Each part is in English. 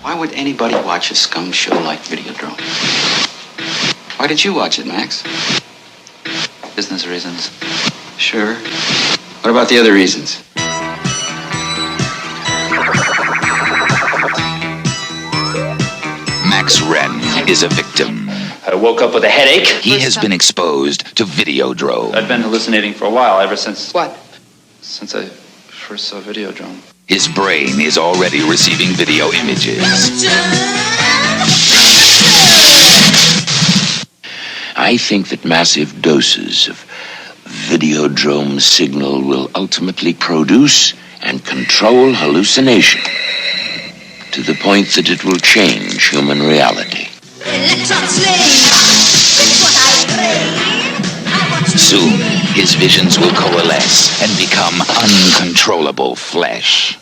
Why would anybody watch a scum show like Videodrome? Why did you watch it, Max? Business reasons. Sure. What about the other reasons? Max Wren is a victim. I woke up with a headache. He has been exposed to Videodrome. I've been hallucinating for a while, ever since... What? Since I first saw Videodrome. His brain is already receiving video images. I think that massive doses of Videodrome signal will ultimately produce and control hallucination to the point that it will change human reality. Soon, his visions will coalesce and become uncontrollable flesh.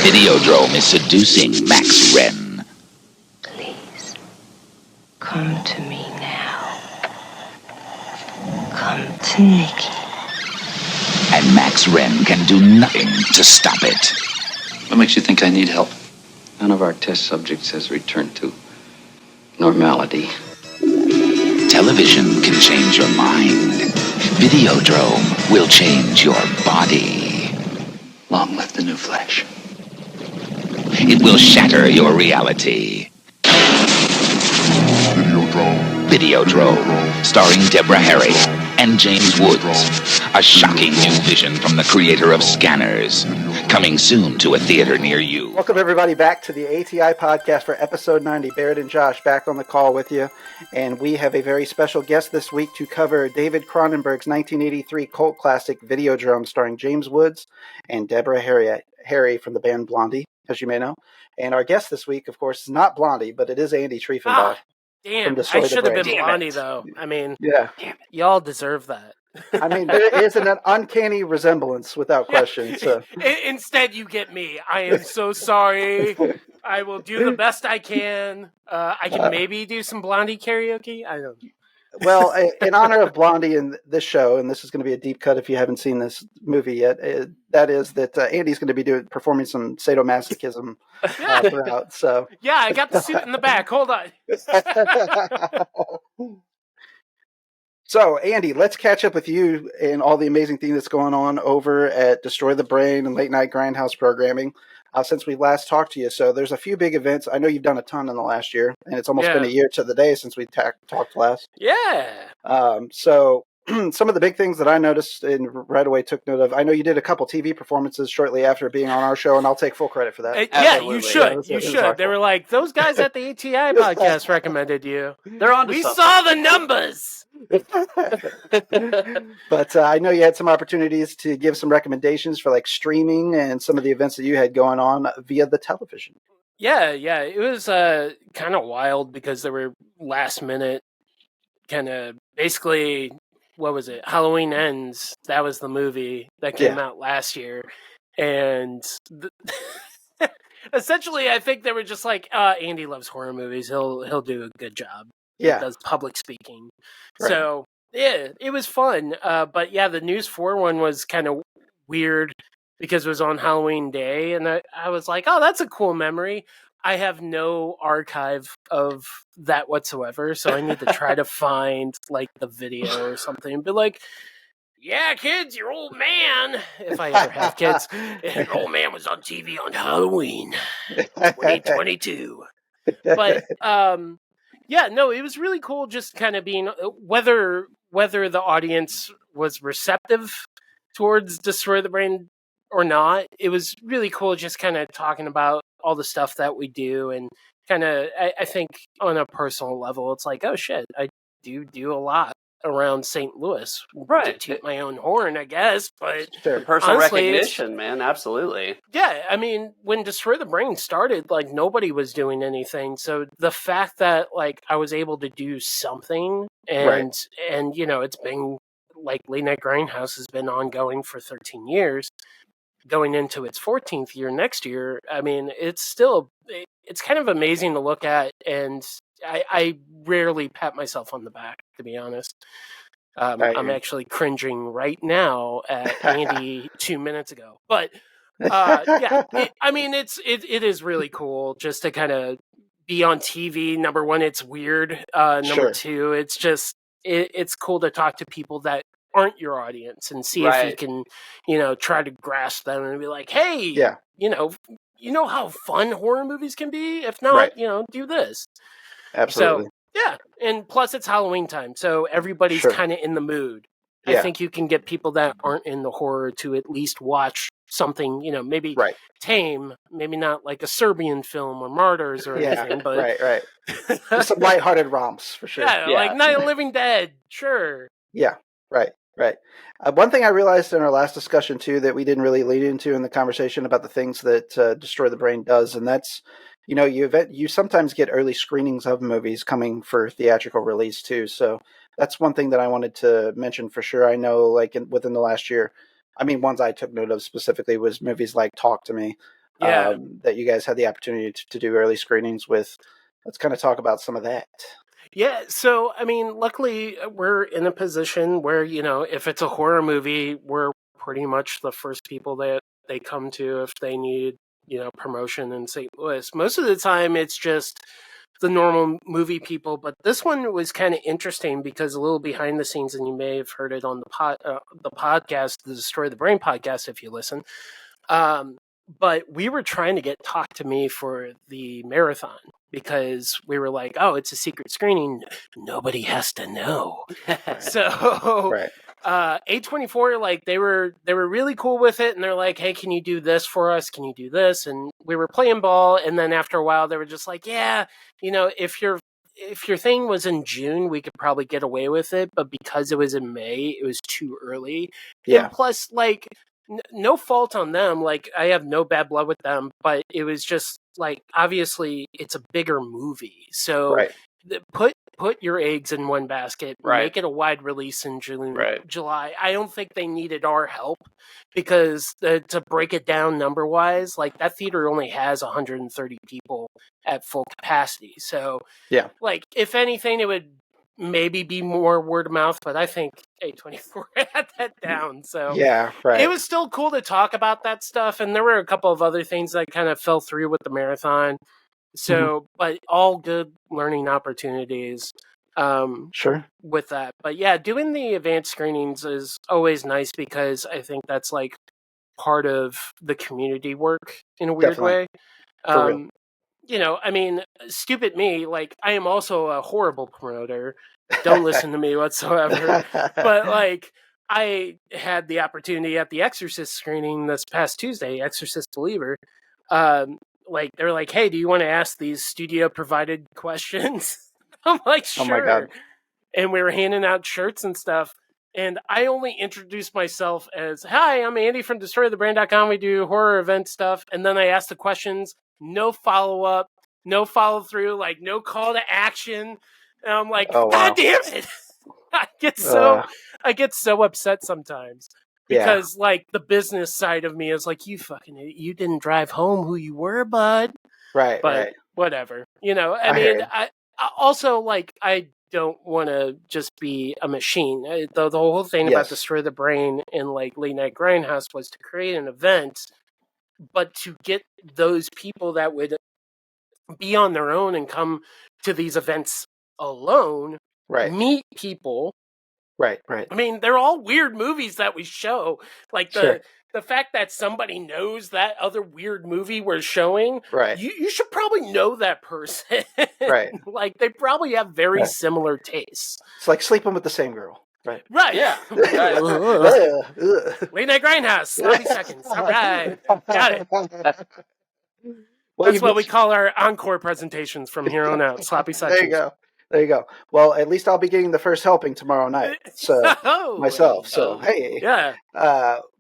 Videodrome is seducing Max Wren. Please, come to me now. Come to Nikki. And Max Wren can do nothing to stop it. What makes you think I need help? None of our test subjects has returned to normality. Television can change your mind. Videodrome will change your body. Long live the new flesh. It will shatter your reality. Videodrome, starring Deborah Harry and James Woods. A shocking new vision from the creator of Scanners. Coming soon to a theater near you. Welcome everybody back to the ATI Podcast for episode 90. Barrett and Josh back on the call with you. And we have a very special guest this week to cover David Cronenberg's 1983 cult classic Videodrome, starring James Woods and Deborah Harry from the band Blondie, as you may know. And our guest this week, of course, is not Blondie, but it is Andy Triefenbach. Damn, I should have been Blondie, though. I mean, yeah, y'all deserve that. I mean, there is an uncanny resemblance, without question. So. Instead, you get me. I am so sorry. I will do the best I can. I can maybe do some Blondie karaoke. I don't know. Well, in honor of Blondie in this show, and this is going to be a deep cut if you haven't seen this movie yet, that is that Andy's going to be performing some sadomasochism throughout. So yeah, I got the suit in the back. Hold on. So, Andy, let's catch up with you and all the amazing thing that's going on over at Destroy the Brain and Late Night Grindhouse Programming since we last talked to you. So there's a few big events. I know you've done a ton in the last year, and it's almost been a year to the day since we talked last. Yeah. So some of the big things that I noticed and right away took note of, I know you did a couple TV performances shortly after being on our show, and I'll take full credit for that. Yeah, you should. You should. They were like, those guys at the ATI Podcast recommended you. They're on. We saw the numbers. But I know you had some opportunities to give some recommendations for like streaming and some of the events that you had going on via the television. Yeah. It was kind of wild because there were last minute kind of basically, what was it? Halloween Ends. That was the movie that came out last year. And essentially, I think they were just like, Andy loves horror movies. He'll do a good job. Yeah. Does public speaking. Right. So, yeah, it was fun. But yeah, the News 4 one was kind of weird because it was on Halloween Day. And I was like, oh, that's a cool memory. I have no archive of that whatsoever. So I need to try to find like the video or something and be like, yeah, kids, your old man, if I ever have kids, your old man was on TV on Halloween 2022. But, yeah, no, it was really cool just kind of being, whether the audience was receptive towards Destroy the Brain or not, it was really cool just kind of talking about all the stuff that we do, and kind of, I think on a personal level, it's like, oh shit, I do a lot around St. Louis. Right. To toot my own horn, I guess, but Sure. Personal honestly, recognition, man. Absolutely. yeah, I mean, when Destroy the Brain started, like, nobody was doing anything. So the fact that, like, I was able to do something, and you know, it's been, like, Late Night Grindhouse has been ongoing for 13 years, going into its 14th year next year. I mean, it's kind of amazing to look at, and I rarely pat myself on the back, to be honest. I'm actually cringing right now at Andy 2 minutes ago, but yeah, I mean, it is really cool just to kind of be on TV. Number one, it's weird. Number two, it's just it's cool to talk to people that aren't your audience and see if you can, you know, try to grasp them and be like, hey, you know how fun horror movies can be? If not, you know, do this. Absolutely. So, yeah, and plus it's Halloween time, so everybody's kind of in the mood. I think you can get people that aren't in the horror to at least watch something, you know, maybe tame, maybe not like a Serbian film or Martyrs or anything, but just some lighthearted romps for sure. Yeah, like Night of the Living Dead, sure. Yeah, right. One thing I realized in our last discussion too that we didn't really lead into in the conversation about the things that Destroy the Brain does, and that's, you know, you sometimes get early screenings of movies coming for theatrical release too. So that's one thing that I wanted to mention for sure. I know, like within the last year, I mean, ones I took note of specifically was movies like Talk to Me, that you guys had the opportunity to do early screenings with. Let's kind of talk about some of that. Yeah, so, I mean, luckily we're in a position where, you know, if it's a horror movie, we're pretty much the first people that they come to if they need, you know, promotion in St. Louis. Most of the time it's just the normal movie people, but this one was kind of interesting because a little behind the scenes, and you may have heard it on the podcast, the Destroy the Brain podcast, if you listen. But we were trying to get Talk to Me for the marathon because we were like, oh, it's a secret screening. Nobody has to know. So A24, like, they were really cool with it. And they're like, hey, can you do this for us? Can you do this? And we were playing ball. And then after a while, they were just like, yeah, you know, if your thing was in June, we could probably get away with it. But because it was in May, it was too early. Yeah. And plus, like, no fault on them. Like, I have no bad blood with them, but it was just like, obviously it's a bigger movie. So put your eggs in one basket, make it a wide release in June, July. I don't think they needed our help because to break it down number wise, like, that theater only has 130 people at full capacity. So like, if anything, it would maybe be more word of mouth, but I think A24 had that down. So it was still cool to talk about that stuff. And there were a couple of other things that kind of fell through with the marathon. So, but all good learning opportunities with that. But yeah, doing the advanced screenings is always nice because I think that's like part of the community work in a weird way. You know, I mean, stupid me, like, I am also a horrible promoter. Don't listen to me whatsoever. But, like, I had the opportunity at the Exorcist screening this past Tuesday, Exorcist Believer. Like, they're like, hey, do you want to ask these studio-provided questions? I'm like, sure. Oh, my God. And we were handing out shirts and stuff. And I only introduced myself as, hi, I'm Andy from DestroyTheBrain.com. We do horror event stuff. And then I asked the questions. No follow-up, no follow-through, like, no call to action. And I'm like, God damn it. I get so upset sometimes. Because, like, the business side of me is like, you you didn't drive home who you were, bud. But whatever. You know, I mean, I also, like, I don't want to just be a machine. The whole thing about Destroy the Brain and, like, Late Night Grindhouse was to create an event, but to get those people that would be on their own and come to these events alone, meet people. I mean, they're all weird movies that we show. Like, the fact that somebody knows that other weird movie we're showing, you should probably know that person. Like, they probably have very similar tastes. It's like sleeping with the same girl. Right. Right. Yeah. Right. Late Night Grindhouse, sloppy seconds. All right. Got it. Well, That's you what we mentioned- call our encore presentations from here on out. Sloppy sections. There you go. There you go. Well, at least I'll be getting the first helping tomorrow night. So Oh, myself. hey. So hey. Yeah.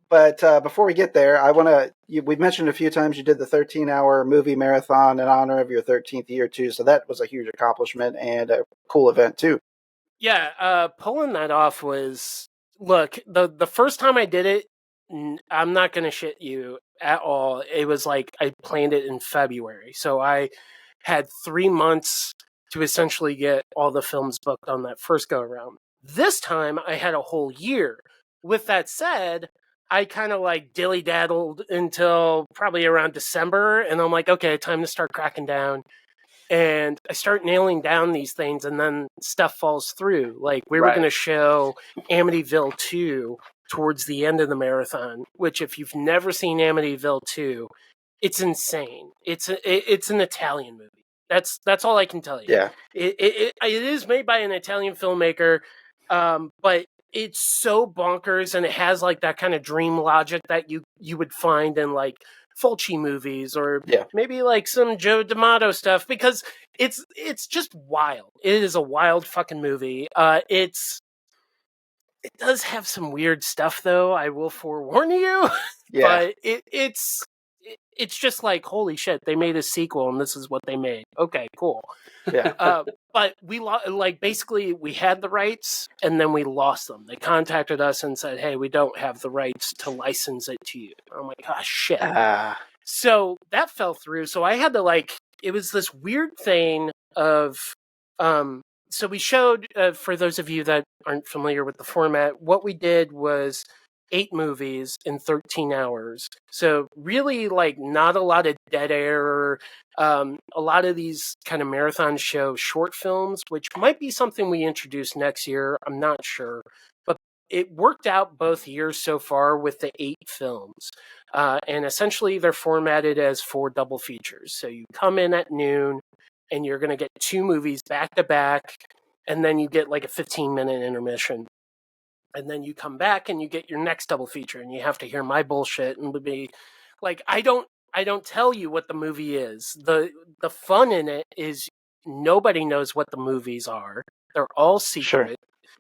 But before we get there, I want to. We've mentioned a few times you did the 13-hour movie marathon in honor of your 13th year too. So that was a huge accomplishment and a cool event too. Yeah. Pulling that off was, look, the first time I did it, I'm not going to shit you at all. It was like I planned it in February. So I had 3 months to essentially get all the films booked on that first go around. This time I had a whole year. With that said, I kind of like dilly daddled until probably around December. And I'm like, okay, time to start cracking down. And I start nailing down these things, and then stuff falls through. Like we were Right. going to show Amityville 2 towards the end of the marathon, which if you've never seen Amityville 2, it's insane. It's an Italian movie. That's all I can tell you. Yeah. It is made by an Italian filmmaker, but it's so bonkers, and it has like that kind of dream logic that you would find in like Fulci movies or Yeah. maybe like some Joe D'Amato stuff, because it's just wild. It is a wild fucking movie. It does have some weird stuff though, I will forewarn you. Yeah. But it's just like, holy shit, they made a sequel and this is what they made. Okay, cool. Yeah. But basically we had the rights and then we lost them. They contacted us and said, hey, we don't have the rights to license it to you. I'm like, oh shit. So that fell through. So I had to it was this weird thing of, so we showed, for those of you that aren't familiar with the format, what we did was 8 movies in 13 hours. So really not a lot of dead air. A lot of these kind of marathon show short films, which might be something we introduce next year. I'm not sure. But it worked out both years so far with the 8 films. And essentially they're formatted as 4 double features. So you come in at noon and you're going to get 2 movies back to back. And then you get like a 15-minute intermission. And then you come back and you get your next double feature, and you have to hear my bullshit and would be like, I don't tell you what the movie is. The fun in it is nobody knows what the movies are. They're all secret. Sure.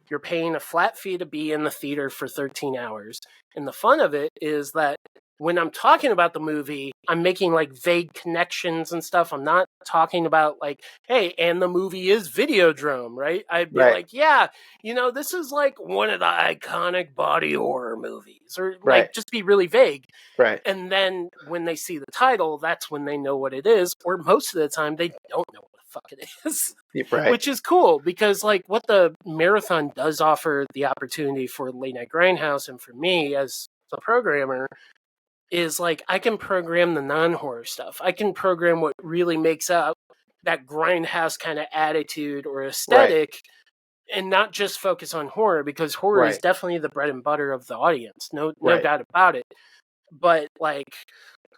You're paying a flat fee to be in the theater for 13 hours. And the fun of it is that when I'm talking about the movie, I'm making vague connections and stuff. I'm not talking about hey, and the movie is Videodrome, right? I'd be Right. yeah, this is one of the iconic body horror movies, or Right. just be really vague. Right. And then when they see the title, that's when they know what it is, or most of the time they don't know what the fuck it is. Right. Which is cool, because what the marathon does offer the opportunity for Late Night Grindhouse, and for me as the programmer, is I can program the non-horror stuff. I can program what really makes up that grindhouse kind of attitude or aesthetic, and not just focus on horror, because horror is definitely the bread and butter of the audience. No doubt about it. But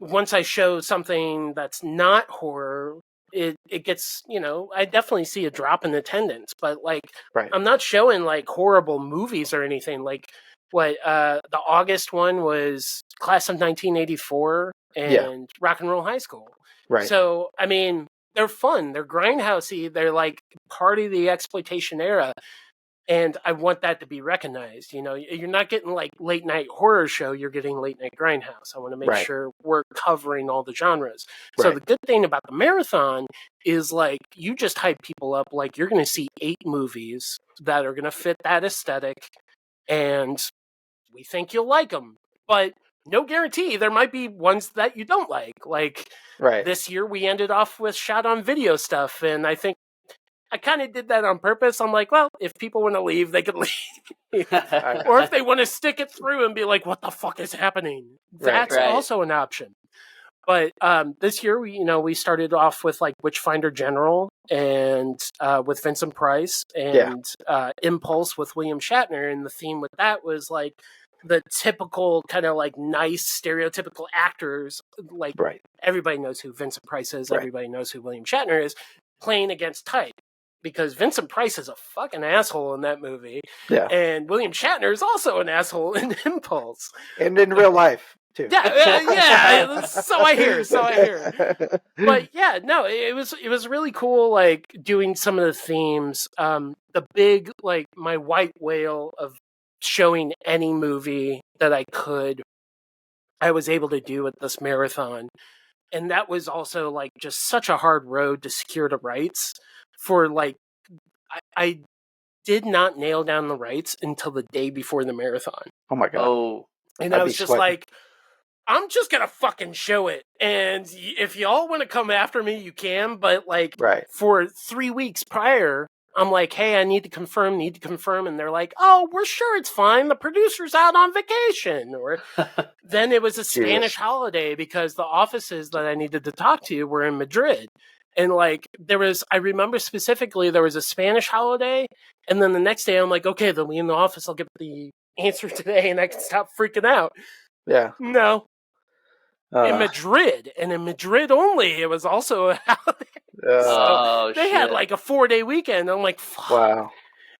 once I show something that's not horror, it gets, I definitely see a drop in attendance. But I'm not showing horrible movies or anything. The August one was Class of 1984 and Rock and Roll High School. Right. So, I mean, they're fun. They're grindhousey. They're part of the exploitation era. And I want that to be recognized. You're not getting late night horror show. You're getting late night grindhouse. I want to make sure we're covering all the genres. So the good thing about the marathon is you just hype people up. You're going to see 8 movies that are going to fit that aesthetic, and we think you'll like them, but no guarantee. There might be ones that you don't like. This year we ended off with shot on video stuff, and I think I kind of did that on purpose. I'm like, well, if people want to leave, they can leave. Or if they want to stick it through and be like, what the fuck is happening? That's also an option. But this year, we started off with Witchfinder General and with Vincent Price, and Impulse with William Shatner. And the theme with that was the typical kind of nice stereotypical actors. Everybody knows who Vincent Price is. Everybody knows who William Shatner is, playing against type. because Vincent Price is a fucking asshole in that movie. Yeah. And William Shatner is also an asshole in Impulse. And in real life, too. Yeah. So I hear. But yeah, no, it was really cool, like, doing some of the themes. The big, like, my white whale of showing any movie that I could, I was able to do at this marathon. And that was also, like, just such a hard road to secure the rights for, like, I did not nail down the rights until the day before the marathon. Oh my God. Oh, And I'd I be was just sweating. like, I'm just going to fucking show it. And if y'all want to come after me, you can. But, like, Right. for 3 weeks prior, I'm like, hey, I need to confirm. And they're like, oh, we're sure it's fine. The producer's out on vacation. Or then it was a Spanish holiday because the offices that I needed to talk to were in Madrid. And, like, I remember specifically there was a Spanish holiday. And then the next day I'm like, okay, they'll be in the office. I'll get the answer today and I can stop freaking out. Yeah. No. In Madrid, and in Madrid only, it was also a holiday. So they had like a 4-day weekend. I'm like, fuck. Wow.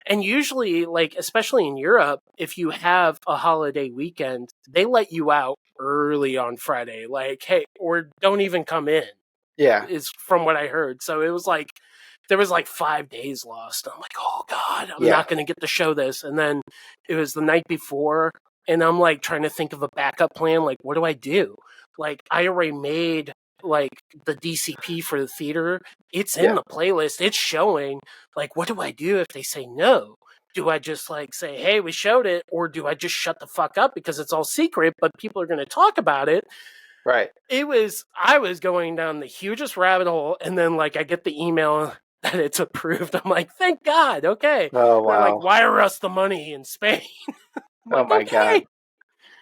And usually, like, especially in Europe, if you have a holiday weekend, they let you out early on Friday. Like, hey, or don't even come in. Yeah. Is from what I heard. So it was like, there was like 5 days lost. I'm like, oh God, I'm not going to get to show this. And then it was the night before, and I'm like trying to think of a backup plan. Like, what do I do? Like, I already made, like, the DCP for the theater. It's in the playlist. It's showing. Like, what do I do if they say no? Do I just, like, say, hey, we showed it? Or do I just shut the fuck up because it's all secret, but people are going to talk about it? Right. I was going down the hugest rabbit hole, and then, like, I get the email that it's approved. I'm like, thank God, okay. Oh, wow. They're like, wire us the money in Spain. Oh, my God.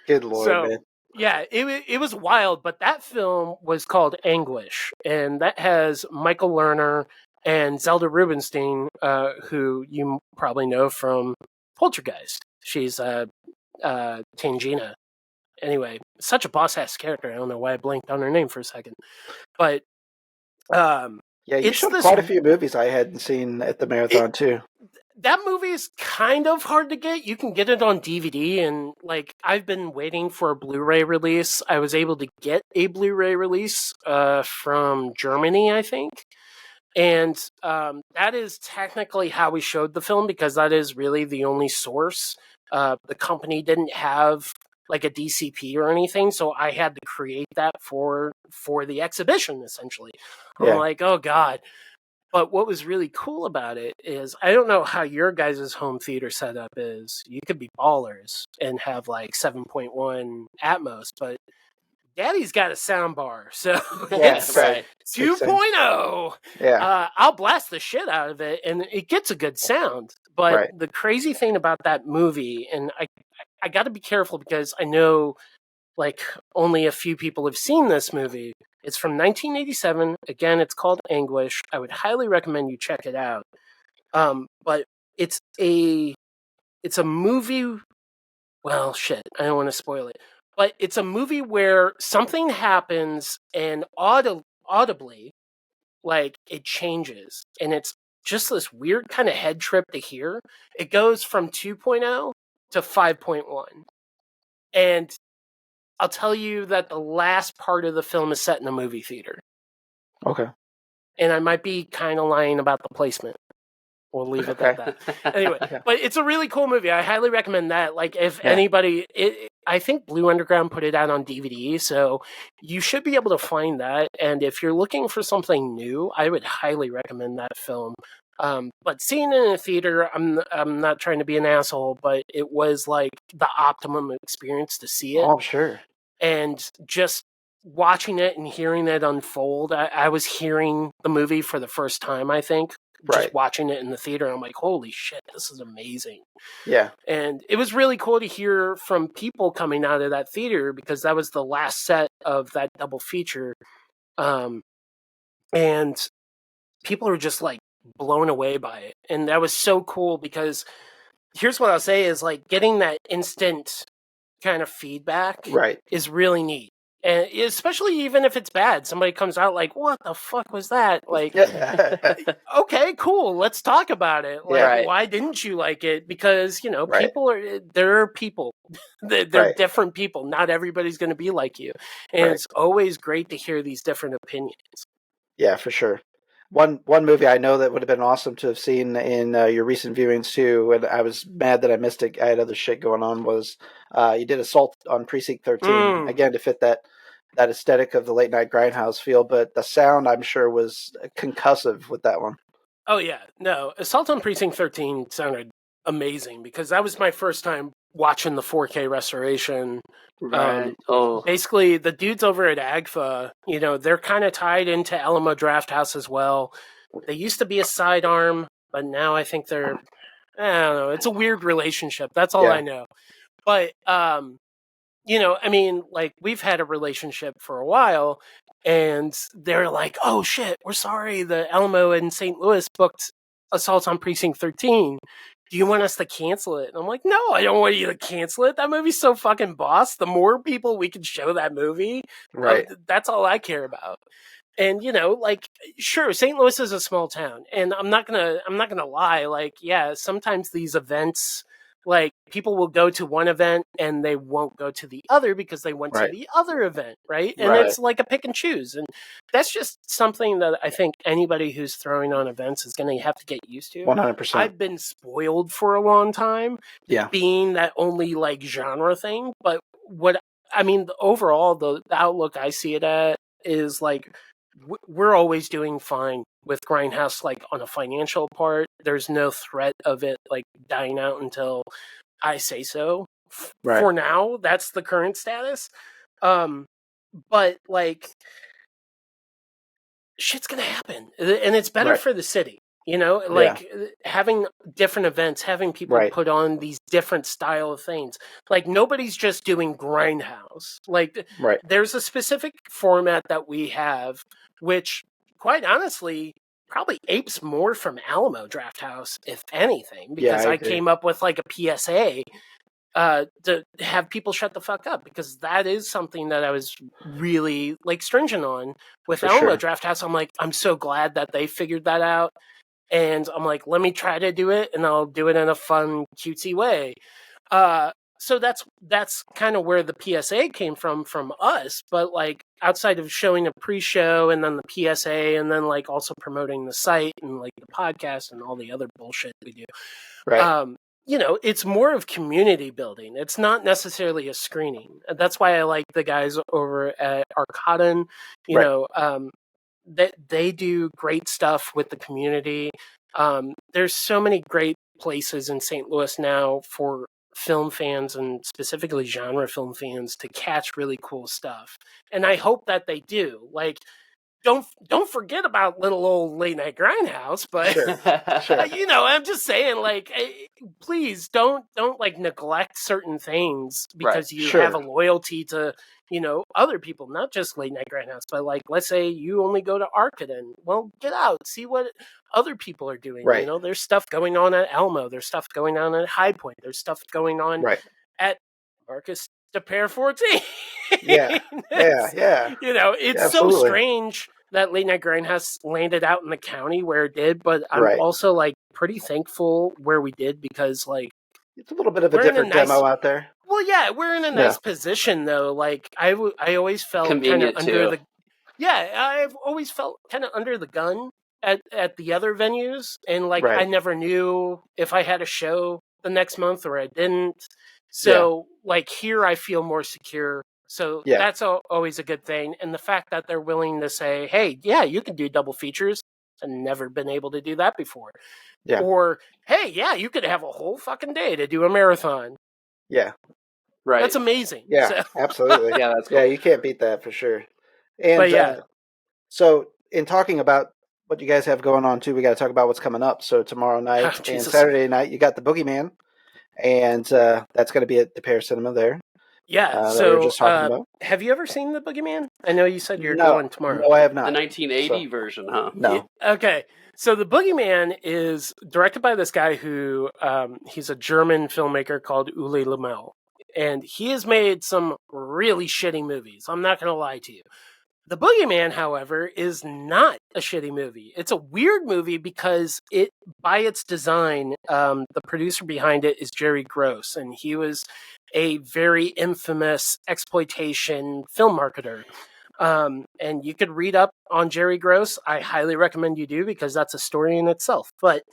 Good Lord, so, man. Yeah, it was wild, but that film was called Anguish, and that has Michael Lerner and Zelda Rubinstein, who you probably know from Poltergeist. She's Tangina. Anyway, such a boss-ass character. I don't know why I blanked on her name for a second. But yeah, you showed quite a few movies I hadn't seen at the marathon, too. That movie is kind of hard to get. You can get it on DVD, and, like, I've been waiting for a Blu-ray release. I was able to get a Blu-ray release from Germany, I think. And that is technically how we showed the film, because that is really the only source. The company didn't have, like, a DCP or anything, so I had to create that for the exhibition, essentially. I'm like, oh, God. But what was really cool about it is, I don't know how your guys' home theater setup is. You could be ballers and have like 7.1 Atmos, but Daddy's got a sound bar, so it's right. 2.0. Yeah. I'll blast the shit out of it, and it gets a good sound. But the crazy thing about that movie, and I got to be careful because I know, like, only a few people have seen this movie. It's from 1987. Again, it's called Anguish. I would highly recommend you check it out. But it's a movie. Well, shit, I don't want to spoil it. But it's a movie where something happens and audibly, like, it changes. And it's just this weird kind of head trip to hear. It goes from 2.0 to 5.1. And I'll tell you that the last part of the film is set in a movie theater. Okay. And I might be kind of lying about the placement. We'll leave it at that. Anyway, but it's a really cool movie. I highly recommend that. Like, if anybody, I think Blue Underground put it out on DVD, so you should be able to find that. And if you're looking for something new, I would highly recommend that film. But seeing it in a theater, I'm not trying to be an asshole, but it was like the optimum experience to see it. Oh, sure. And just watching it and hearing it unfold, I was hearing the movie for the first time, I think. Just watching it in the theater, I'm like, holy shit, this is amazing. Yeah. And it was really cool to hear from people coming out of that theater, because that was the last set of that double feature. And people are just, like, blown away by it. And that was so cool, because here's what I'll say is, like, getting that instant kind of feedback is really neat. And especially even if it's bad, somebody comes out like, "What the fuck was that?" Like, okay, cool, let's talk about it. Like, Right. why didn't you like it? Because Right. they're people, they're Right. different people. Not everybody's going to be like you, and Right. it's always great to hear these different opinions. Yeah, for sure. One movie I know that would have been awesome to have seen in your recent viewings too, and I was mad that I missed it. I had other shit going on. Was you did Assault on Precinct 13 again to fit that aesthetic of the Late Night Grindhouse feel, but the sound I'm sure was concussive with that one. Oh yeah, no, Assault on Precinct 13 sounded amazing because that was my first time watching the 4K restoration. Right. Basically, the dudes over at AGFA, they're kind of tied into Alamo Drafthouse as well. They used to be a sidearm, but now I think they're, I don't know, it's a weird relationship. That's all I know. But, like, we've had a relationship for a while, and they're like, oh shit, we're sorry, the Alamo in St. Louis booked Assault on Precinct 13. Do you want us to cancel it? And I'm like, no, I don't want you to cancel it. That movie's so fucking boss. The more people we can show that movie, Right. That's all I care about. And like, sure, St. Louis is a small town, and I'm not gonna lie. Like, yeah, sometimes these events, like, people will go to one event and they won't go to the other because they went to the other event, right? And it's like a pick and choose, and that's just something that I think anybody who's throwing on events is going to have to get used to. 100%. I've been spoiled for a long time, being that only like genre thing. But overall, the outlook I see it at is like, we're always doing fine with Grindhouse, like, on a financial part. There's no threat of it like dying out until I say so. For now, that's the current status. But like, shit's gonna happen, and it's better for the city. Having different events, having people put on these different style of things. Like, nobody's just doing Grindhouse. Like, there's a specific format that we have, which, quite honestly, probably apes more from Alamo Drafthouse, if anything, because I came up with like a PSA to have people shut the fuck up, because that is something that I was really like stringent on with Alamo Drafthouse. I'm like, I'm so glad that they figured that out. And I'm like, let me try to do it, and I'll do it in a fun, cutesy way. So that's kind of where the PSA came from us. But like, outside of showing a pre-show and then the PSA, and then like also promoting the site and like the podcast and all the other bullshit we do, it's more of community building. It's not necessarily a screening. That's why I like the guys over at Arcadon. That they do great stuff with the community. There's so many great places in St. Louis now for film fans, and specifically genre film fans, to catch really cool stuff. And I hope that they do. Like, don't forget about little old Late Night Grindhouse, but I'm just saying, like, please don't like neglect certain things because you have a loyalty to other people, not just Late Night Grindhouse, but like, let's say you only go to Arcadon. Well, get out, see what other people are doing. There's stuff going on at Elmo. There's stuff going on at High Point. There's stuff going on at Marcus de Pere 14. It's so strange that Late Night Grindhouse landed out in the county where it did, but I'm also like pretty thankful where we did, because like, it's a little bit of a different demo out there. Well, yeah, we're in a nice position though. Like, I always felt kind of under I've always felt kind of under the gun at the other venues, and like, I never knew if I had a show the next month or I didn't. So like, here I feel more secure. So that's always a good thing. And the fact that they're willing to say, hey, yeah, you can do double features. I've never been able to do that before. Yeah. Or, hey, yeah, you could have a whole fucking day to do a marathon. Yeah. Right. That's amazing. Yeah, so. Absolutely. That's cool. Yeah, you can't beat that for sure. And so in talking about what you guys have going on too, we got to talk about what's coming up. So tomorrow night and Saturday night, you got the Boogeyman, and that's going to be at the Pear Cinema there. Yeah, so have you ever seen the Boogeyman? I know you said you're going tomorrow. No, I have not. The 1980 version, huh? No. Okay, so the Boogeyman is directed by this guy who, he's a German filmmaker called Uli Lamel. and he has made some really shitty movies. I'm not going to lie to you. The Boogeyman, however, is not a shitty movie. It's a weird movie because by its design, the producer behind it is Jerry Gross, and he was a very infamous exploitation film marketer. And you could read up on Jerry Gross. I highly recommend you do, because that's a story in itself. But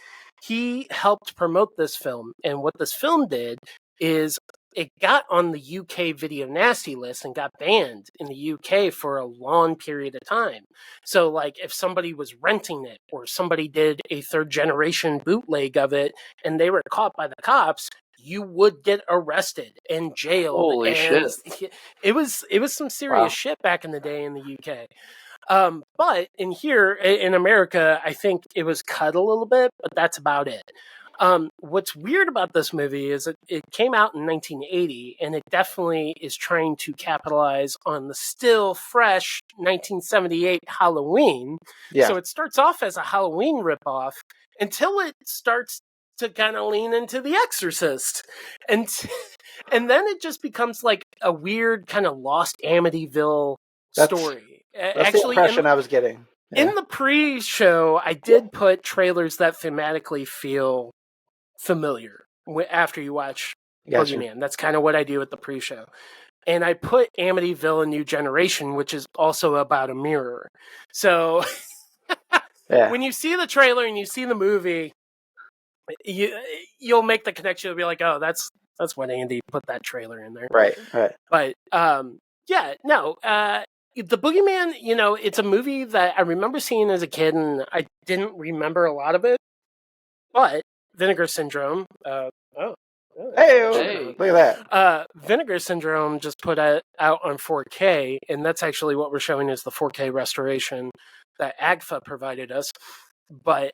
he helped promote this film, and what this film did is it got on the UK Video Nasty list and got banned in the UK for a long period of time. So, like, if somebody was renting it or somebody did a third generation bootleg of it and they were caught by the cops, you would get arrested and jailed. Holy shit. It was some serious shit back in the day in the UK. But in America, I think it was cut a little bit, but that's about it. What's weird about this movie is it came out in 1980, and it definitely is trying to capitalize on the still fresh 1978 Halloween. Yeah. So it starts off as a Halloween ripoff until it starts to kind of lean into The Exorcist. And then it just becomes like a weird kind of lost Amityville story. That's Actually, the impression I was getting. Yeah. In the pre-show, I did put trailers that thematically feel familiar after you watch Boogeyman. That's kind of what I do at the pre-show. And I put Amityville: A New Generation, which is also about a mirror. So when you see the trailer and you see the movie, you'll make the connection. You'll be like, oh, that's what Andy put that trailer in there. Right. But the Boogeyman, it's a movie that I remember seeing as a kid, and I didn't remember a lot of it. But Vinegar Syndrome, Hey, Hey. look at that. Vinegar Syndrome just put out on 4K, and that's actually what we're showing is the 4K restoration that AGFA provided us. But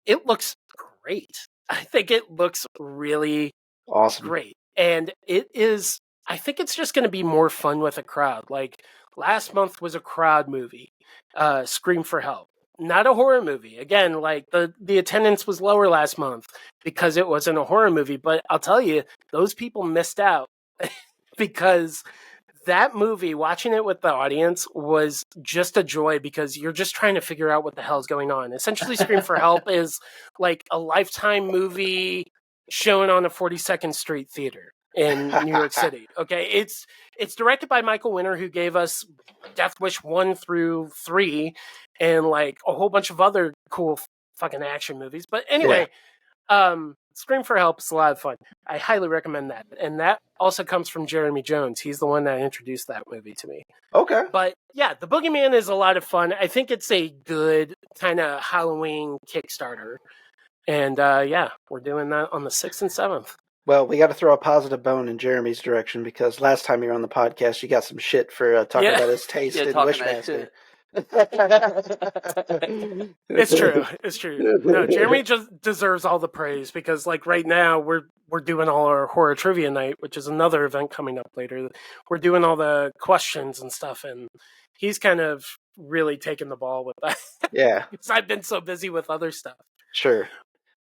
it looks great. I think it looks really Awesome. great. And I think it's just going to be more fun with a crowd. Like, last month was a crowd movie, Scream for Help. Not a horror movie. Again, like, the attendance was lower last month because it wasn't a horror movie. But I'll tell you, those people missed out because that movie, watching it with the audience, was just a joy because you're just trying to figure out what the hell's going on. Essentially, Scream for Help is like a Lifetime movie shown on a 42nd Street theater in New York City. Okay, it's directed by Michael Winner, who gave us Death Wish 1 through 3 and like a whole bunch of other cool fucking action movies. But anyway, Scream for Help is a lot of fun. I highly recommend that. And that also comes from Jeremy Jones. He's the one that introduced that movie to me. Okay. But yeah, The Boogeyman is a lot of fun. I think it's a good kind of Halloween Kickstarter. And we're doing that on the 6th and 7th. Well, we got to throw a positive bone in Jeremy's direction because last time you were on the podcast, you got some shit for talking about his taste in Wishmaster. It's true. No, Jeremy just deserves all the praise because, like, right now we're doing all our horror trivia night, which is another event coming up later. We're doing all the questions and stuff, and he's kind of really taking the ball with that. Yeah, because I've been so busy with other stuff. Sure.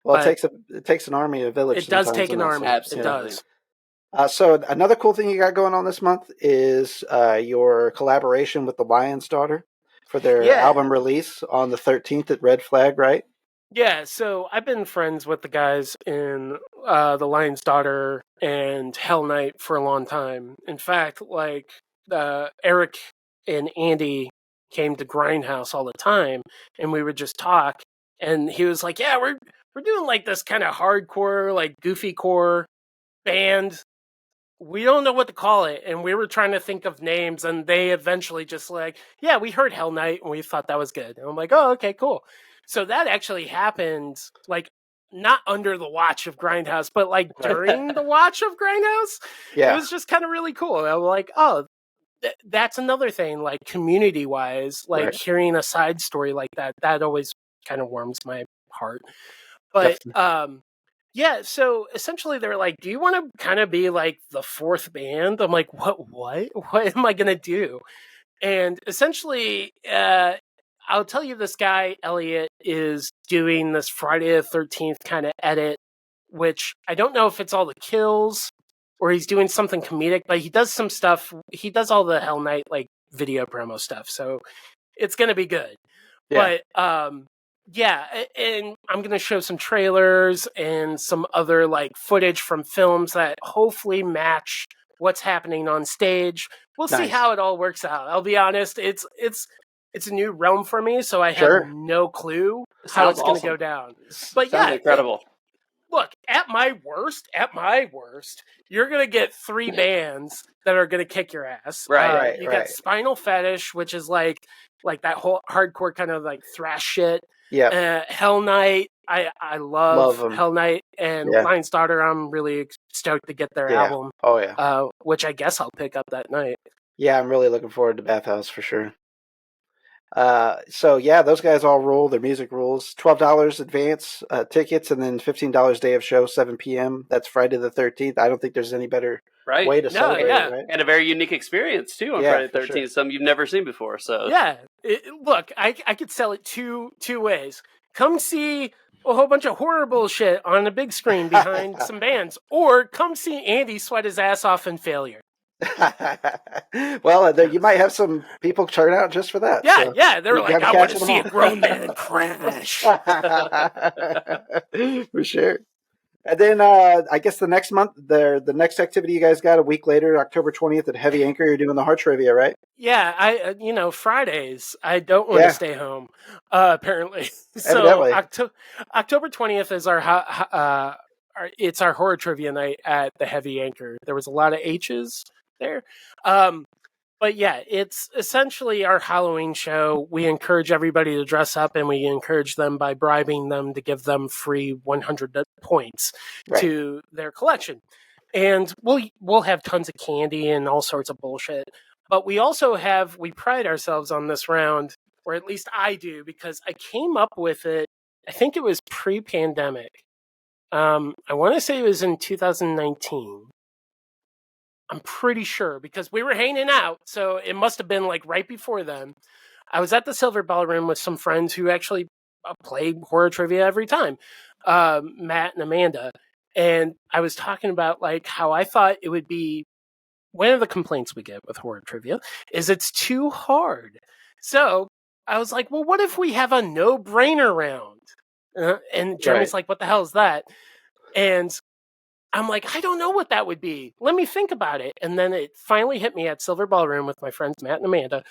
Well, it takes an army, a village. It does take an army. Absolutely. It does. So another cool thing you got going on this month is your collaboration with the Lion's Daughter for their album release on the 13th at Red Flag, right? Yeah, so I've been friends with the guys in The Lion's Daughter and Hell Night for a long time. In fact, like, Eric and Andy came to Grindhouse all the time, and we would just talk, and he was like, yeah, we're doing like this kind of hardcore, like goofy core band. We don't know what to call it. And we were trying to think of names, and they eventually just like, yeah, we heard Hell Night and we thought that was good. And I'm like, oh, okay, cool. So that actually happened, like, not under the watch of Grindhouse, but like during the watch of Grindhouse. Yeah. It was just kind of really cool. I was like, oh, that's another thing, like, community wise, like hearing a side story like that always kind of warms my heart. But so essentially they're like, do you want to kind of be like the fourth band? I'm like, what am I going to do? And essentially, I'll tell you, this guy, Elliot, is doing this Friday the 13th kind of edit, which I don't know if it's all the kills or he's doing something comedic, but he does some stuff. He does all the Hell Night like video promo stuff, so it's gonna be good. Yeah. But and I'm gonna show some trailers and some other like footage from films that hopefully match what's happening on stage. We'll see Nice. how it all works out. I'll be honest, it's a new realm for me, so I Sure. have no clue how Sounds it's going to awesome. go down. But Sounds yeah, incredible. look, at my worst, you're going to get 3 bands that are going to kick your ass. Right, You got Spinal Fetish, which is like that whole hardcore kind of like thrash shit. Yeah. Hell Night, I love 'em. Hell Night, and Yeah. Lion's Daughter. I'm really stoked to get their Yeah. album. Oh yeah. Which I guess I'll pick up that night. Yeah, I'm really looking forward to Bathhouse for sure. So yeah, those guys all rule. Their music rules. $12 advance tickets, and then $15 day of show, 7 p.m. That's Friday the 13th. I don't think there's any better Right. way to No, celebrate yeah. it, right? And a very unique experience too on Yeah, Friday the for 13th, sure. something you've never seen before. So Yeah, look, I could sell it two ways. Come see a whole bunch of horror bullshit on a big screen behind some bands, or come see Andy sweat his ass off in Failure. Well, you might have some people turn out just for that. Yeah, so. yeah, they're You like, gotta I want catch to them see all." a grown man crash. For sure. And then I guess the next month, the next activity you guys got a week later, October 20th at Heavy Anchor, you're doing the Heart Trivia, right? Yeah, I Fridays I don't want to stay home. Apparently, so Evidently. October 20th is it's our horror trivia night at the Heavy Anchor. There was a lot of H's there. But yeah, it's essentially our Halloween show. We encourage everybody to dress up, and we encourage them by bribing them to give them free 100 points to their collection. And we'll have tons of candy and all sorts of bullshit. But we also we pride ourselves on this round, or at least I do, because I came up with it, I think it was pre-pandemic. I want to say it was in 2019. I'm pretty sure, because we were hanging out, so it must have been like right before then. I was at the Silver Ballroom with some friends who actually play horror trivia every time, Matt and Amanda, and I was talking about like how I thought it would be. One of the complaints we get with horror trivia is it's too hard. So I was like, well, what if we have a no-brainer round? And Jeremy's like, what the hell is that? And I'm like, I don't know what that would be. Let me think about it. And then it finally hit me at Silver Ballroom with my friends Matt and Amanda.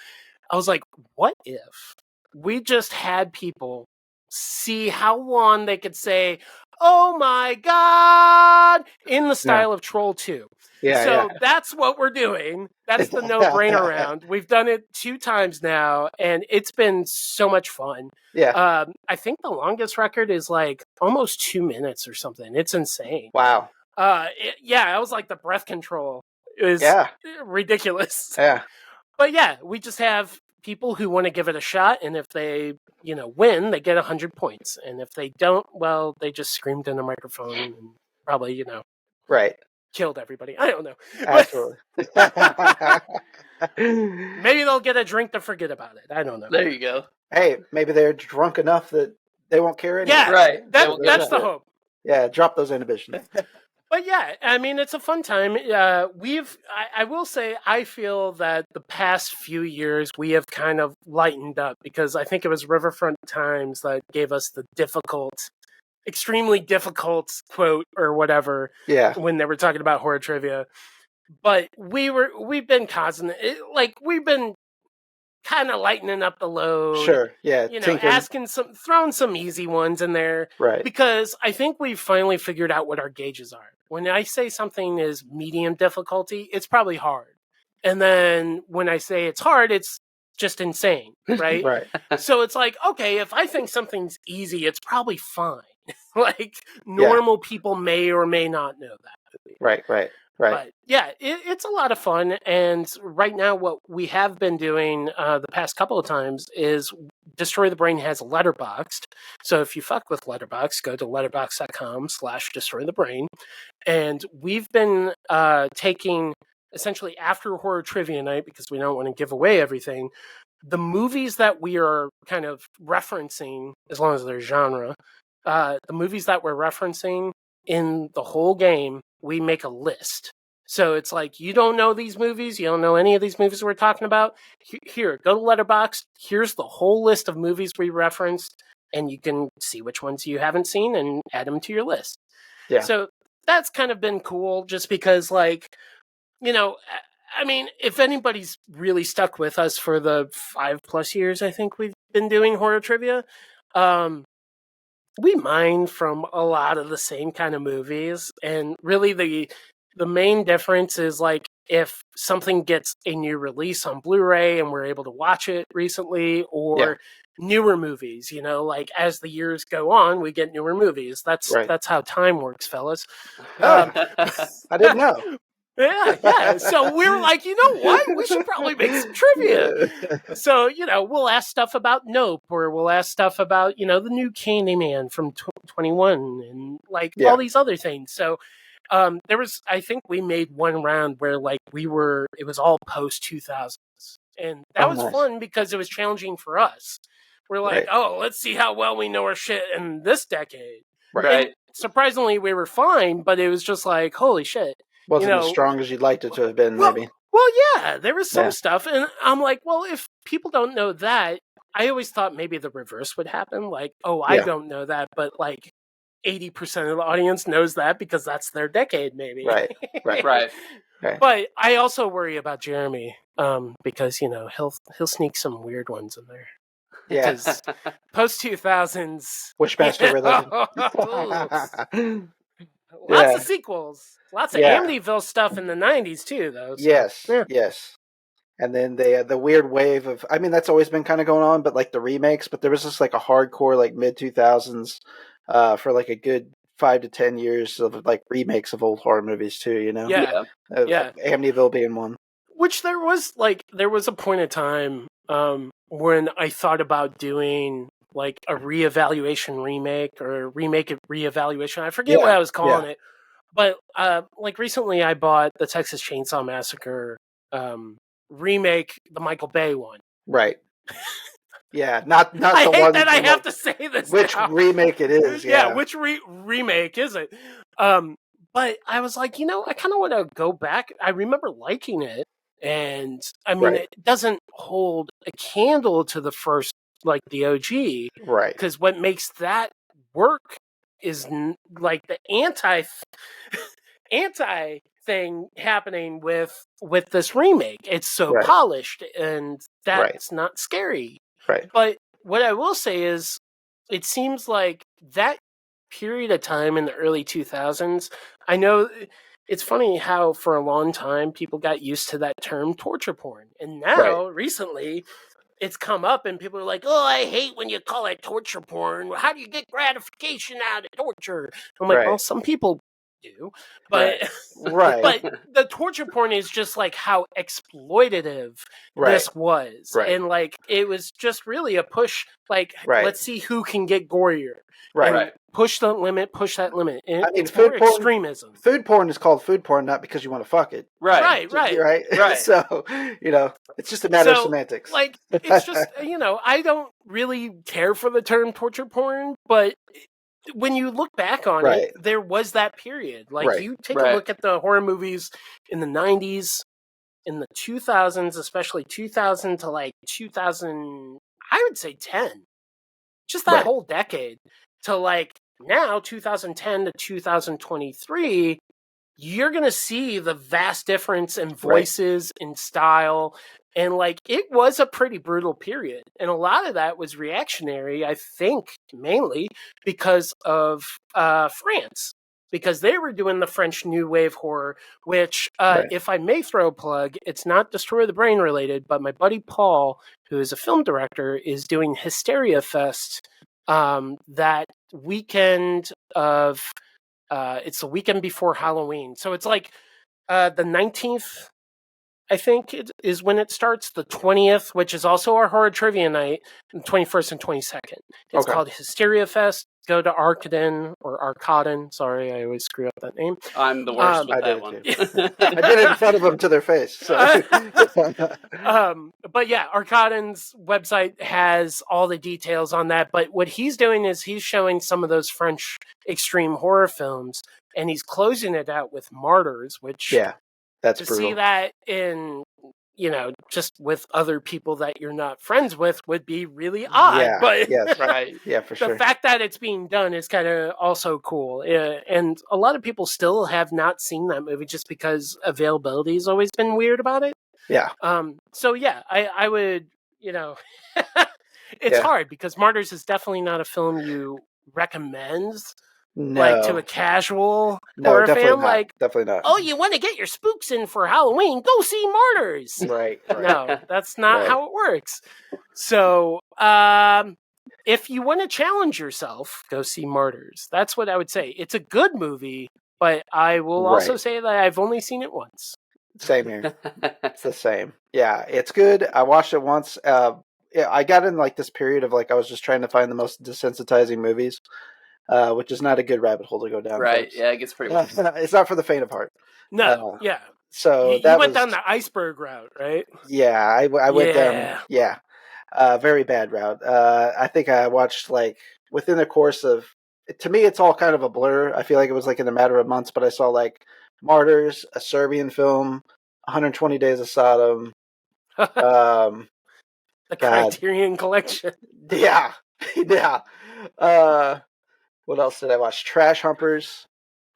I was like, what if we just had people see how long they could say, oh my God, in the style of Troll 2. So that's what we're doing. That's the no-brainer round. We've done it 2 times now, and it's been so much fun. Yeah. I think the longest record is like almost 2 minutes or something. It's insane. Wow. I was like, the breath control is ridiculous. Yeah. But yeah, we just have people who want to give it a shot, and if they, win, they get 100 points. And if they don't, well, they just screamed in a microphone and probably, killed everybody. I don't know. Absolutely. Maybe they'll get a drink to forget about it. I don't know. There you go. Hey, maybe they're drunk enough that they won't care anymore. Yeah, Right. That's the hope. Yeah, drop those inhibitions. But yeah, I mean, it's a fun time. I will say, I feel that the past few years we have kind of lightened up, because I think it was Riverfront Times that gave us the extremely difficult quote or whatever. Yeah. When they were talking about horror trivia. But we've been causing it, like we've been kind of lightening up the load. Sure. Yeah. Throwing some easy ones in there. Right. Because I think we've finally figured out what our gauges are. When I say something is medium difficulty, it's probably hard. And then when I say it's hard, it's just insane. Right. Right. So it's like, okay, if I think something's easy, it's probably fine. Like normal people may or may not know that. Right. But yeah, it's a lot of fun. And right now, what we have been doing the past couple of times is Destroy the Brain has Letterboxd. So if you fuck with Letterboxd, go to letterboxd.com/destroythebrain. And we've been taking, essentially after Horror Trivia Night, because we don't want to give away everything, the movies that we are kind of referencing, as long as they're genre, the movies that we're referencing in the whole game, we make a list. So it's like, you don't know these movies, you don't know any of these movies we're talking about. Here, go to Letterboxd. Here's the whole list of movies we referenced, and you can see which ones you haven't seen and add them to your list. Yeah. So that's kind of been cool, just because, like, you know, I mean, if anybody's really stuck with us for the 5+ years I think we've been doing horror trivia, we mine from a lot of the same kind of movies. And really the main difference is, like, if something gets a new release on Blu-ray and we're able to watch it recently, or newer movies, you know, like, as the years go on, we get newer movies. That's how time works, fellas. I didn't know. Yeah. So we were like, you know what? We should probably make some trivia. So, you know, we'll ask stuff about Nope, or we'll ask stuff about, you know, the new Candyman from 21, and, like, all these other things. So I think we made one round where, like, it was all post 2000s. And that was fun because it was challenging for us. We're like, let's see how well we know our shit in this decade. Right. And surprisingly, we were fine, but it was just like, holy shit. Wasn't as strong as you'd like it to have been, maybe. Well, yeah, there was some stuff. And I'm like, well, if people don't know that, I always thought maybe the reverse would happen. Like, I don't know that, but, like, 80% of the audience knows that because that's their decade, maybe. Right. But I also worry about Jeremy, because, you know, he'll sneak some weird ones in there. Yeah. Because post 2000s, Wishmaster Religion. Lots of sequels. Lots of Amityville stuff in the 90s, too, though. So, Yes. And then the weird wave of, I mean, that's always been kind of going on, but, like, the remakes, but there was just, like, a hardcore, like, mid-2000s for, like, a good 5 to 10 years of, like, remakes of old horror movies, too, you know? Yeah. Amityville being one. Which there was a point in time when I thought about doing, like, a reevaluation remake, or remake of reevaluation. I forget what I was calling it. But, like, recently I bought the Texas Chainsaw Massacre remake, the Michael Bay one. Right. Yeah, not the one. I hate that I have to say this. Which remake it is? Yeah, which remake is it? But I was like, you know, I kind of want to go back. I remember liking it, and I mean, it doesn't hold a candle to the first, like, the OG, right? Because what makes that work is, like, the anti thing happening with this remake. It's so polished, and that's not scary. Right. But what I will say is, it seems like that period of time in the early 2000s, I know it's funny how for a long time people got used to that term torture porn. And now, recently, it's come up and people are like, oh, I hate when you call it torture porn. How do you get gratification out of torture? I'm like, well, some people do. But, but the torture porn is just, like, how exploitative this was. And, like, it was just really a push, like, let's see who can get gorier. Right. Push the limit, push that limit. And I mean, it's food porn, extremism. Food porn is called food porn, not because you want to fuck it. Right. So, you know, it's just a matter of semantics. Like, it's just, you know, I don't really care for the term torture porn, but when you look back on it, there was that period. Like, you take a look at the horror movies in the 90s, in the 2000s, especially 2000 to, like, 2000, I would say 10. Just that whole decade. To, like, now, 2010 to 2023, you're going to see the vast difference in voices, in style. And, like, it was a pretty brutal period. And a lot of that was reactionary, I think, mainly because of France. Because they were doing the French New Wave horror, which, if I may throw a plug, it's not Destroy the Brain related, but my buddy Paul, who is a film director, is doing Hysteria Fest that weekend of, it's the weekend before Halloween. So it's like the 19th, I think it is when it starts, the 20th, which is also our horror trivia night, the 21st and 22nd. It's called Hysteria Fest. Go to Arcadin. Sorry, I always screw up that name. I'm the worst with that one. I did it in front of them to their face. So. But yeah, Arcadin's website has all the details on that. But what he's doing is he's showing some of those French extreme horror films, and he's closing it out with Martyrs, which That's to brutal. see that in, just with other people that you're not friends with would be really odd. Yeah, But yes. Right. Yeah, for the sure. fact that it's being done is kind of also cool. And a lot of people still have not seen that movie just because availability has always been weird about it. Yeah. So yeah, I would, it's Yeah. hard because Martyrs is definitely not a film you recommend No. like to a casual No, horror definitely fan. not. Like, Definitely not. oh, you want to get your spooks in for Halloween? Go see Martyrs. Right. No, that's not Right. how it works. So, if you want to challenge yourself, go see Martyrs. That's what I would say. It's a good movie, but I will also Right. say that I've only seen it once. Same here. It's the same. Yeah, it's good. I watched it once. I got in like this period of like I was just trying to find the most desensitizing movies, which is not a good rabbit hole to go down. Right. Folks. Yeah, it gets pretty. It's not for the faint of heart. No, yeah. So You that went was down the iceberg route, right? yeah. I went Yeah. down. Yeah, very bad route. I think I watched like within the course of. To me, it's all kind of a blur. I feel like it was like in a matter of months, but I saw like Martyrs, a Serbian film, 120 Days of Sodom. The Criterion Collection. Yeah. Yeah. What else did I watch? Trash Humpers.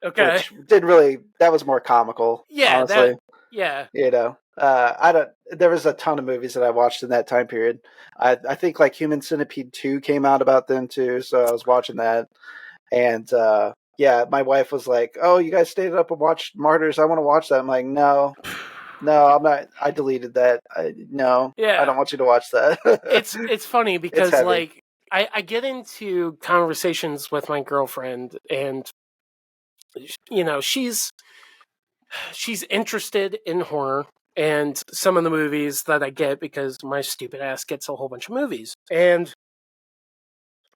Okay. Which did really, that was more comical. Yeah. Honestly. Yeah. There was a ton of movies that I watched in that time period. I think like Human Centipede 2 came out about then too. So I was watching that. And, my wife was like, "Oh, you guys stayed up and watched Martyrs. I want to watch that." I'm like, No, I'm not. I deleted that. I don't want you to watch that. It's funny because heavy. like I get into conversations with my girlfriend and she's interested in horror and some of the movies that I get because my stupid ass gets a whole bunch of movies. And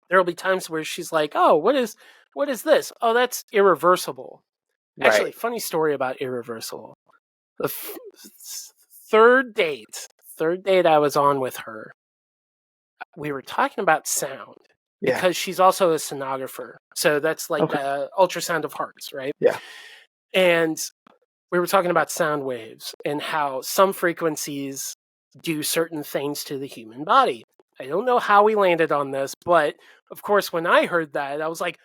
there'll be times where she's like, "Oh, what is this? Oh, that's Irreversible." Right. Actually, funny story about Irreversible. The third date I was on with her, we were talking about sound because she's also a sonographer. So that's like ultrasound of hearts, right? Yeah. And we were talking about sound waves and how some frequencies do certain things to the human body. I don't know how we landed on this, but of course, when I heard that, I was like,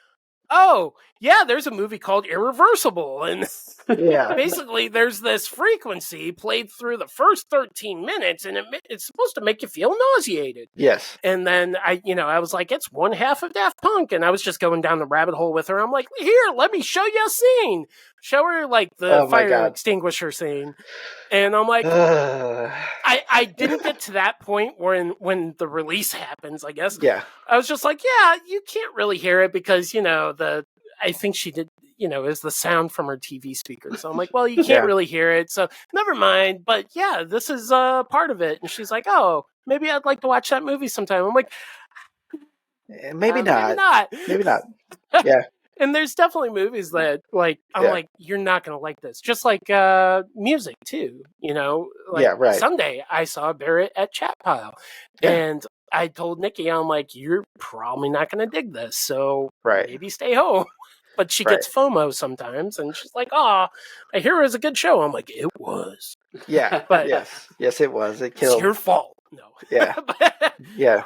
"Oh, yeah, there's a movie called Irreversible." And basically there's this frequency played through the first 13 minutes and it's supposed to make you feel nauseated. Yes. And then I was like, it's one half of Daft Punk. And I was just going down the rabbit hole with her. I'm like, "Here, let me show you a scene." Show her like the fire extinguisher scene. And I'm like, I didn't get to that point when the release happens, I guess. Yeah. I was just like, yeah, you can't really hear it because, I think she did, is the sound from her TV speaker. So I'm like, well, you can't really hear it. So never mind. But yeah, this is part of it. And she's like, "Oh, maybe I'd like to watch that movie sometime." I'm like, maybe not. Maybe not. Yeah. And there's definitely movies that like, I'm like, you're not going to like this. Just like music too, Like Sunday I saw Barrett at Chat Pile and I told Nikki, I'm like, "You're probably not going to dig this. So maybe stay home." But she gets FOMO sometimes and she's like, "Oh, I hear it was a good show." I'm like, "It was." Yeah. But yes, it was. It killed. It's your fault. No. Yeah. Yeah.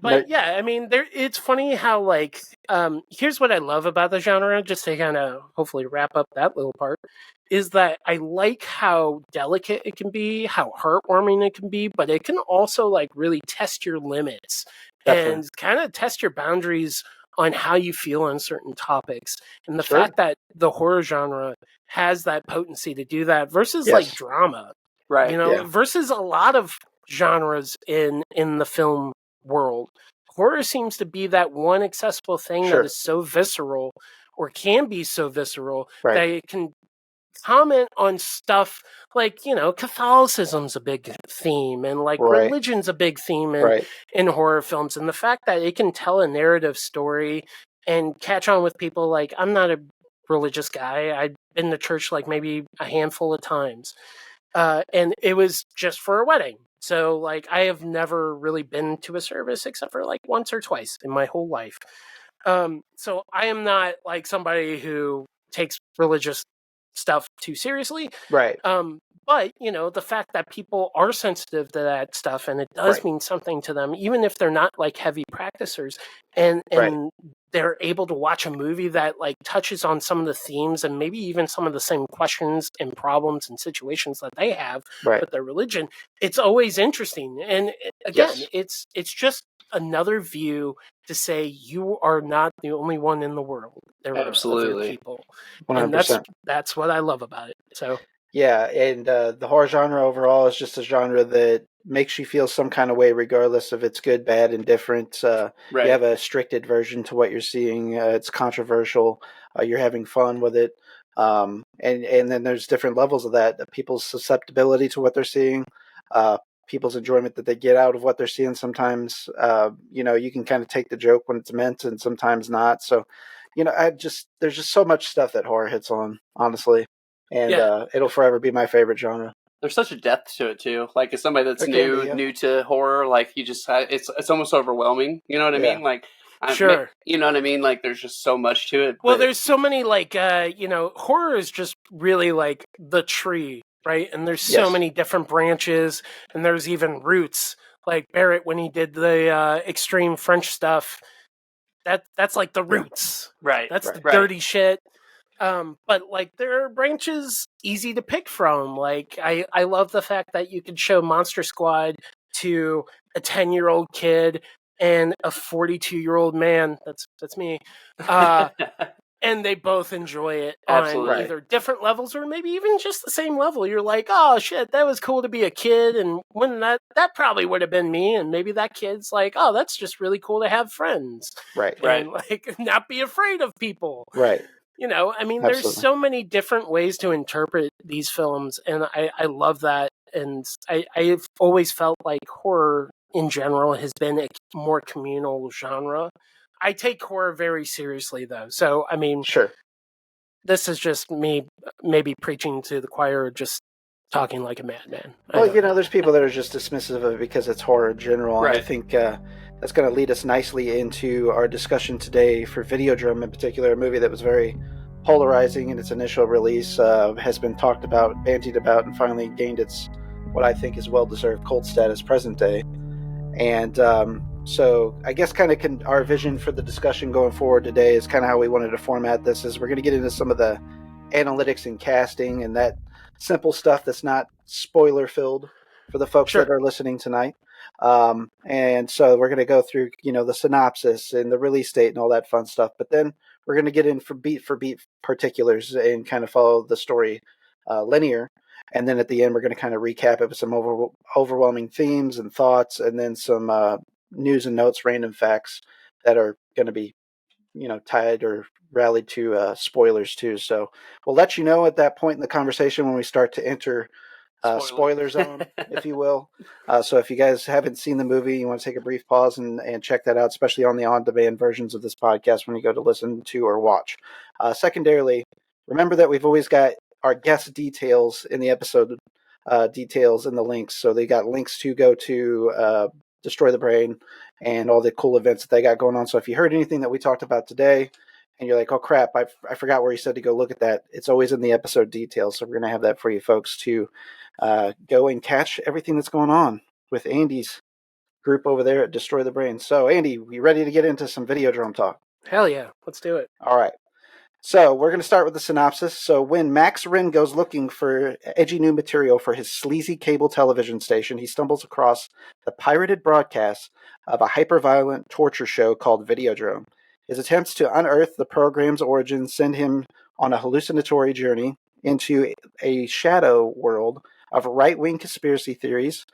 But yeah, I mean, it's funny how like, here's what I love about the genre, just to kind of hopefully wrap up that little part, is that I like how delicate it can be, how heartwarming it can be, but it can also like really test your limits and kind of test your boundaries on how you feel on certain topics. And the fact that the horror genre has that potency to do that versus like drama, right? Versus a lot of genres in the film world. Horror seems to be that one accessible thing that is so visceral or can be so visceral that it can comment on stuff like, Catholicism's a big theme and like religion's a big theme in horror films. And the fact that it can tell a narrative story and catch on with people. Like, I'm not a religious guy. I've been to church like maybe a handful of times. And it was just for a wedding. So, like, I have never really been to a service except for, like, once or twice in my whole life. So I am not, like, somebody who takes religious stuff too seriously. Right. But, the fact that people are sensitive to that stuff and it does mean something to them, even if they're not like heavy practicers, and they're able to watch a movie that like touches on some of the themes and maybe even some of the same questions and problems and situations that they have with their religion, it's always interesting. And again, it's just another view to say you are not the only one in the world. There are other people. 100%. And that's what I love about it. So yeah, and the horror genre overall is just a genre that makes you feel some kind of way, regardless if it's good, bad, indifferent. You have a stricted version to what you're seeing. It's controversial. You're having fun with it. And then there's different levels of that. People's susceptibility to what they're seeing, people's enjoyment that they get out of what they're seeing. Sometimes, you can kind of take the joke when it's meant and sometimes not. So, there's just so much stuff that horror hits on, honestly. And it'll forever be my favorite genre. There's such a depth to it too. Like as somebody that's new to horror, like you just it's almost overwhelming. You know what I mean? Like sure. You know what I mean? Like there's just so much to it. Well, there's so many like horror is just really like the tree, right? And there's so many different branches, and there's even roots. Like Barrett when he did the extreme French stuff, that's like the roots, right? That's the dirty shit. But like there are branches easy to pick from. Like I love the fact that you could show Monster Squad to a 10-year-old kid and a 42-year-old man. That's me. And they both enjoy it on either different levels or maybe even just the same level. You're like, oh shit, that was cool to be a kid, and when that probably would have been me, and maybe that kid's like, oh, that's just really cool to have friends. And like not be afraid of people. I mean, there's so many different ways to interpret these films, and I love that. And I've always felt like horror in general has been a more communal genre. I take horror very seriously, though. So, I mean, this is just me maybe preaching to the choir or just talking like a madman. Well, there's people that are just dismissive of it because it's horror in general. And I think that's going to lead us nicely into our discussion today for Videodrome in particular, a movie that was very polarizing in its initial release, has been talked about, bandied about, and finally gained its, what I think is well-deserved cult status present day. And so I guess kind of our vision for the discussion going forward today is kind of how we wanted to format this, is we're going to get into some of the analytics and casting and that simple stuff that's not spoiler-filled for the folks that are listening tonight. And so we're going to go through, the synopsis and the release date and all that fun stuff. But then we're going to get in for beat particulars and kind of follow the story linear. And then at the end, we're going to kind of recap it with some overwhelming themes and thoughts, and then some news and notes, random facts that are going to be, tied or rallied to spoilers too. So we'll let you know at that point in the conversation when we start to enter spoiler zone, if you will. So if you guys haven't seen the movie, you want to take a brief pause and check that out, especially on the on-demand versions of this podcast when you go to listen to or watch. Secondarily, remember that we've always got our guest details in the episode details in the links. So they got links to go to Destroy the Brain and all the cool events that they got going on. So if you heard anything that we talked about today and you're like, oh crap, I forgot where you said to go look at that, it's always in the episode details. So we're going to have that for you folks to go and catch everything that's going on with Andy's group over there at Destroy the Brain. So Andy, we ready to get into some Videodrome talk? Hell yeah, let's do it. All right. So we're going to start with the synopsis. So when Max Wren goes looking for edgy new material for his sleazy cable television station, he stumbles across the pirated broadcast of a hyper-violent torture show called Videodrome. His attempts to unearth the program's origins send him on a hallucinatory journey into a shadow world of right-wing conspiracy theories,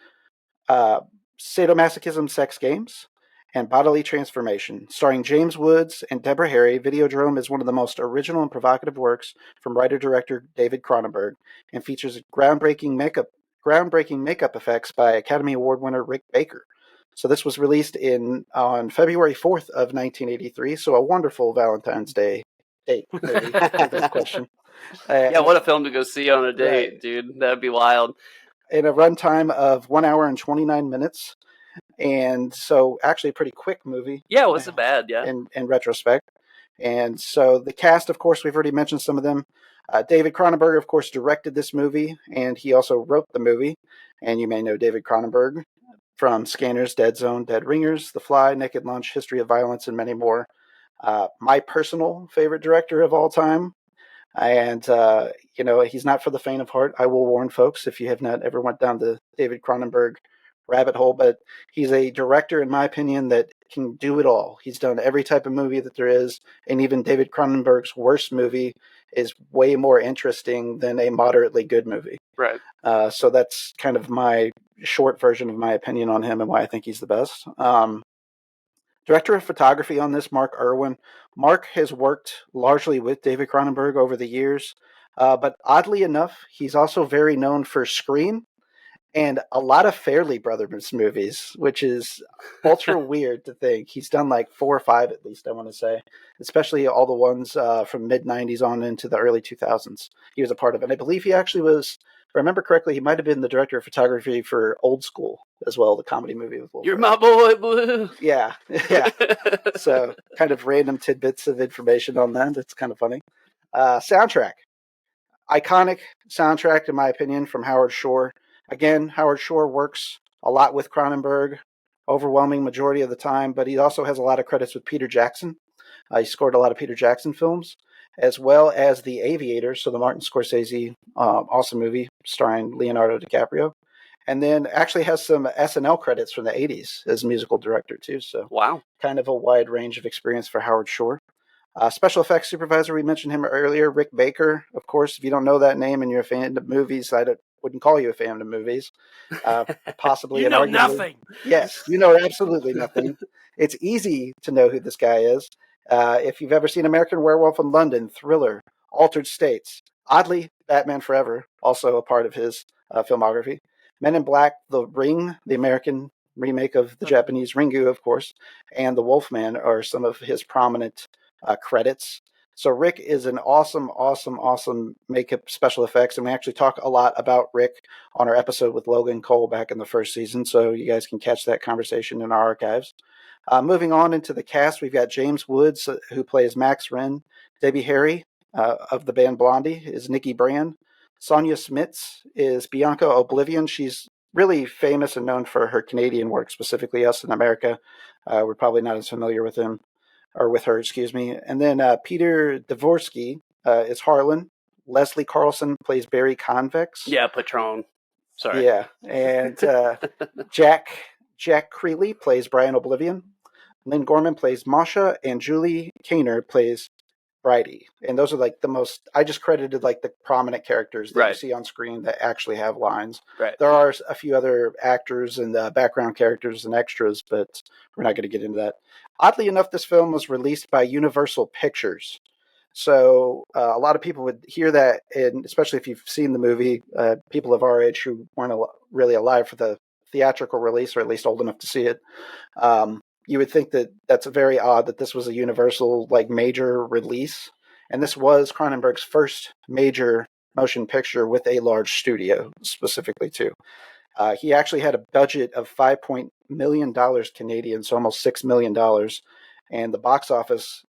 sadomasochism sex games, and bodily transformation. Starring James Woods and Deborah Harry, Videodrome is one of the most original and provocative works from writer-director David Cronenberg and features groundbreaking makeup effects by Academy Award winner Rick Baker. So this was released on February 4th of 1983, so a wonderful Valentine's Day date for this question. Yeah, what a film to go see on a date, dude. That'd be wild. In a runtime of 1 hour and 29 minutes. And so actually a pretty quick movie. Yeah, it wasn't bad, yeah. In retrospect. And so the cast, of course, we've already mentioned some of them. David Cronenberg, of course, directed this movie, and he also wrote the movie. And you may know David Cronenberg from Scanners, Dead Zone, Dead Ringers, The Fly, Naked Lunch, History of Violence, and many more. My personal favorite director of all time. And, he's not for the faint of heart. I will warn folks if you have not ever went down the David Cronenberg rabbit hole, but he's a director, in my opinion, that can do it all. He's done every type of movie that there is, and even David Cronenberg's worst movie is way more interesting than a moderately good movie. Right. So that's kind of my short version of my opinion on him and why I think he's the best. Director of photography on this, Mark Irwin. Mark has worked largely with David Cronenberg over the years, but oddly enough, he's also very known for Scream and a lot of Fairley Brothers movies, which is ultra weird to think. He's done like 4 or 5 at least, I want to say, especially all the ones from mid-90s on into the early 2000s. He was a part of it. And I believe he actually was, if I remember correctly, he might have been the director of photography for Old School as well, the comedy movie with Will You're Ferrell. my boy, Blue. Yeah. So kind of random tidbits of information on that. It's kind of funny. Soundtrack. Iconic soundtrack, in my opinion, from Howard Shore. Again, Howard Shore works a lot with Cronenberg, overwhelming majority of the time, but he also has a lot of credits with Peter Jackson. He scored a lot of Peter Jackson films, as well as The Aviator, so the Martin Scorsese awesome movie starring Leonardo DiCaprio. And then actually has some SNL credits from the 80s as musical director, too. So wow, kind of a wide range of experience for Howard Shore. Special effects supervisor, we mentioned him earlier, Rick Baker. Of course, if you don't know that name and you're a fan of movies, wouldn't call you a fan of movies. Possibly you an know argument. Nothing. Yes, you know absolutely nothing. It's easy to know who this guy is. If you've ever seen American Werewolf in London, Thriller, Altered States, oddly, Batman Forever, also a part of his filmography. Men in Black, The Ring, the American remake of the Japanese Ringu, of course, and The Wolfman are some of his prominent credits. So Rick is an awesome makeup special effects, and we actually talk a lot about Rick on our episode with Logan Cole back in the first season, so you guys can catch that conversation in our archives. Moving on into the cast, we've got James Woods, who plays Max Wren. Debbie Harry of the band Blondie is Nikki Brand. Sonia Smits is Bianca Oblivion. She's really famous and known for her Canadian work, specifically Us in America. We're probably not as familiar with him. Or with her, excuse me. And then Peter Dvorsky is Harlan. Leslie Carlson plays Barry Convex. Yeah, Patron. Sorry. Yeah. And Jack Creeley plays Brian Oblivion. Lynn Gorman plays Masha. And Julie Kaner plays Bridie. And those are like the most, I just credited like the prominent characters that you see on screen that actually have lines. Right. There are a few other actors and background characters and extras, but we're not going to get into that. Oddly enough, this film was released by Universal Pictures. So a lot of people would hear that, and especially if you've seen the movie, people of our age who weren't really alive for the theatrical release, or at least old enough to see it, you would think that that's very odd that this was a Universal major release. And this was Cronenberg's first major motion picture with a large studio, specifically too. He actually had a budget of $5 million Canadian, so almost $6 million. And the box office,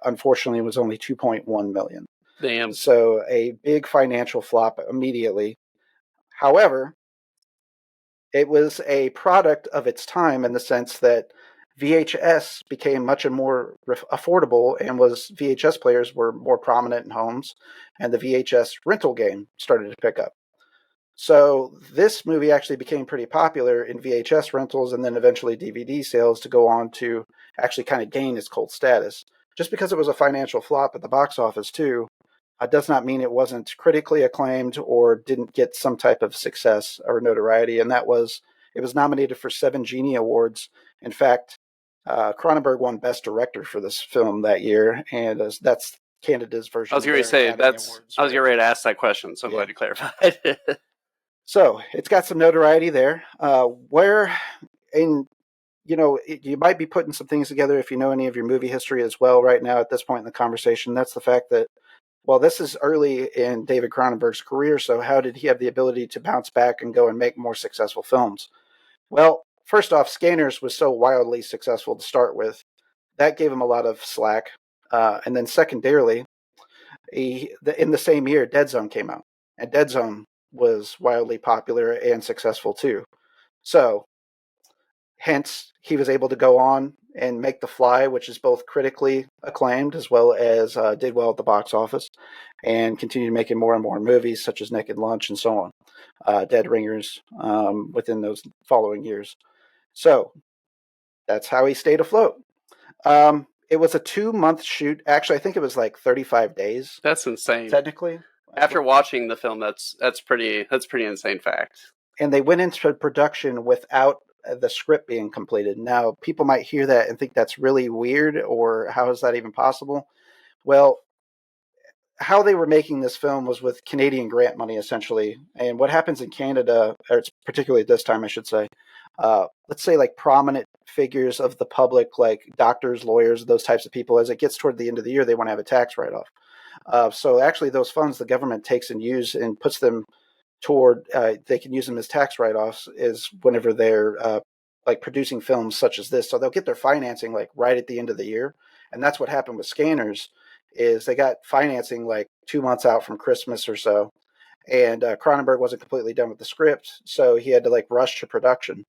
unfortunately, was only $2.1 million. Damn. So a big financial flop immediately. However, it was a product of its time in the sense that VHS became much more affordable, and VHS players were more prominent in homes, and the VHS rental game started to pick up. So this movie actually became pretty popular in VHS rentals and then eventually DVD sales to go on to actually kind of gain its cult status. Just because it was a financial flop at the box office too, does not mean it wasn't critically acclaimed or didn't get some type of success or notoriety. And it was nominated for 7 Genie Awards. In fact, Cronenberg won Best Director for this film that year, and that's Canada's version. I was going to say I was getting ready to ask that question, so I'm glad you clarified. So it's got some notoriety there. You might be putting some things together if you know any of your movie history as well right now at this point in the conversation. That's the fact that, well, this is early in David Cronenberg's career, so how did he have the ability to bounce back and go and make more successful films? Well, first off, Scanners was so wildly successful to start with. That gave him a lot of slack And then secondarily, in the same year, Dead Zone came out. And Dead Zone was wildly popular and successful too. So, hence, he was able to go on and make The Fly, which is both critically acclaimed as well as did well at the box office, and continued making more and more movies such as Naked Lunch and so on, Dead Ringers within those following years. So, that's how he stayed afloat. It was a 2-month shoot. Actually, I think it was like 35 days. That's insane. Technically. After watching the film, that's pretty insane fact. And they went into production without the script being completed. Now, people might hear that and think that's really weird, or how is that even possible? Well, how they were making this film was with Canadian grant money, essentially. And what happens in Canada, or it's particularly at this time, I should say, let's say like prominent figures of the public, like doctors, lawyers, those types of people, as it gets toward the end of the year, they want to have a tax write-off. So actually those funds the government takes and use and puts them toward, they can use them as tax write-offs is whenever they're like producing films such as this. So they'll get their financing like right at the end of the year. And that's what happened with Scanners, is they got financing like 2 months out from Christmas or so. And Cronenberg wasn't completely done with the script, so he had to like rush to production.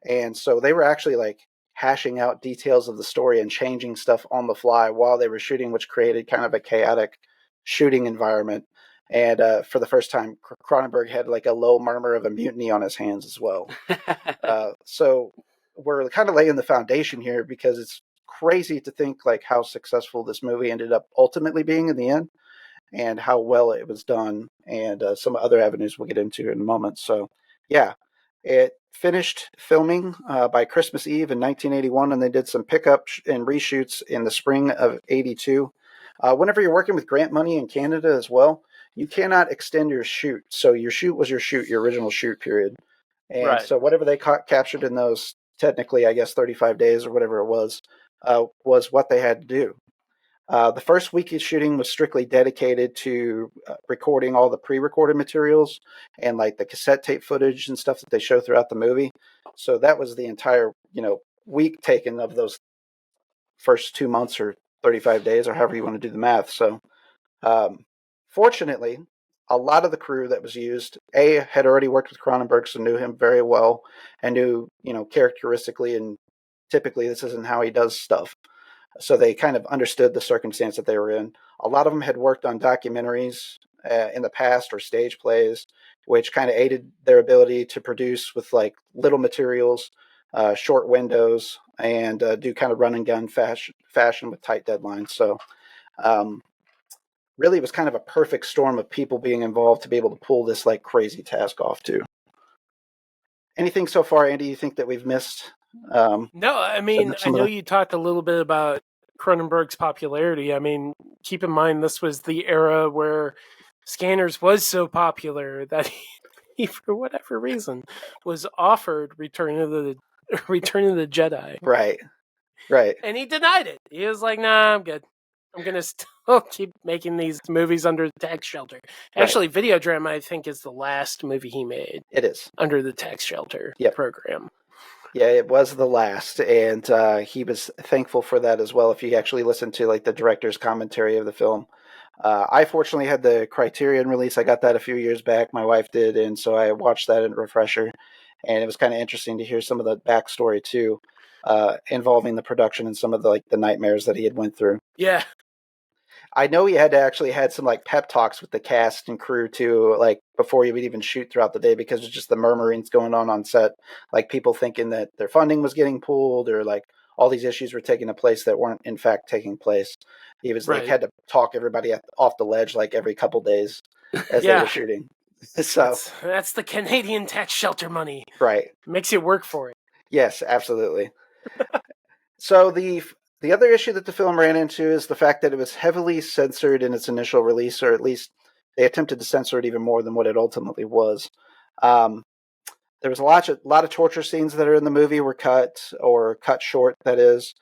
And so they were actually like hashing out details of the story and changing stuff on the fly while they were shooting, which created kind of a chaotic shooting environment. And for the first time, Cronenberg had like a low murmur of a mutiny on his hands as well. So we're kind of laying the foundation here, because it's crazy to think like how successful this movie ended up ultimately being in the end, and how well it was done, and some other avenues we'll get into in a moment. So yeah, it finished filming by Christmas Eve in 1981, and they did some pickups and reshoots in the spring of 82. Whenever you're working with grant money in Canada as well, you cannot extend your shoot. So your shoot was your shoot, your original shoot period. And Right. so whatever they captured in those, technically, I guess, 35 days or whatever it was what they had to do. The first week of shooting was strictly dedicated to recording all the pre-recorded materials and like the cassette tape footage and stuff that they show throughout the movie. So that was the entire, week taken of those first 2 months or 35 days, or however you want to do the math. So fortunately, a lot of the crew that was used, had already worked with Cronenberg, so knew him very well and knew, characteristically and typically this isn't how he does stuff. So they kind of understood the circumstance that they were in. A lot of them had worked on documentaries in the past, or stage plays, which kind of aided their ability to produce with like little materials, short windows, and do kind of run and gun fashion with tight deadlines. So really it was kind of a perfect storm of people being involved to be able to pull this like crazy task off too. Anything so far, Andy, you think that we've missed? No, I mean, I know you talked a little bit about Cronenberg's popularity. I mean, keep in mind this was the era where Scanners was so popular that he for whatever reason, was offered Return of the Jedi. Right. And he denied it. He was like, "Nah, I'm good. I'm gonna still keep making these movies under the tax shelter." Actually, Videodrome, I think, is the last movie he made. It is under the tax shelter program. Yeah, it was the last, and he was thankful for that as well. If you actually listen to like the director's commentary of the film, I fortunately had the Criterion release. I got that a few years back. My wife did, and so I watched that in refresher, and it was kind of interesting to hear some of the backstory too, involving the production and some of the nightmares that he had went through. Yeah. I know he had some like pep talks with the cast and crew too, like before he would even shoot throughout the day, because it's just the murmurings going on set, like people thinking that their funding was getting pulled, or like all these issues were taking place that weren't in fact taking place. He was like had to talk everybody off the ledge like every couple days as they were shooting. So that's the Canadian tax shelter money. Right. Makes you work for it. Yes, absolutely. So the other issue that the film ran into is the fact that it was heavily censored in its initial release, or at least they attempted to censor it even more than what it ultimately was. There was a lot of torture scenes that are in the movie were cut, or cut short, that is.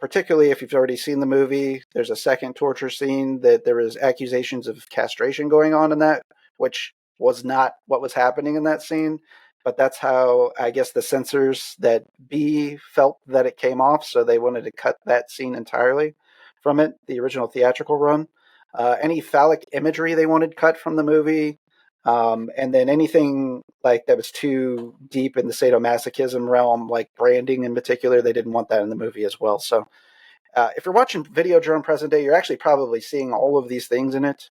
Particularly if you've already seen the movie, there's a second torture scene that there was accusations of castration going on in that, which was not what was happening in that scene. But that's how, I guess, the censors that B felt that it came off, so they wanted to cut that scene entirely from it, the original theatrical run. Any phallic imagery they wanted cut from the movie, and then anything like that was too deep in the sadomasochism realm, like branding in particular, they didn't want that in the movie as well. So if you're watching Videodrome present day, you're actually probably seeing all of these things in it,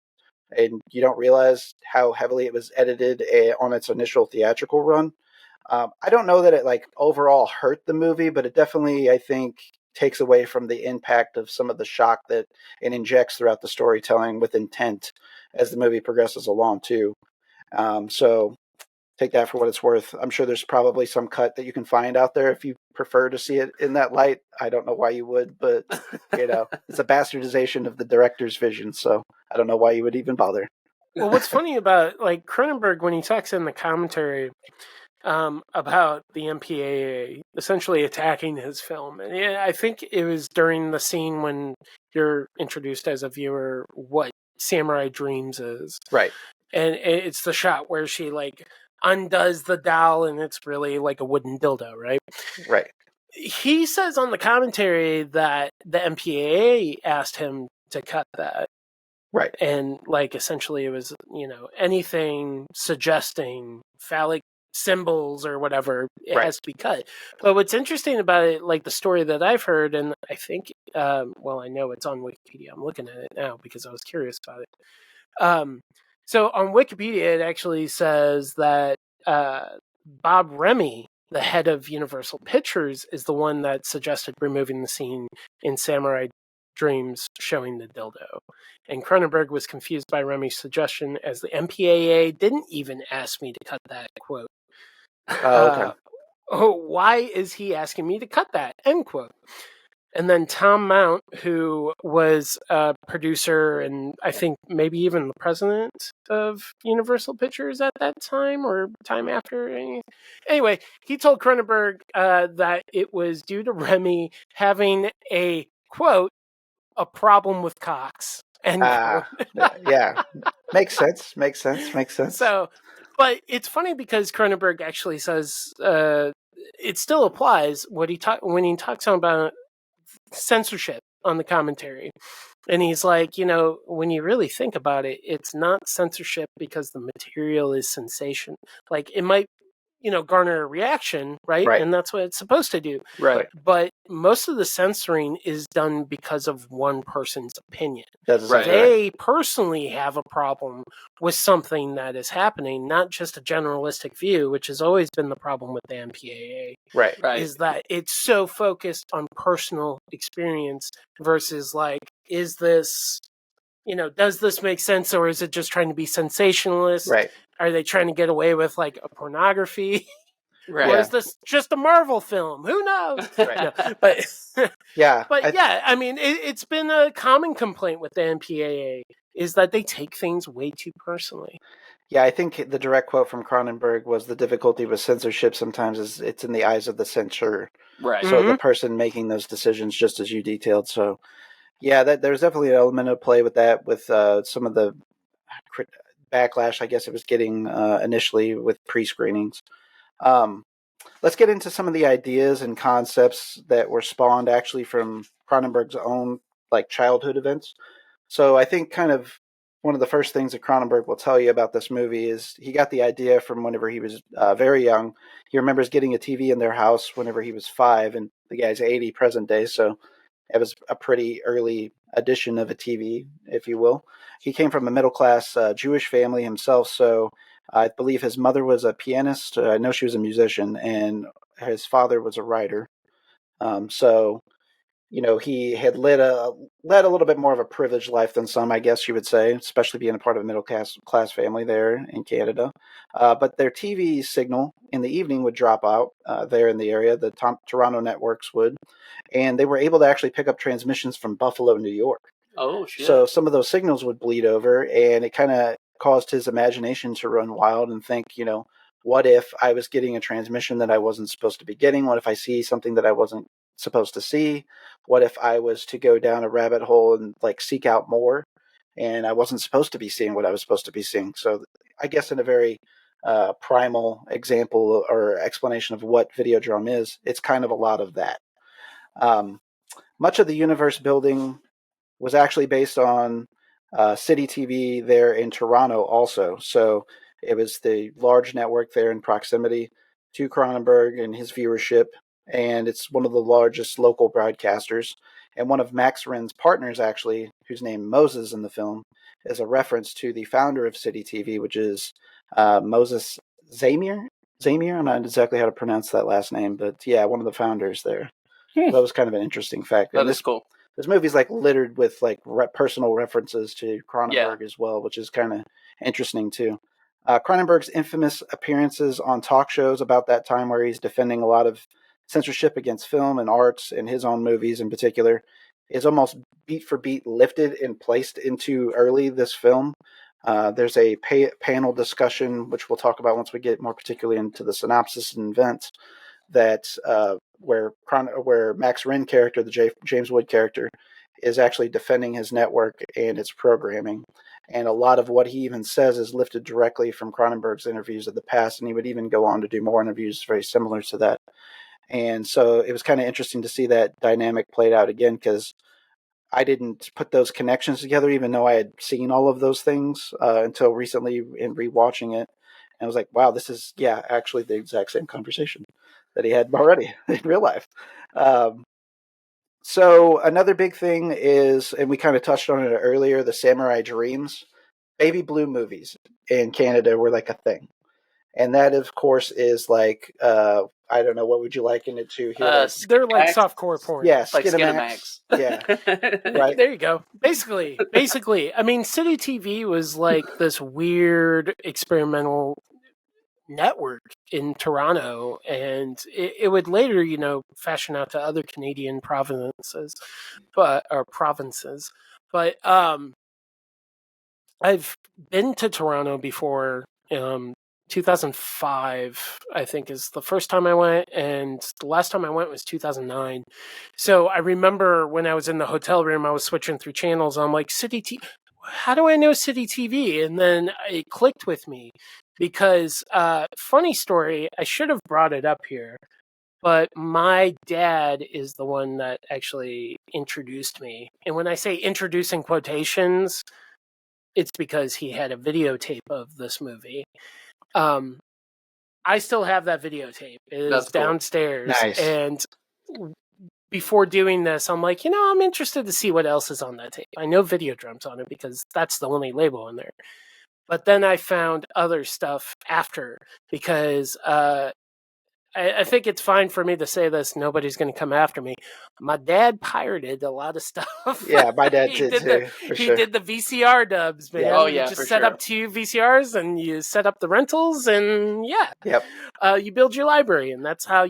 and you don't realize how heavily it was edited on its initial theatrical run. I don't know that it like overall hurt the movie, but it definitely, I think, takes away from the impact of some of the shock that it injects throughout the storytelling with intent as the movie progresses along too. So take that for what it's worth. I'm sure there's probably some cut that you can find out there if you prefer to see it in that light. I don't know why you would, but it's a bastardization of the director's vision, so I don't know why you would even bother. Well, what's funny about like Cronenberg when he talks in the commentary about the MPAA essentially attacking his film, and I think it was during the scene when you're introduced as a viewer what Samurai Dreams is, right? And it's the shot where she like undoes the doll and it's really like a wooden dildo, right? Right. He says on the commentary that the MPAA asked him to cut that. Right. And like essentially it was, anything suggesting phallic symbols or whatever, it has to be cut. But what's interesting about it, like the story that I've heard, and I think, I know it's on Wikipedia. I'm looking at it now because I was curious about it. So on Wikipedia, it actually says that Bob Remy, the head of Universal Pictures, is the one that suggested removing the scene in Samurai Dreams showing the dildo. And Cronenberg was confused by Remy's suggestion as the MPAA didn't even ask me to cut that, quote. Okay. Why is he asking me to cut that, end quote. And then Tom Mount, who was a producer and I think maybe even the president of Universal Pictures at that time or time after. Anyway, he told Cronenberg that it was due to Remy having a, quote, a problem with cocks. Yeah. Makes sense. So, but it's funny because Cronenberg actually says it still applies when he talks about censorship on the commentary. And he's like, when you really think about it, it's not censorship because the material is sensation. Like it might, garner a reaction, right? And that's what it's supposed to do. Right. But most of the censoring is done because of one person's opinion. They personally have a problem with something that is happening, not just a generalistic view, which has always been the problem with the MPAA. Right. Is that it's so focused on personal experience versus like, is this, does this make sense or is it just trying to be sensationalist? Right. Are they trying to get away with like a pornography? Right. Or is this just a Marvel film? Who knows? Right. But I mean, it's been a common complaint with the MPAA is that they take things way too personally. Yeah, I think the direct quote from Cronenberg was the difficulty with censorship sometimes is it's in the eyes of the censor. Right. So the person making those decisions, just as you detailed. So, yeah, there's definitely an element of play with that, with some of the backlash, I guess it was getting initially with pre-screenings. Let's get into some of the ideas and concepts that were spawned actually from Cronenberg's own like childhood events. So I think kind of one of the first things that Cronenberg will tell you about this movie is he got the idea from whenever he was very young. He remembers getting a TV in their house whenever he was 5, and the guy's 80 present day, so it was a pretty early addition of a TV, if you will. He came from a middle-class Jewish family himself, so I believe his mother was a pianist. I know she was a musician, and his father was a writer. So, he had led a little bit more of a privileged life than some, I guess you would say, especially being a part of a middle class family there in Canada. But their TV signal in the evening would drop out there in the area. The Toronto networks would, and they were able to actually pick up transmissions from Buffalo, New York. Oh, shit. So some of those signals would bleed over, and it kind of caused his imagination to run wild and think, what if I was getting a transmission that I wasn't supposed to be getting? What if I see something that I wasn't supposed to see? What if I was to go down a rabbit hole and like seek out more, and I wasn't supposed to be seeing what I was supposed to be seeing? So I guess in a very primal example or explanation of what Videodrome is, it's kind of a lot of that. Much of the universe building was actually based on City TV there in Toronto also. So it was the large network there in proximity to Cronenberg and his viewership. And it's one of the largest local broadcasters. And one of Max Ren's partners, actually, who's named Moses in the film, is a reference to the founder of City TV, which is Moses Zamir. Zamir, I'm not exactly how to pronounce that last name, but yeah, one of the founders there. So that was kind of an interesting fact. That is cool. This movie's like littered with like personal references to Cronenberg as well, which is kind of interesting too. Cronenberg's infamous appearances on talk shows about that time, where he's defending a lot of censorship against film and arts and his own movies in particular, is almost beat for beat lifted and placed into early this film. There's a panel discussion, which we'll talk about once we get more particularly into the synopsis and events, that where Max Ren character, the James Wood character, is actually defending his network and its programming. And a lot of what he even says is lifted directly from Cronenberg's interviews of the past, and he would even go on to do more interviews very similar to that. And so it was kind of interesting to see that dynamic played out again, because I didn't put those connections together, even though I had seen all of those things until recently in rewatching it. And I was like, wow, this is, actually the exact same conversation that he had already in real life. So another big thing is, and we kind of touched on it earlier, the Samurai Dreams. Baby blue movies in Canada were like a thing. And that, of course, is like, I don't know, what would you liken it to here? They're like softcore porn. Yeah, like Skinamax. Yeah. Right. There you go. Basically, I mean, City TV was like this weird experimental network in Toronto, and it would later, fashion out to other Canadian provinces. But I've been to Toronto before. 2005, I think, is the first time I went, and the last time I went was 2009. So I remember when I was in the hotel room, I was switching through channels. I'm like, City TV, how do I know City TV? And then it clicked with me because, funny story, I should have brought it up here, but my dad is the one that actually introduced me. And when I say introduce in quotations, it's because he had a videotape of this movie. I still have that videotape. It is downstairs. Nice. And before doing this, I'm like, I'm interested to see what else is on that tape. I know Videodrome's on it because that's the only label in there. But then I found other stuff after, because I think it's fine for me to say this. Nobody's going to come after me. My dad pirated a lot of stuff. Yeah, my dad did too. He did the VCR dubs, man. Yeah. Oh, yeah, you just set up 2 VCRs and you set up the rentals, and Yep. You build your library, and that's how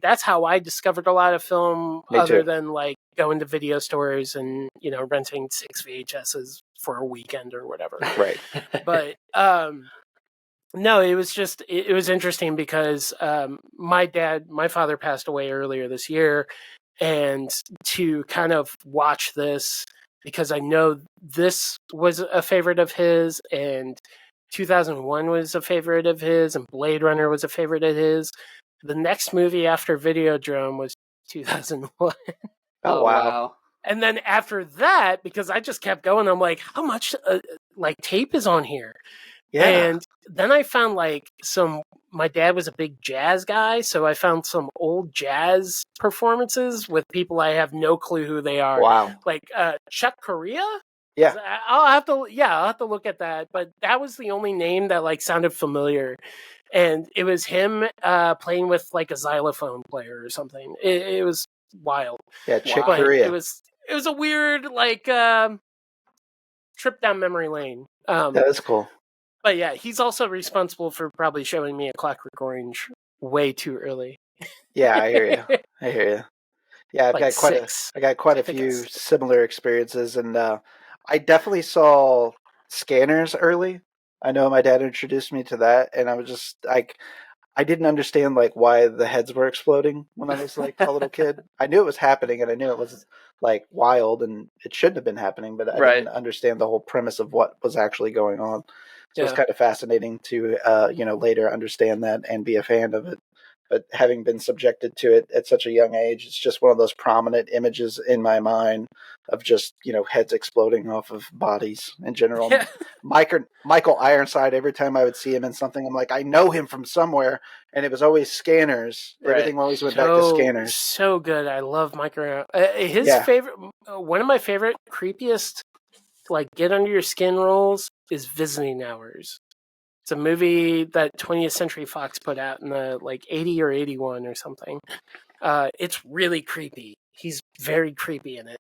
that's how I discovered a lot of film, other than like going to video stores and renting 6 VHSs for a weekend or whatever. Right. But no, it was interesting because my father passed away earlier this year, and to kind of watch this, because I know this was a favorite of his, and 2001 was a favorite of his, and Blade Runner was a favorite of his. The next movie after Videodrome was 2001. Oh, wow. And then after that, because I just kept going, I'm like, how much tape is on here? Yeah. And then I found my dad was a big jazz guy, so I found some old jazz performances with people I have no clue who they are. Wow. Like Chuck Corea? Yeah. I'll have to look at that, but that was the only name that sounded familiar. And it was him playing with a xylophone player or something. It was wild. Yeah, Chuck Corea. It was a weird trip down memory lane. That is cool. But yeah, he's also responsible for probably showing me A Clockwork Orange way too early. Yeah, I hear you. Yeah, I got quite a few similar experiences, and I definitely saw Scanners early. I know my dad introduced me to that, and I was just I didn't understand why the heads were exploding when I was a little kid. I knew it was happening, and I knew it was wild, and it shouldn't have been happening, but I didn't understand the whole premise of what was actually going on. So it's kind of fascinating to later understand that and be a fan of it. but having been subjected to it at such a young age, it's just one of those prominent images in my mind of just, heads exploding off of bodies in general. Yeah. Michael Ironside, every time I would see him in something, I'm like, I know him from somewhere. And it was always Scanners. Right. Everything always went back to Scanners. So good. I love Michael. One of my favorite, creepiest, like, get under your skin roles is Visiting Hours. It's a movie that 20th Century Fox put out in the 80 or 81 or something. It's really creepy. He's very creepy in it.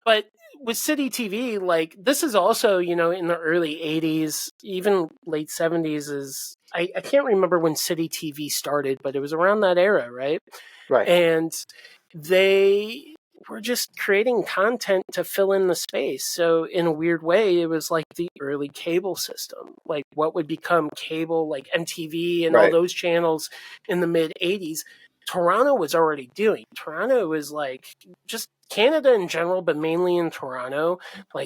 But with City TV, this is also, in the early 80s, even late 70s I can't remember when City TV started, but it was around that era, right? Right. And they were just creating content to fill in the space. So in a weird way, it was like the early cable system, like what would become cable, like MTV and all those channels in the mid 80s. Toronto was already doing. Toronto was just Canada in general, but mainly in Toronto,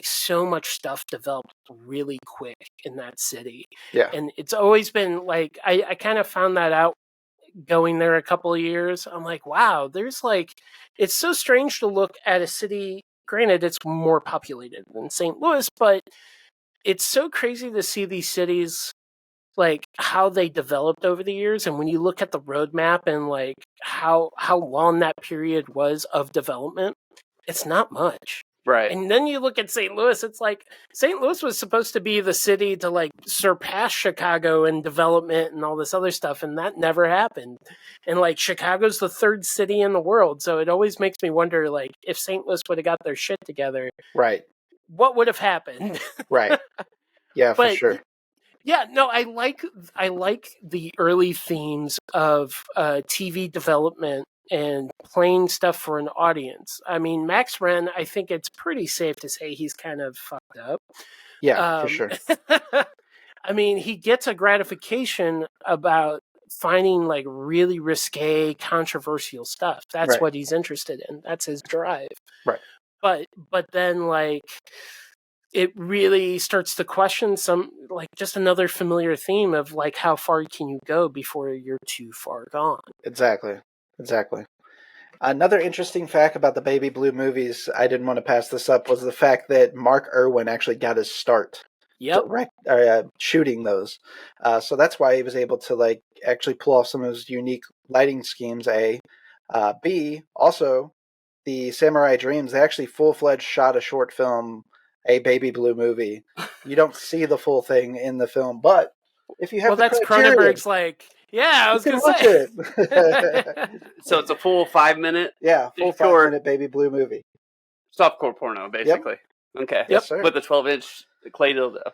so much stuff developed really quick in that city. Yeah. And it's always been I kind of found that out going there a couple of years. I'm like, wow, there's it's so strange to look at a city. Granted, it's more populated than St. Louis, but it's so crazy to see these cities, how they developed over the years. And when you look at the roadmap and how long that period was of development, it's not much. Right. And then you look at St. Louis, it's St. Louis was supposed to be the city to surpass Chicago in development and all this other stuff, and that never happened. And Chicago's the third city in the world, so it always makes me wonder if St. Louis would have got their shit together, right, what would have happened? Right. Yeah, for sure. Yeah, no, I like the early themes of TV development and playing stuff for an audience. I mean, Max Wren, I think it's pretty safe to say he's kind of fucked up. Yeah, for sure. I mean, he gets a gratification about finding really risque, controversial stuff. That's what he's interested in. That's his drive. Right. But then it really starts to question some just another familiar theme of how far can you go before you're too far gone. Exactly. Another interesting fact about the Baby Blue movies, I didn't want to pass this up, was the fact that Mark Irwin actually got his start shooting those. So that's why he was able to actually pull off some of his unique lighting schemes. B, also the Samurai Dreams, they actually full-fledged shot a short film, a Baby Blue movie. You don't see the full thing in the film, but if you have that's Cronenberg's yeah, I was going to say. It. So it's a full 5 minute? Yeah, full 5 minute Baby Blue movie. Softcore porno, basically. Yep. Okay. Yes, sir. With a 12-inch clay dildo.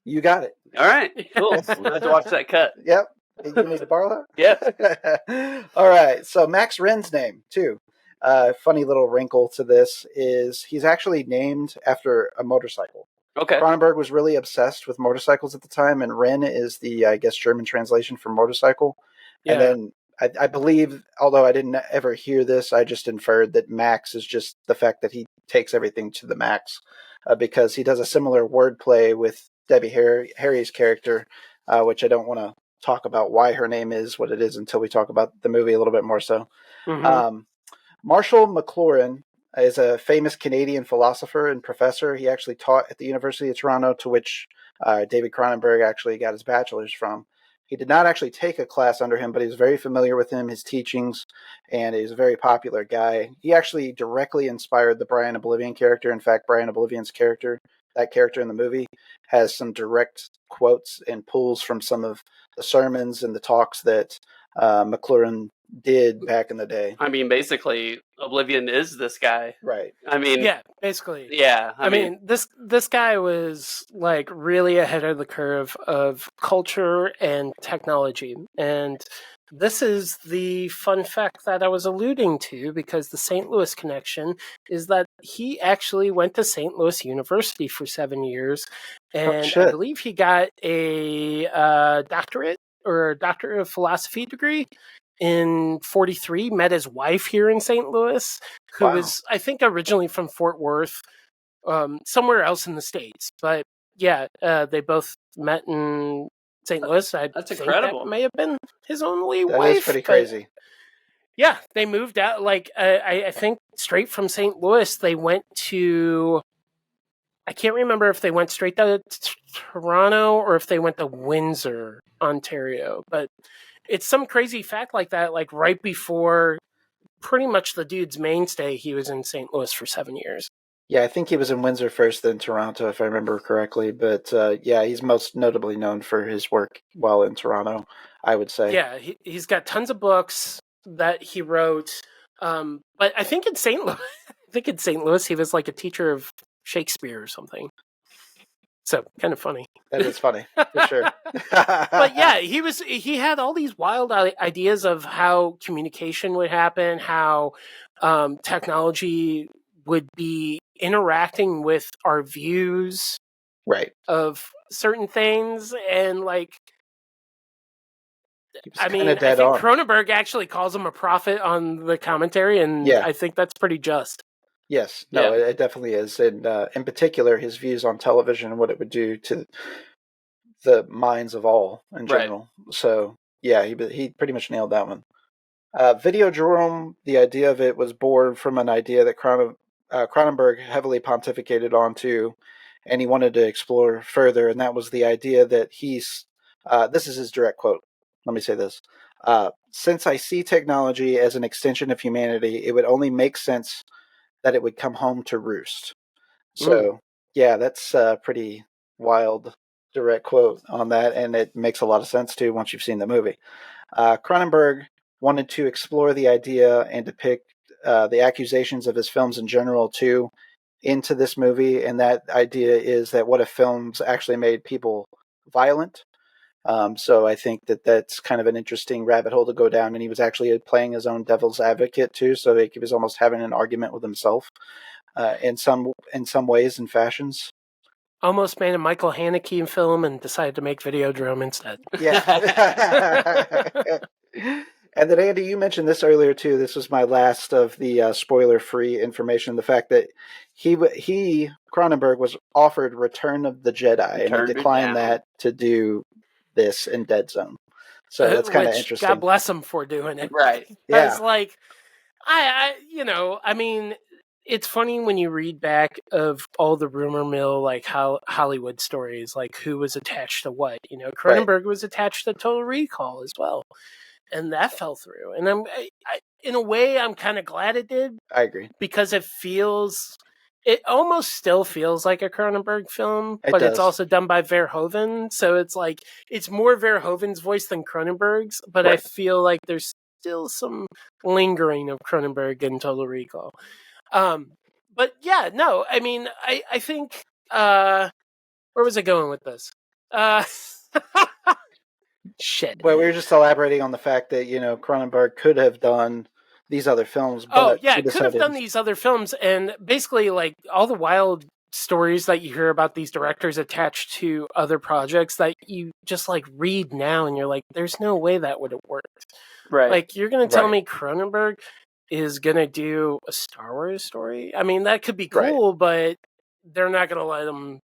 You got it. All right. Cool. We'll have to watch that cut. Yep. You need to borrow that? Yes. All right. So Max Wren's name, too. Funny little wrinkle to this is he's actually named after a motorcycle. Okay. Cronenberg was really obsessed with motorcycles at the time, and Wren is the, I guess, German translation for motorcycle. Yeah. And then I believe, although I didn't ever hear this, I just inferred that Max is just the fact that he takes everything to the max, because he does a similar wordplay with Debbie Harry's character, which I don't want to talk about why her name is what it is until we talk about the movie a little bit more so. Mm-hmm. Marshall McLuhan is a famous Canadian philosopher and professor. He actually taught at the University of Toronto, to which David Cronenberg actually got his bachelor's from. He did not actually take a class under him, but he was very familiar with him, his teachings, and he's a very popular guy. He actually directly inspired the Brian Oblivion character. In fact, Brian Oblivion's character, that character in the movie, has some direct quotes and pulls from some of the sermons and the talks that McLuhan did back in the day. I mean, basically, Oblivion is this guy. Right. I mean... Yeah, basically. Yeah. I mean, this guy was, really ahead of the curve of culture and technology. And this is the fun fact that I was alluding to, because the St. Louis connection is that he actually went to St. Louis University for 7 years. And I believe he got a doctorate or a doctorate of philosophy degree in 1943, met his wife here in St. Louis, who was, I think, originally from Fort Worth, somewhere else in the States. But yeah, they both met in St. Louis. I That's think incredible. that may have been his only That wife. is pretty but crazy. Yeah, they moved out. Like I think straight from St. Louis, they went to. I can't remember if they went straight to Toronto or if they went to Windsor, Ontario. But it's some crazy fact like that. Like right before, pretty much the dude's mainstay, he was in St. Louis for 7 years. Yeah, I think he was in Windsor first, then Toronto, if I remember correctly. But yeah, he's most notably known for his work while in Toronto, I would say. Yeah, he's got tons of books that he wrote. But I think in St. Louis, he was like a teacher of Shakespeare or something. So kind of funny. That is funny, for sure. But yeah, he had all these wild ideas of how communication would happen, how technology would be interacting with our views Right. of certain things, and like, I mean, I think dead on. Cronenberg actually calls him a prophet on the commentary, and Yeah. I think that's pretty just. Yes, no, it definitely is. And in particular, his views on television and what it would do to the minds of all in general. Right. So, yeah, he pretty much nailed that one. Videodrome, the idea of it was born from an idea that Cronenberg heavily pontificated onto, and he wanted to explore further, and that was the idea that this is his direct quote. Let me say this. Since I see technology as an extension of humanity, it would only make sense that it would come home to roost. So, yeah, that's a pretty wild direct quote on that, and it makes a lot of sense, too, once you've seen the movie. Cronenberg wanted to explore the idea and depict the accusations of his films in general, too, into this movie, and that idea is that what if films actually made people violent? So I think that's kind of an interesting rabbit hole to go down, and he was actually playing his own devil's advocate too. So he was almost having an argument with himself in some ways and fashions. Almost made a Michael Haneke film and decided to make Videodrome instead. Yeah. And then Andy, you mentioned this earlier too. This was my last of the spoiler-free information. The fact that Cronenberg was offered Return of the Jedi, and he declined that to do this in Dead Zone. So that's kind of interesting. God bless him for doing it. Right. Yeah. It's like, I mean, it's funny when you read back of all the rumor mill, like how Hollywood stories, like who was attached to what. You know, Cronenberg was attached to Total Recall as well, and that fell through. And in a way, I'm kind of glad it did. I agree, because it almost still feels like a Cronenberg film, but does. It's also done by Verhoeven, so it's like it's more Verhoeven's voice than Cronenberg's. But I feel like there's still some lingering of Cronenberg in Total Recall. But yeah, no, I mean, I think where was I going with this? Shit. Well, we were just elaborating on the fact that Cronenberg could have done these other films. But could have done these other films, and basically, like all the wild stories that you hear about these directors attached to other projects that you just like read now, and you're like, "There's no way that would have worked." Right? Like you're gonna tell me Cronenberg is gonna do a Star Wars story? I mean, that could be cool, but they're not gonna let him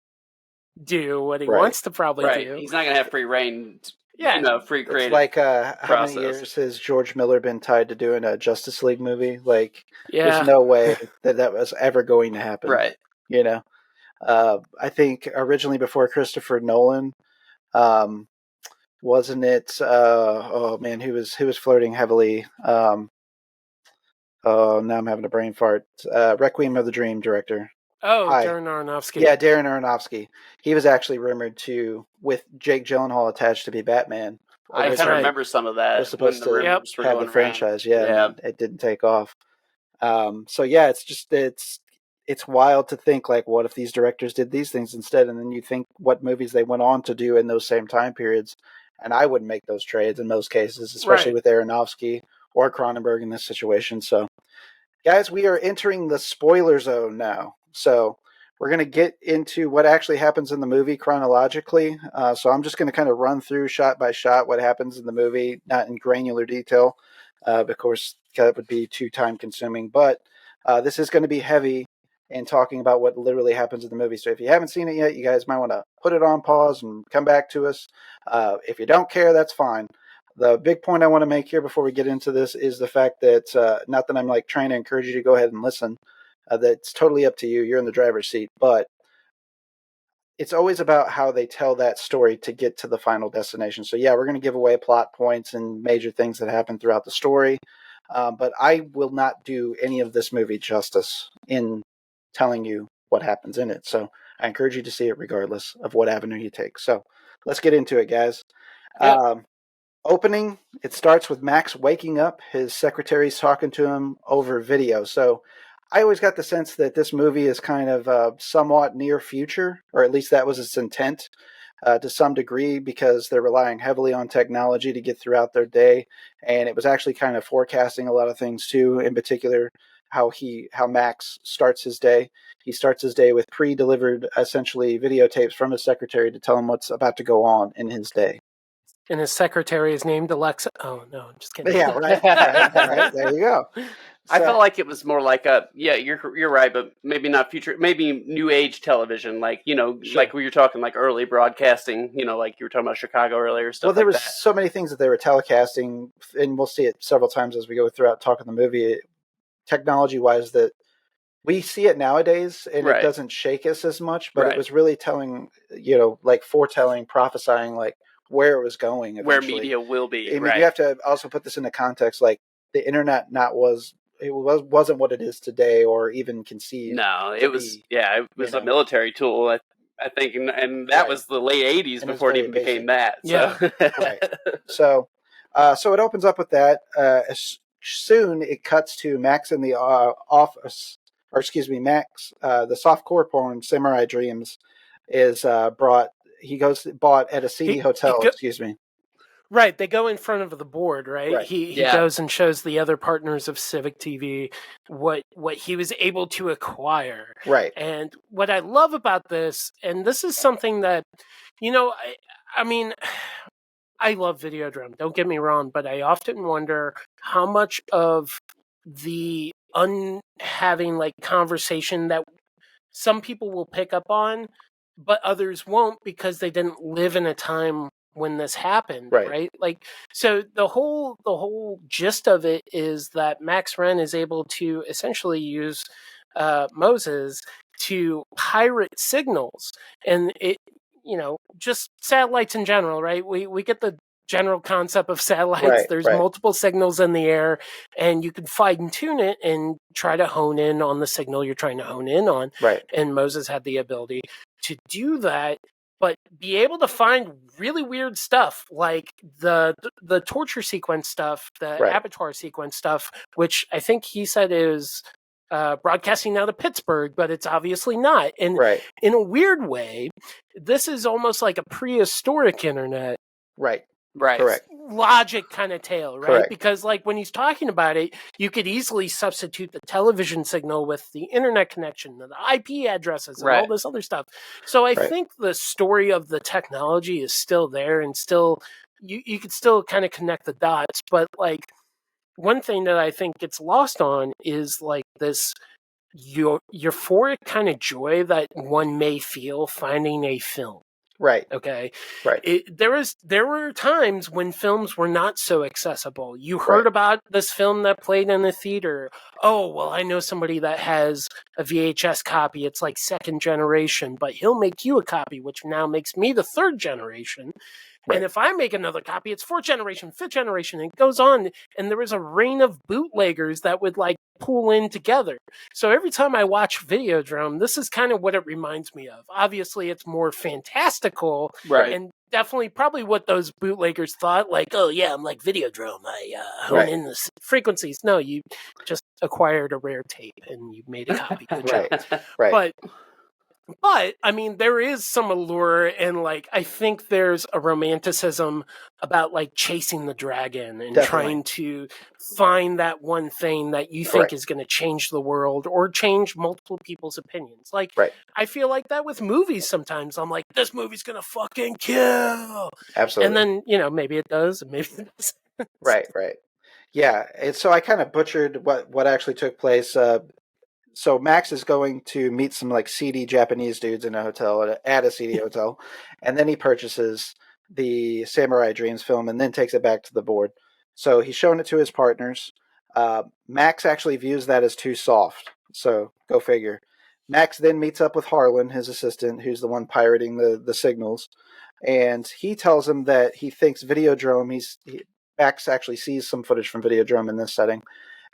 do what he wants to probably do. He's not gonna have free reign. Free creative. It's like how many years has George Miller been tied to doing a Justice League movie? Like, there's no way that was ever going to happen. Right. I think originally before Christopher Nolan, wasn't it? Who was flirting heavily? Now I'm having a brain fart. Requiem of the Dream director. Darren Aronofsky. Yeah, Darren Aronofsky. He was actually rumored with Jake Gyllenhaal attached to be Batman. I kind of remember some of that. Was supposed to have a franchise, and it didn't take off. It's wild to think, like, what if these directors did these things instead? And then you think what movies they went on to do in those same time periods. And I wouldn't make those trades in most cases, especially with Aronofsky or Cronenberg in this situation. So, guys, we are entering the spoiler zone now. So we're going to get into what actually happens in the movie chronologically. So I'm just going to kind of run through shot by shot what happens in the movie, not in granular detail, of course, that would be too time consuming. But this is going to be heavy and talking about what literally happens in the movie. So if you haven't seen it yet, you guys might want to put it on pause and come back to us. If you don't care, that's fine. The big point I want to make here before we get into this is the fact that, not that I'm like trying to encourage you to go ahead and listen, that's totally up to you. You're in the driver's seat, but it's always about how they tell that story to get to the final destination. So yeah, we're going to give away plot points and major things that happen throughout the story. But I will not do any of this movie justice in telling you what happens in it. So I encourage you to see it regardless of what avenue you take. So let's get into it, guys. Yep. Opening, it starts with Max waking up. His secretary's talking to him over video. So I always got the sense that this movie is kind of somewhat near future, or at least that was its intent to some degree, because they're relying heavily on technology to get throughout their day. And it was actually kind of forecasting a lot of things too, in particular how Max starts his day. He starts his day with pre-delivered, essentially, videotapes from his secretary to tell him what's about to go on in his day. And his secretary is named Alexa. Oh, no, I'm just kidding. Yeah, right. Right, there you go. I felt like it was more like you're right, but maybe not future, maybe new age television, like, Sure. like we were talking, like early broadcasting, like you were talking about Chicago earlier, stuff. Well, there like was that. so many things that they were telecasting, and we'll see it several times as we go throughout talking the movie, technology-wise, that we see it nowadays, and Right. it doesn't shake us as much, but Right. it was really telling, like foretelling, prophesying, like where it was going eventually. Where media will be. I mean, right. you have to also put this into context, like the internet wasn't what it is today, or even conceived. No, it was be, a military tool. I think, and that Right. was the late '80s And it was before it very even became basic. that. Yeah. So. Right. So it opens up with that. Soon it cuts to Max in the office, or excuse me, Max, the softcore porn Samurai Dreams is brought. He bought at a seedy hotel. Excuse me. Right, they go in front of the board, right? Right. He Yeah. goes and shows the other partners of Civic TV what he was able to acquire. Right. And what I love about this, and this is something that, I mean, I love Videodrome, don't get me wrong, but I often wonder how much of the having like conversation that some people will pick up on, but others won't because they didn't live in a time when this happened, right? Like, so the whole gist of it is that Max Wren is able to essentially use Moses to pirate signals, and it, just satellites in general, right? We get the general concept of satellites. Right, There's right. multiple signals in the air, and you can fine tune it and try to hone in on the signal you're trying to hone in on. Right. And Moses had the ability to do that, but be able to find really weird stuff like the torture sequence stuff, the Right. abattoir sequence stuff, which I think he said is broadcasting out of Pittsburgh, but it's obviously not. And Right. in a weird way, this is almost like a prehistoric internet Right. Right. Correct. logic kind of tale, right? Correct. Because like when he's talking about it, you could easily substitute the television signal with the internet connection and the IP addresses and all Right. this other stuff. So I Right. think the story of the technology is still there, and still you could still kind of connect the dots. But like one thing that I think gets lost on is like this euphoric kind of joy that one may feel finding a film. Right. Okay. Right. There were times when films were not so accessible. You heard Right. about this film that played in the theater. Oh, well, I know somebody that has a VHS copy. It's like second generation, but he'll make you a copy, which now makes me the third generation. Right. And if I make another copy, it's fourth generation, fifth generation. And it goes on. And there was a reign of bootleggers that would like pool in together. So every time I watch Videodrome, this is kind of what it reminds me of. Obviously, it's more fantastical. Right. And definitely probably what those bootleggers thought, like, oh, yeah, I'm like Videodrome. I hone Right. in the frequencies. No, you just acquired a rare tape and you made a copy. Good job. Right. Right. But I mean, there is some allure, and like I think there's a romanticism about like chasing the dragon and Definitely. trying to find that one thing that you think Correct. is going to change the world or change multiple people's opinions. Like Right. I feel like that with movies sometimes. I'm like, this movie's going to fucking kill. Absolutely. And then, maybe it does and maybe it doesn't. Right. Right. Yeah. And so I kind of butchered what actually took place. so Max is going to meet some like seedy Japanese dudes in a hotel at a seedy hotel, and then he purchases the Samurai Dreams film and then takes it back to the board. So he's showing it to his partners. Max actually views that as too soft. So go figure. Max then meets up with Harlan, his assistant, who's the one pirating the signals, and he tells him that he thinks Videodrome. Max actually sees some footage from Videodrome in this setting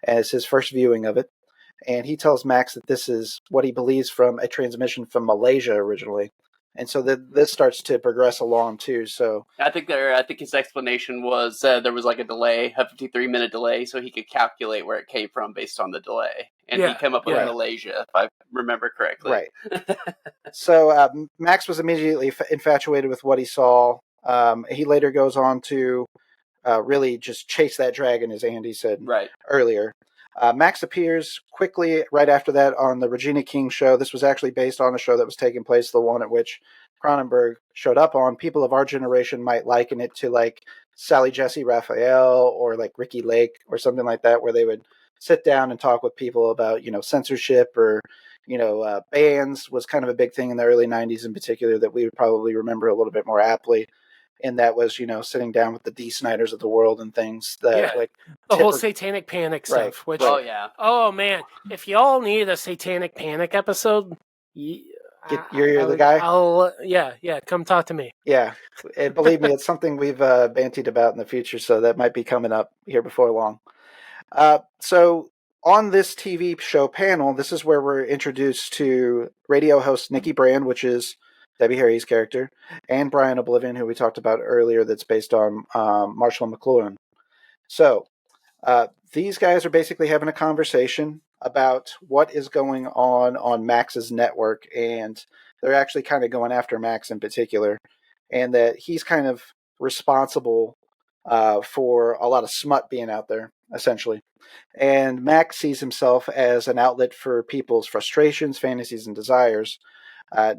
as his first viewing of it. And he tells Max that this is what he believes from a transmission from Malaysia originally. And so this starts to progress along too. So I think his explanation was there was like a 53-minute delay, so he could calculate where it came from based on the delay. And he came up with Malaysia, if I remember correctly. Right. So Max was immediately infatuated with what he saw. He later goes on to really just chase that dragon, as Andy said earlier. Max appears quickly right after that on the Regina King show. This was actually based on a show that was taking place, the one at which Cronenberg showed up on. People of our generation might liken it to like Sally Jesse Raphael or like Ricky Lake or something like that, where they would sit down and talk with people about, censorship or, bans was kind of a big thing in the early 90s in particular that we would probably remember a little bit more aptly. And that was, sitting down with the D. Snyders of the world and things that like the whole Satanic Panic stuff. Which, oh man, if y'all need a Satanic Panic episode, you're the guy. Come talk to me. Yeah, and believe me, it's something we've bantied about in the future, so that might be coming up here before long. So on this TV show panel, this is where we're introduced to radio host Nikki Brand, which is Debbie Harry's character, and Brian Oblivion, who we talked about earlier, that's based on Marshall McLuhan. So these guys are basically having a conversation about what is going on Max's network, and they're actually kind of going after Max in particular, and that he's kind of responsible for a lot of smut being out there, essentially. And Max sees himself as an outlet for people's frustrations, fantasies, and desires.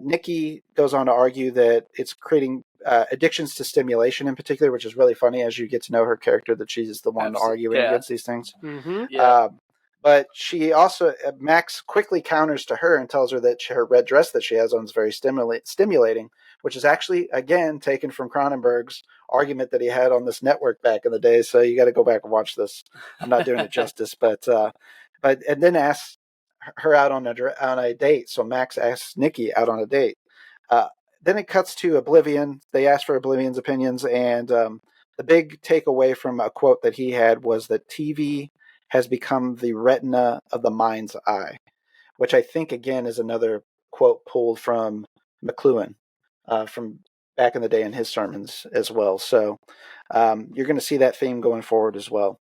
Nikki goes on to argue that it's creating addictions to stimulation in particular, which is really funny as you get to know her character, that she's the one arguing against these things. Mm-hmm. But she also, Max quickly counters to her and tells her that her red dress that she has on is very stimulating, which is actually, again, taken from Cronenberg's argument that he had on this network back in the day. So you got to go back and watch this. I'm not doing it justice, but and then asks her out on a date. So Max asks Nikki out on a date. Then it cuts to Oblivion. They ask for Oblivion's opinions, and the big takeaway from a quote that he had was that TV has become the retina of the mind's eye, which I think, again, is another quote pulled from McLuhan from back in the day in his sermons as well. So you're going to see that theme going forward as well.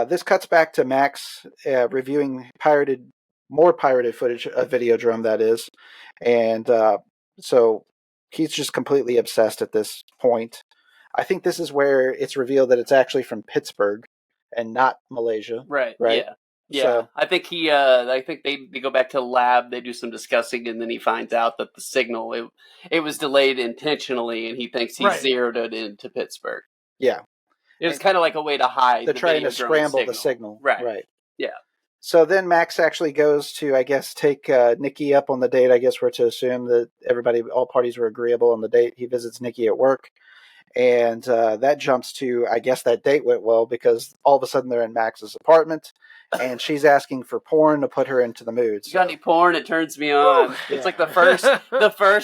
This cuts back to Max reviewing more pirated footage of Videodrome, that is. And so he's just completely obsessed at this point. I think this is where it's revealed that it's actually from Pittsburgh and not Malaysia. Right. Yeah. So, I think they go back to the lab, they do some discussing, and then he finds out that the signal, it was delayed intentionally, and he thinks he zeroed it into Pittsburgh. Yeah. It was kind of like a way to hide. They're trying to scramble the signal. Right. Yeah. So then Max actually goes to, I guess, take Nikki up on the date. I guess we're to assume that all parties were agreeable on the date. He visits Nikki at work. And that jumps to, I guess that date went well because all of a sudden they're in Max's apartment and she's asking for porn to put her into the mood. So. You got any porn? It turns me on. Yeah. It's like the first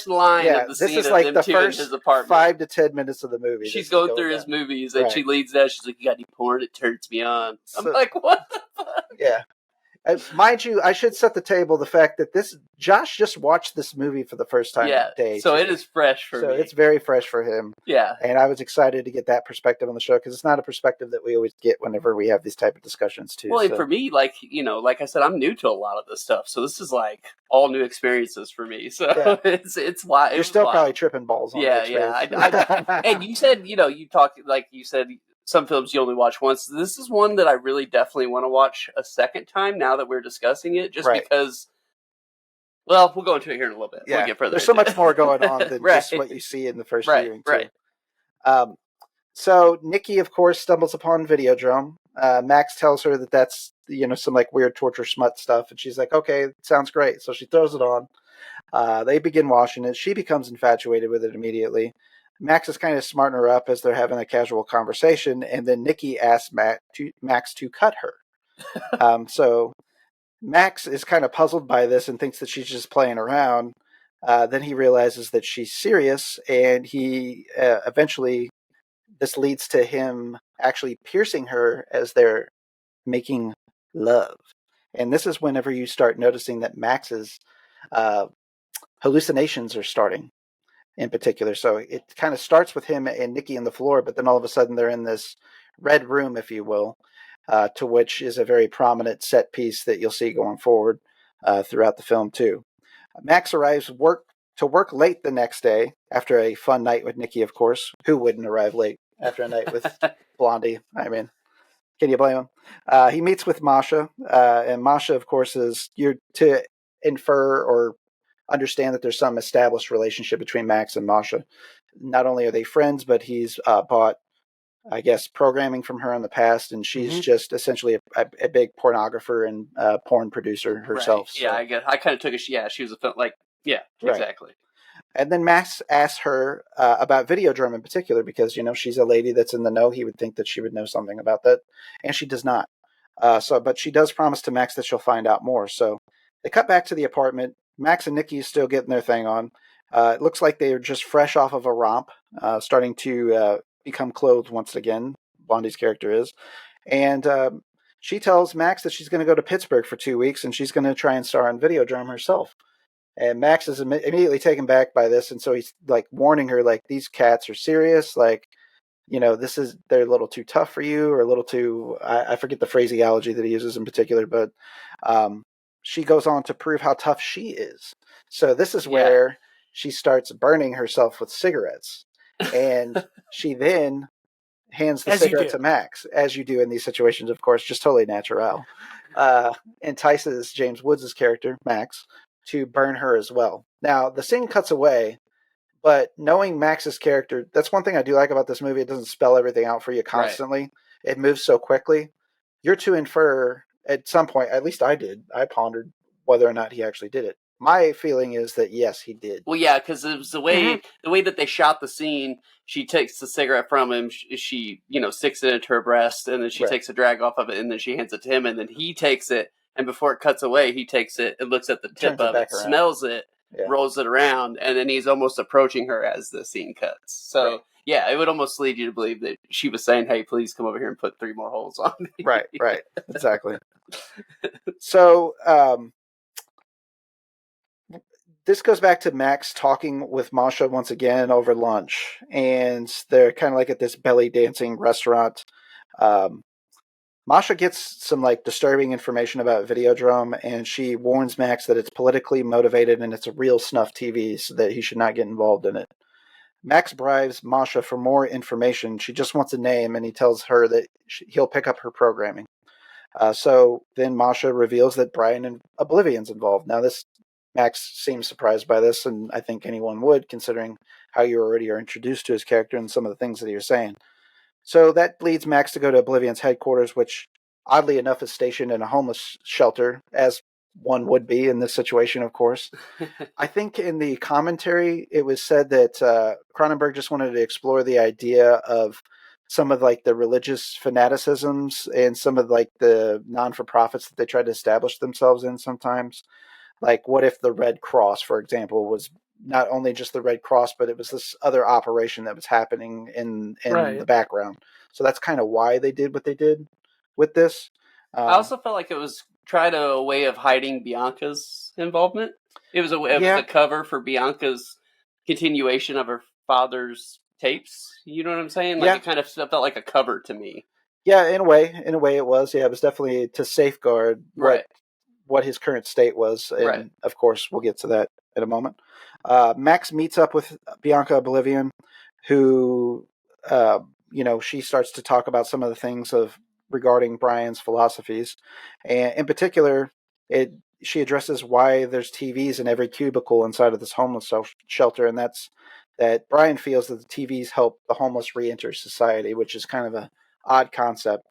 line of the scene. This is like of the them first in his apartment. 5 to 10 minutes of the movie. She's going through his movies and she leads that. She's like, you got any porn? It turns me on. I'm like, what the fuck? Yeah. Mind you, I should set the table the fact that Josh just watched this movie for the first time today. So it is fresh for me. So it's very fresh for him. Yeah. And I was excited to get that perspective on the show because it's not a perspective that we always get whenever we have these type of discussions too. Well, and for me, like I said, I'm new to a lot of this stuff. So this is like all new experiences for me. So it's why you're still probably tripping balls on it. Yeah. And you said, you talked, like you said, some films you only watch once. This is one that I really definitely want to watch a second time now that we're discussing it, just because, well, we'll go into it here in a little bit. Yeah. We'll get further. There's so much more going on than just what you see in the first viewing. Too. Right. So Nikki, of course, stumbles upon Videodrome. Max tells her that that's some like weird torture smut stuff. And she's like, okay, sounds great. So she throws it on. They begin watching it. She becomes infatuated with it immediately. Max is kind of smarting her up as they're having a casual conversation. And then Nikki asks Max to cut her. So Max is kind of puzzled by this and thinks that she's just playing around. Then he realizes that she's serious, and he eventually, this leads to him actually piercing her as they're making love. And this is whenever you start noticing that Max's hallucinations are starting in particular. So it kind of starts with him and Nikki on the floor, but then all of a sudden they're in this red room, if you will, to which is a very prominent set piece that you'll see going forward throughout the film too. Max arrives to work late the next day after a fun night with Nikki, of course. Who wouldn't arrive late after a night with Blondie? I mean, can you blame him? He meets with Masha, and Masha, of course, you're to infer or understand that there's some established relationship between Max and Masha. Not only are they friends, but he's bought, I guess, programming from her in the past, and she's just essentially a big pornographer and porn producer herself. Right. Yeah, so. I kind of took she was a film, exactly. Right. And then Max asks her about Videodrome in particular, because, she's a lady that's in the know. He would think that she would know something about that, and she does not. But she does promise to Max that she'll find out more. So they cut back to the apartment. Max and Nikki is still getting their thing on. It looks like they are just fresh off of a romp, starting to become clothed once again. Blondie's character is. And she tells Max that she's going to go to Pittsburgh for 2 weeks, and she's going to try and star on Videodrome herself. And Max is immediately taken back by this, and so he's like warning her, like, these cats are serious, like, they're a little too tough for you, or a little too, I forget the phraseology that he uses in particular, but she goes on to prove how tough she is. So this is where she starts burning herself with cigarettes, and she then hands the cigarette to Max, as you do in these situations, of course, just totally natural. Entices James Woods' character, Max, to burn her as well. Now, the scene cuts away, but knowing Max's character, that's one thing I do like about this movie. It doesn't spell everything out for you constantly. Right. It moves so quickly. You're to infer at some point, at least I did, I pondered whether or not he actually did it. My feeling is that yes, he did. Well, yeah, because it was the way that they shot the scene. She takes the cigarette from him. She sticks it into her breast, and then she takes a drag off of it, and then she hands it to him, and then he takes it. And before it cuts away, he takes it and looks at the tip of it, smells it, rolls it around, and then he's almost approaching her as the scene cuts. So, it would almost lead you to believe that she was saying, hey, please come over here and put 3 more holes on me. Right, exactly. So, this goes back to Max talking with Masha once again over lunch, and they're kind of like at this belly dancing restaurant. Masha gets some disturbing information about Videodrome, and she warns Max that it's politically motivated and it's a real snuff TV, so that he should not get involved in it. Max bribes Masha for more information. She just wants a name, and he tells her that he'll pick up her programming. So then Masha reveals that Brian and Oblivion's involved. Now Max seems surprised by this, and I think anyone would, considering how you already are introduced to his character and some of the things that you're saying. So that leads Max to go to Oblivion's headquarters, which, oddly enough, is stationed in a homeless shelter, as one would be in this situation, of course. I think in the commentary, it was said that Cronenberg just wanted to explore the idea of some of the religious fanaticisms and some of the non-for-profits that they try to establish themselves in sometimes. Like, what if the Red Cross, for example, was not only just the Red Cross, but it was this other operation that was happening in the background. So that's kind of why they did what they did with this. I also felt like it was a way of hiding Bianca's involvement. It was a cover for Bianca's continuation of her father's tapes. You know what I'm saying? It kind of felt like a cover to me. Yeah, in a way it was. Yeah, it was definitely to safeguard what his current state was. And of course, we'll get to that in a moment. Max meets up with Bianca Oblivion, who, she starts to talk about some of the things regarding Brian's philosophies. And in particular, she addresses why there's TVs in every cubicle inside of this homeless shelter. And that's that Brian feels that the TVs help the homeless re-enter society, which is kind of an odd concept.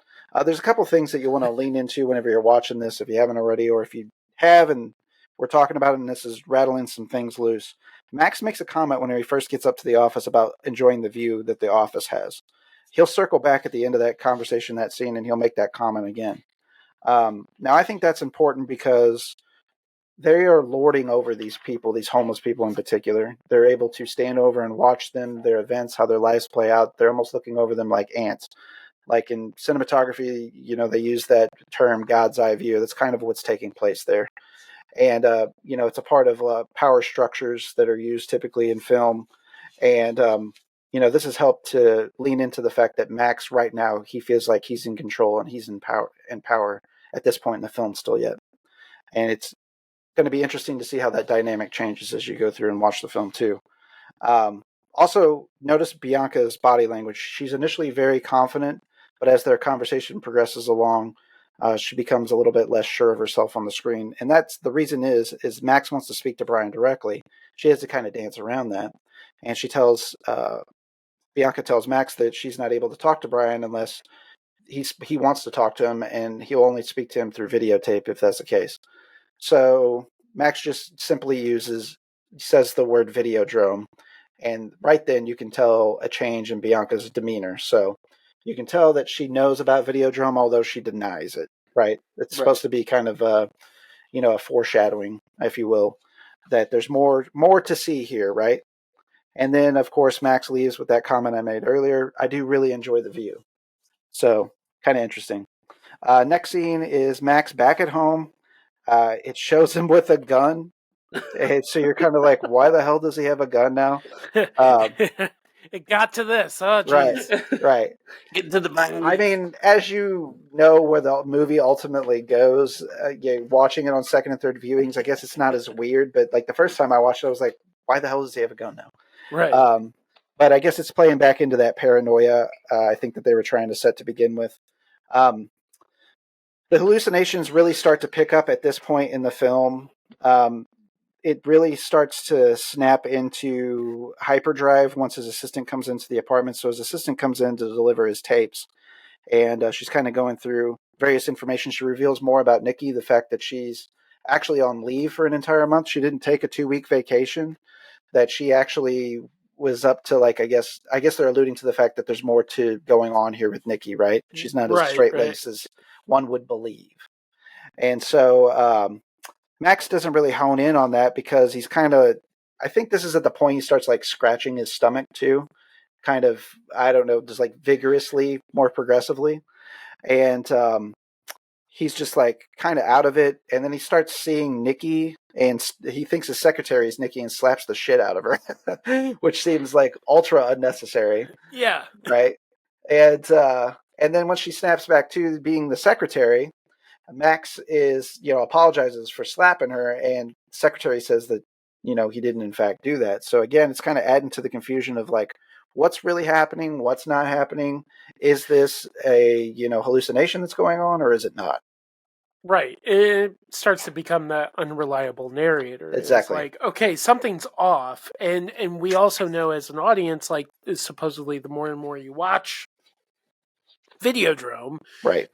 There's a couple things that you want to lean into whenever you're watching this, if you haven't already, or if you have and we're talking about it and this is rattling some things loose. Max makes a comment when he first gets up to the office about enjoying the view that the office has. He'll circle back at the end of that conversation, that scene, and he'll make that comment again. Now, I think that's important because they are lording over these people, these homeless people in particular. They're able to stand over and watch them, their events, how their lives play out. They're almost looking over them like ants. Like in cinematography, they use that term God's eye view. That's kind of what's taking place there. And, it's a part of power structures that are used typically in film. And, this has helped to lean into the fact that Max right now, he feels like he's in control and he's in power at this point in the film still yet. And it's going to be interesting to see how that dynamic changes as you go through and watch the film too. Also, notice Bianca's body language. She's initially very confident, but as their conversation progresses along, she becomes a little bit less sure of herself on the screen. And that's the reason is Max wants to speak to Brian directly. She has to kind of dance around that. And Bianca tells Max that she's not able to talk to Brian unless he wants to talk to him, and he'll only speak to him through videotape if that's the case. So Max just simply says the word Videodrome, and right then you can tell a change in Bianca's demeanor. So you can tell that she knows about Videodrome, although she denies it, right? It's supposed to be kind of a foreshadowing, if you will, that there's more to see here, right? And then, of course, Max leaves with that comment I made earlier. I do really enjoy the view. So kind of interesting. Next scene is Max back at home. It shows him with a gun. And so you're kind of like, why the hell does he have a gun now? It got to this. Oh, geez. Right. Getting to the bottom. I mean, as you know where the movie ultimately goes, watching it on second and third viewings, I guess it's not as weird. But like the first time I watched it, I was like, why the hell does he have a gun now? Right. But I guess it's playing back into that paranoia I think that they were trying to set to begin with. The hallucinations really start to pick up at this point in the film. It really starts to snap into hyperdrive once his assistant comes into the apartment. So his assistant comes in to deliver his tapes, and she's kind of going through various information. She reveals more about Nikki, the fact that she's actually on leave for an entire month. She didn't take a 2-week vacation, that she actually was up to, like, I guess they're alluding to the fact that there's more to going on here with Nikki, right? She's not as straight-laced as one would believe. And so Max doesn't really hone in on that because he's kind of, I think this is at the point he starts like scratching his stomach too, kind of, I don't know, just like vigorously, more progressively. And he's just like kind of out of it. And then he starts seeing Nikki, and he thinks his secretary is Nikki and slaps the shit out of her, which seems like ultra unnecessary. Yeah. Right. And then when she snaps back to being the secretary, Max apologizes for slapping her, and the secretary says that, he didn't in fact do that. So again, it's kind of adding to the confusion of like, what's really happening? What's not happening? Is this a, hallucination that's going on, or is it not? Right. It starts to become that unreliable narrator. Exactly. It's like, okay, something's off. And we also know as an audience, like, supposedly the more and more you watch Videodrome, right,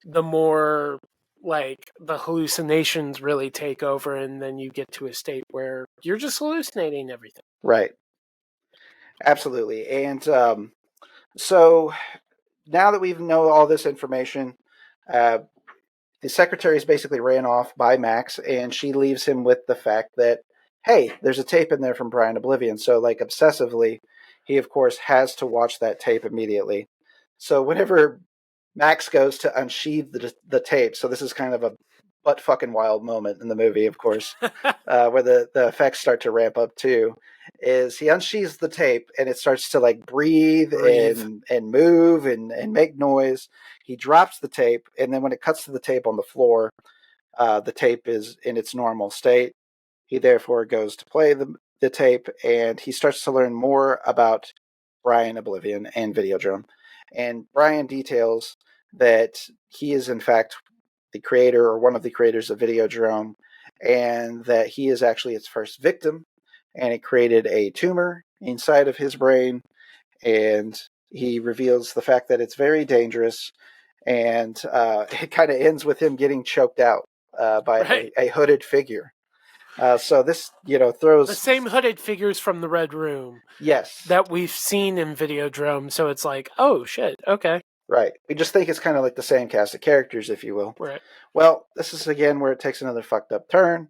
the more like the hallucinations really take over, and then you get to a state where you're just hallucinating everything. Right. Absolutely. And so now that we know all this information, the secretary is basically ran off by Max, and she leaves him with the fact that, hey, there's a tape in there from Brian Oblivion. So like obsessively, he of course has to watch that tape immediately. So whenever Max goes to unsheath the tape, so this is kind of a butt fucking wild moment in the movie, of course, where the effects start to ramp up too, is he unsheathes the tape and it starts to like breathe. And move and make noise. He drops the tape, and then when it cuts to the tape on the floor, the tape is in its normal state. He therefore goes to play the tape, and he starts to learn more about Brian Oblivion and Videodrome. And Brian details that he is in fact the creator or one of the creators of Videodrome, and that he is actually its first victim, and it created a tumor inside of his brain. And he reveals the fact that it's very dangerous, and it kind of ends with him getting choked out by a hooded figure. So this, throws the same hooded figures from the Red Room. Yes. That we've seen in Videodrome. So it's like, oh shit, okay. Right. We just think it's kind of like the same cast of characters, if you will. Right. Well, this is again where it takes another fucked up turn.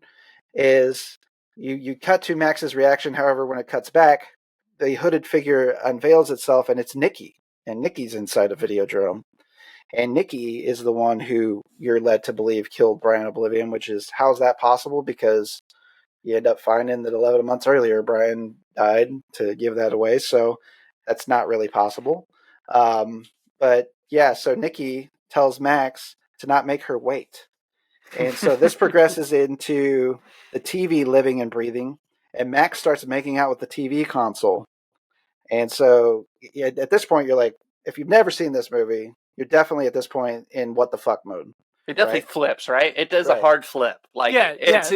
Is you cut to Max's reaction. However, when it cuts back, the hooded figure unveils itself, and it's Nikki. And Nikki's inside a Videodrome. And Nikki is the one who you're led to believe killed Brian Oblivion, which is, how's that possible? Because you end up finding that 11 months earlier, Brian died, to give that away. So that's not really possible. But yeah, so Nikki tells Max to not make her wait. And so this progresses into the TV living and breathing. And Max starts making out with the TV console. And so at this point, you're like, if you've never seen this movie, you're definitely at this point in what the fuck mode. It definitely flips, right? It does a hard flip. Like,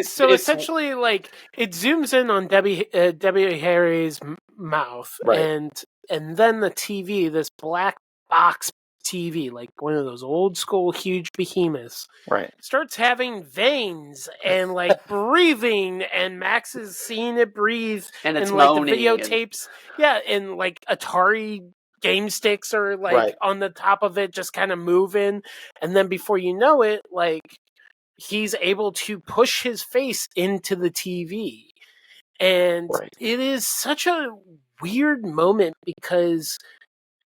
So essentially, like, it zooms in on Debbie Harry's mouth, and then the TV, this black box TV, like one of those old school huge behemoths, starts having veins and like breathing, and Max is seeing it breathe, and it's like moaning, the videotapes, and like Atari game sticks are like on the top of it, just kind of moving, and then before you know it, like he's able to push his face into the TV, and it is such a weird moment because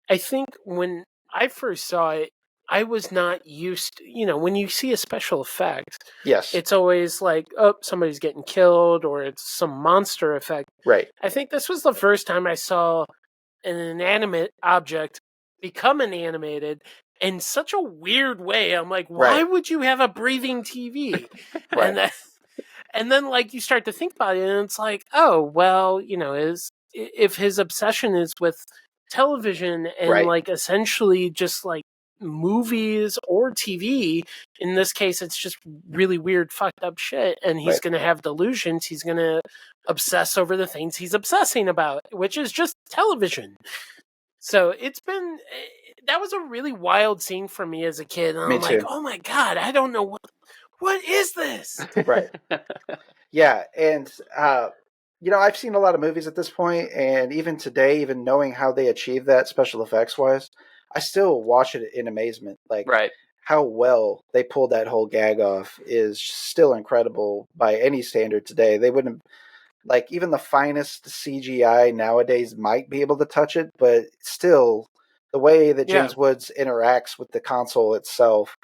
I think when I first saw it, I was not used to, when you see a special effect, it's always like, oh, somebody's getting killed, or it's some monster effect. Right. I think this was the first time I saw an inanimate object become animated in such a weird way. I'm like, why would you have a breathing TV? And then like you start to think about it, and it's like, oh, well, if his obsession is with television and like essentially just like movies or TV, in this case it's just really weird fucked up shit, and he's going to have delusions, he's going to obsess over the things he's obsessing about, which is just television. So that was a really wild scene for me as a kid, and I'm like, oh my god, I don't know what is this. Yeah. And I've seen a lot of movies at this point, and even today, even knowing how they achieve that special effects wise, I still watch it in amazement. Like, how well they pulled that whole gag off is still incredible by any standard today. They wouldn't, like, even the finest CGI nowadays might be able to touch it, but still, the way that James Woods interacts with the console itself,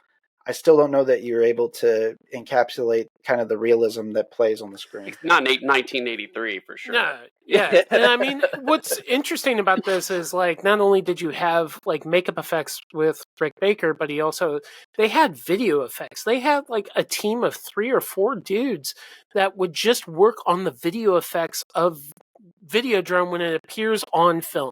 I still don't know that you're able to encapsulate kind of the realism that plays on the screen. Not 1983 for sure. No, yeah. And I mean, what's interesting about this is, like, not only did you have like makeup effects with Rick Baker, but they had video effects. They had like a team of 3 or 4 dudes that would just work on the video effects of Videodrome when it appears on film,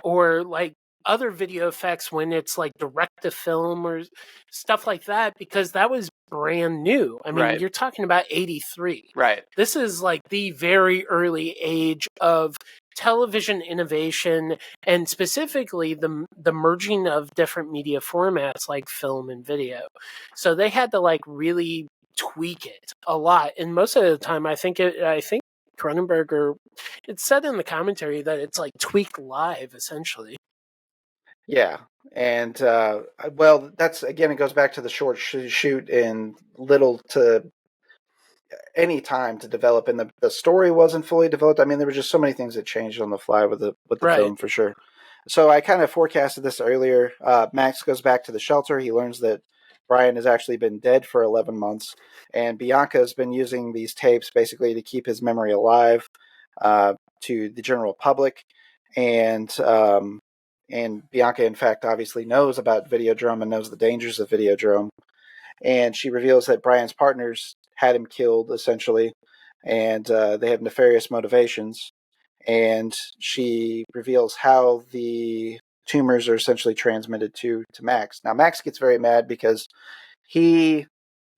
or like other video effects when it's like direct to film or stuff like that, because that was brand new. I mean, you're talking about 83. Right. This is like the very early age of television innovation, and specifically the merging of different media formats like film and video. So they had to like really tweak it a lot. And most of the time, I think Cronenberg, or it said in the commentary that it's like tweaked live essentially. Yeah, and well, that's, again, it goes back to the short shoot and little to any time to develop, and the story wasn't fully developed. I mean, there were just so many things that changed on the fly with the film, for sure. So I kind of forecasted this earlier. Max goes back to the shelter. He learns that Brian has actually been dead for 11 months, and Bianca has been using these tapes basically to keep his memory alive to the general public, and Bianca, in fact, obviously knows about Videodrome and knows the dangers of Videodrome. And she reveals that Brian's partners had him killed, essentially, and they have nefarious motivations. And she reveals how the tumors are essentially transmitted to Max. Now, Max gets very mad because he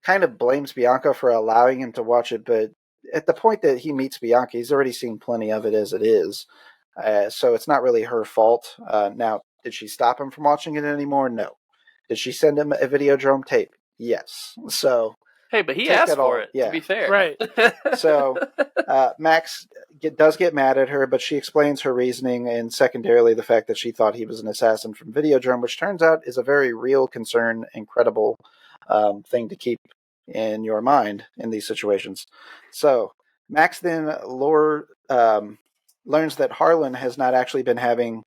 kind of blames Bianca for allowing him to watch it, but at the point that he meets Bianca, he's already seen plenty of it as it is. So it's not really her fault. Now, did she stop him from watching it anymore? No. Did she send him a Videodrome tape? Yes. So Hey, but he take asked that all- for it, yeah. to be fair. Right. So Max does get mad at her, but she explains her reasoning and secondarily the fact that she thought he was an assassin from Videodrome, which turns out is a very real concern and credible thing to keep in your mind in these situations. So Max then learns that Harlan has not actually been having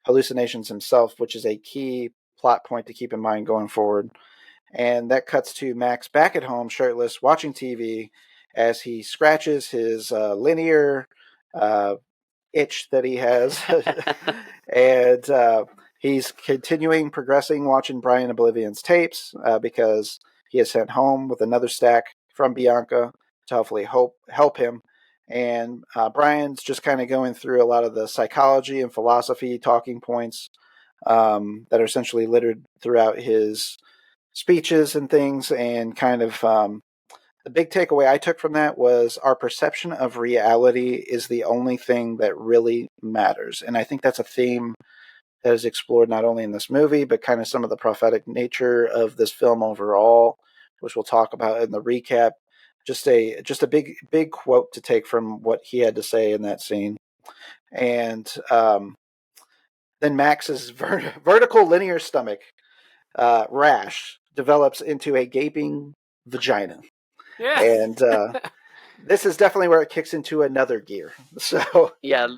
hallucinations himself, which is a key plot point to keep in mind going forward. And that cuts to Max back at home, shirtless, watching TV as he scratches his linear itch that he has. And he's continuing progressing, watching Brian Oblivion's tapes because he is sent home with another stack from Bianca to hopefully help him. And Brian's just kind of going through a lot of the psychology and philosophy talking points that are essentially littered throughout his speeches and things, and kind of the big takeaway I took from that was our perception of reality is the only thing that really matters. And I think that's a theme that is explored not only in this movie, but kind of some of the prophetic nature of this film overall, which we'll talk about in the recap. Just a big quote to take from what he had to say in that scene. And then Max's vertical linear stomach rash develops into a gaping vagina. Yeah. And this is definitely where it kicks into another gear. So yeah.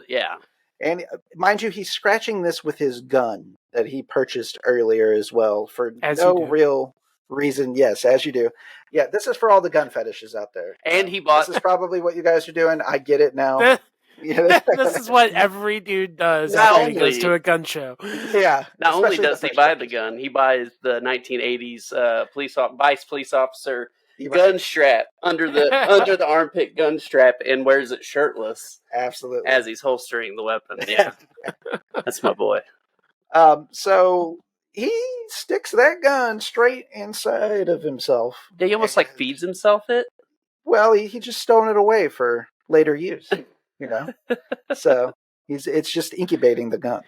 And mind you, he's scratching this with his gun that he purchased earlier as well for no real reason. Yes, as you do. Yeah, this is for all the gun fetishes out there. And he bought... This is probably what you guys are doing. I get it now. This is what every dude does after he goes to a gun show. Yeah. Not only does he buy the gun, he buys the 1980s vice police officer gun strap under the armpit gun strap and wears it shirtless. Absolutely. As he's holstering the weapon. Yeah. That's my boy. So he sticks that gun straight inside of himself. Yeah, he almost like feeds himself it. Well, he just stolen it away for later use. So it's just incubating the gun.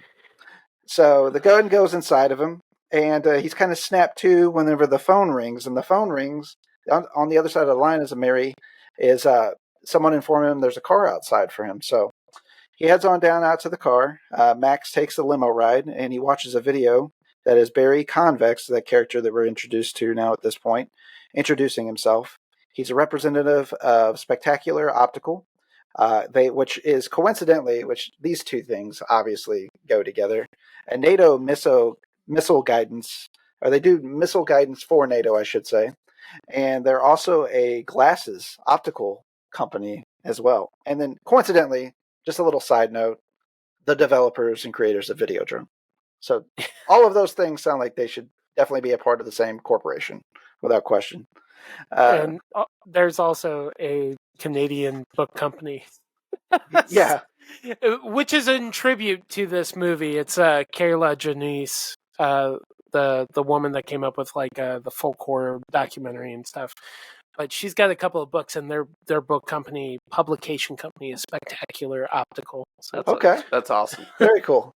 So the gun goes inside of him, and he's kind of snapped to whenever the phone rings. And the phone rings on the other side of the line is someone informing him there's a car outside for him. So he heads on down out to the car. Max takes the limo ride, and he watches a video that is Barry Convex, the character that we're introduced to now at this point, introducing himself. He's a representative of Spectacular Optical. Which is coincidentally, which these two things obviously go together. A NATO missile guidance, or they do missile guidance for NATO, I should say. And they're also a glasses optical company as well. And then coincidentally, just a little side note, the developers and creators of Videodrome. So all of those things sound like they should definitely be a part of the same corporation, without question. And there's also a Canadian book company. Yeah. Which is in tribute to this movie. It's Kayla Janice, the woman that came up with like the folk horror documentary and stuff. But she's got a couple of books, and their book company, publication company, is Spectacular Optical. So that's awesome. Very cool.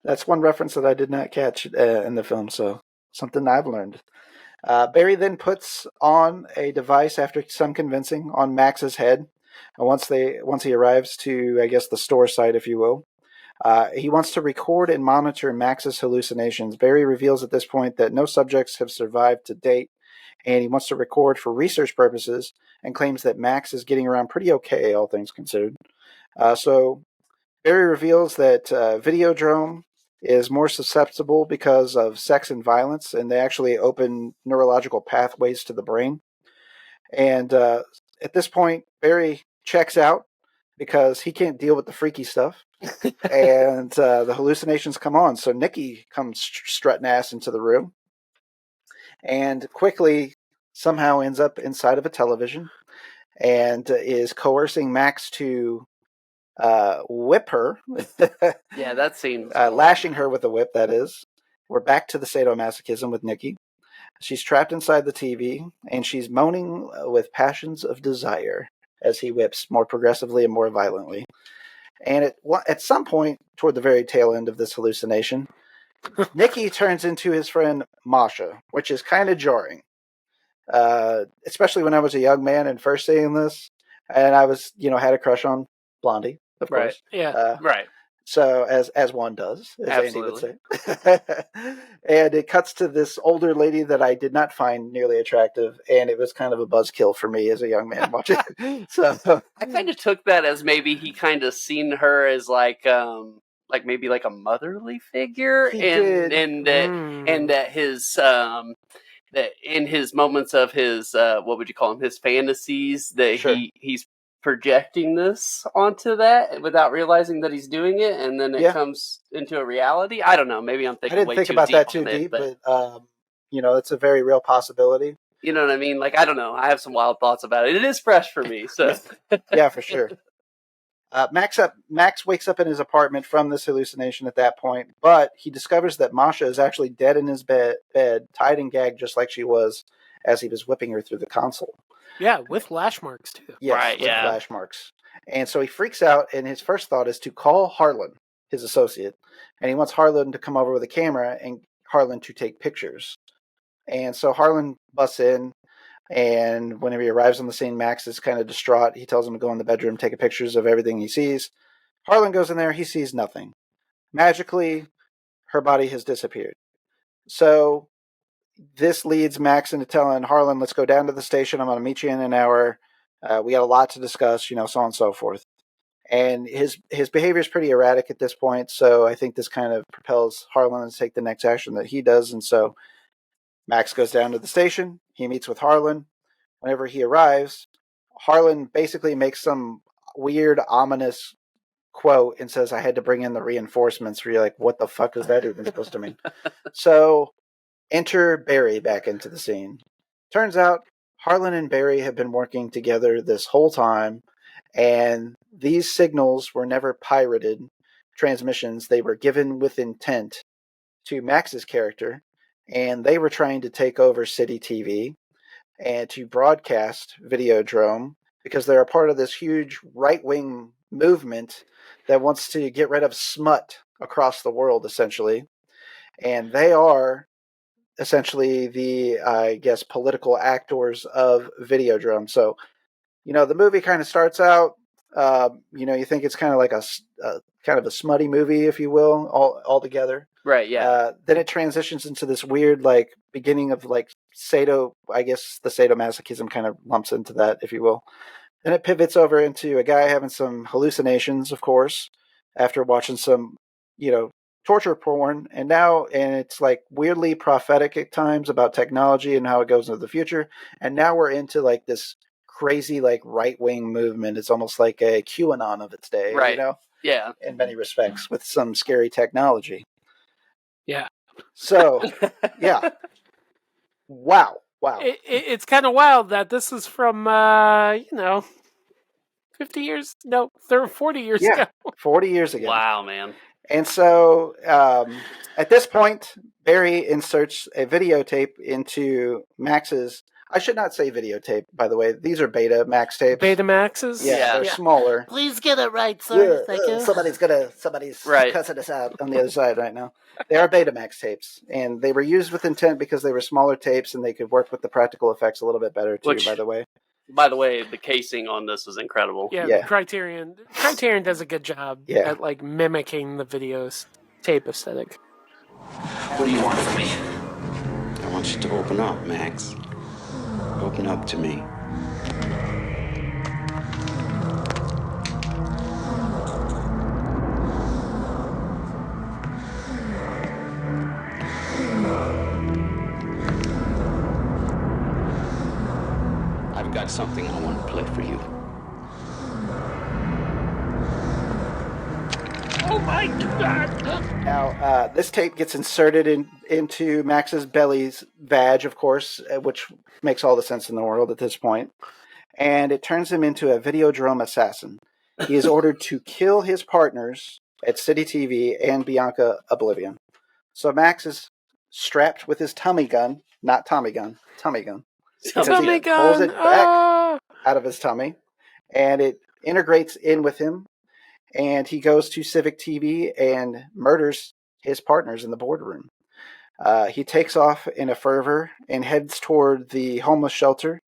That's one reference that I did not catch in the film, so something I've learned. Barry then puts on a device after some convincing on Max's head. Once he arrives to, I guess, the store site, if you will, he wants to record and monitor Max's hallucinations. Barry reveals at this point that no subjects have survived to date, and he wants to record for research purposes and claims that Max is getting around pretty okay, all things considered. So Barry reveals that Videodrome is more susceptible because of sex and violence, and they actually open neurological pathways to the brain. And at this point, Barry checks out because he can't deal with the freaky stuff. And the hallucinations come on. So Nikki comes strutting ass into the room and quickly somehow ends up inside of a television and is coercing Max to whip her. Yeah, that seems... lashing her with a whip, that is. We're back to the sadomasochism with Nikki. She's trapped inside the TV, and she's moaning with passions of desire as he whips more progressively and more violently. And at some point, toward the very tail end of this hallucination, Nikki turns into his friend Masha, which is kind of jarring. Especially when I was a young man and first seeing this, and I was, had a crush on Blondie, of Right. course. Yeah. Right. So as one does, as Absolutely. Andy would say. And it cuts to this older lady that I did not find nearly attractive, and it was kind of a buzzkill for me as a young man watching. So I kind of took that as maybe he kind of seen her as like maybe like a motherly figure, He and did. and that his that in his moments of his what would you call him, his fantasies, that Sure. he's projecting this onto that without realizing that he's doing it, and then it comes into a reality. I don't know, maybe I'm I thinking didn't way think too about deep that too on it, deep, but it's a very real possibility. you know what I mean? Like, I don't know, I have some wild thoughts about it. It is fresh for me, so Yeah, for sure. Max wakes up in his apartment from this hallucination at that point, but he discovers that Masha is actually dead in his bed, tied and gagged just like she was as he was whipping her through the console. Yeah, with lash marks too. Yes, Right, with yeah. lash marks. And so he freaks out, and his first thought is to call Harlan, his associate, and he wants Harlan to come over with a camera and Harlan to take pictures. And so Harlan busts in, and whenever he arrives on the scene, Max is kind of distraught. He tells him to go in the bedroom, take pictures of everything he sees. Harlan goes in there. He sees nothing. Magically, her body has disappeared. So this leads Max into telling Harlan, let's go down to the station. I'm going to meet you in an hour. We got a lot to discuss, so on and so forth. And his behavior is pretty erratic at this point, so I think this kind of propels Harlan to take the next action that he does. And so Max goes down to the station. He meets with Harlan. Whenever he arrives, Harlan basically makes some weird, ominous quote and says, I had to bring in the reinforcements. Where you're like, what the fuck is that even supposed to mean? So enter Barry back into the scene. Turns out Harlan and Barry have been working together this whole time, and these signals were never pirated transmissions. They were given with intent to Max's character, and they were trying to take over City TV and to broadcast Videodrome because they're a part of this huge right-wing movement that wants to get rid of smut across the world, essentially. And they are essentially the, I guess, political actors of Videodrome. So, the movie kind of starts out, you think it's kind of like a kind of a smutty movie, if you will, all together. right, yeah. Then it transitions into this weird, beginning of, I guess the sadomasochism kind of lumps into that, if you will. Then it pivots over into a guy having some hallucinations, of course, after watching some, torture porn. And it's weirdly prophetic at times about technology and how it goes into the future. And now we're into this crazy, right-wing movement. It's almost like a QAnon of its day, Right. Yeah. in many respects, with some scary technology. Yeah. So, yeah. Wow. It's kind of wild that this is from 50 years, no, 40 years ago. 40 years ago. Wow, man. And so at this point, Barry inserts a videotape into Max's. I should not say videotape, by the way. These are beta Max tapes. Beta Maxes? Yeah, they're smaller. Please get it right, sir. Thank you. Somebody's Right. cussing us out on the other side right now. They are beta Max tapes, and they were used with intent because they were smaller tapes and they could work with the practical effects a little bit better too, by the way. By the way, the casing on this is incredible. Yeah. Criterion does a good job at mimicking the videos tape aesthetic. What do you want from me? I want you to open up, Max. Open up to me. I've got something I want to play for you. Oh my God! Now, this tape gets inserted into Max's belly's vag, of course, which makes all the sense in the world at this point. And it turns him into a Videodrome assassin. He is ordered to kill his partners at City TV and Bianca Oblivion. So Max is strapped with his tummy gun, not Tommy gun, tummy gun. Because he pulls it back out of his tummy, and it integrates in with him. And he goes to Civic TV and murders his partners in the boardroom. He takes off in a fervor and heads toward the homeless shelter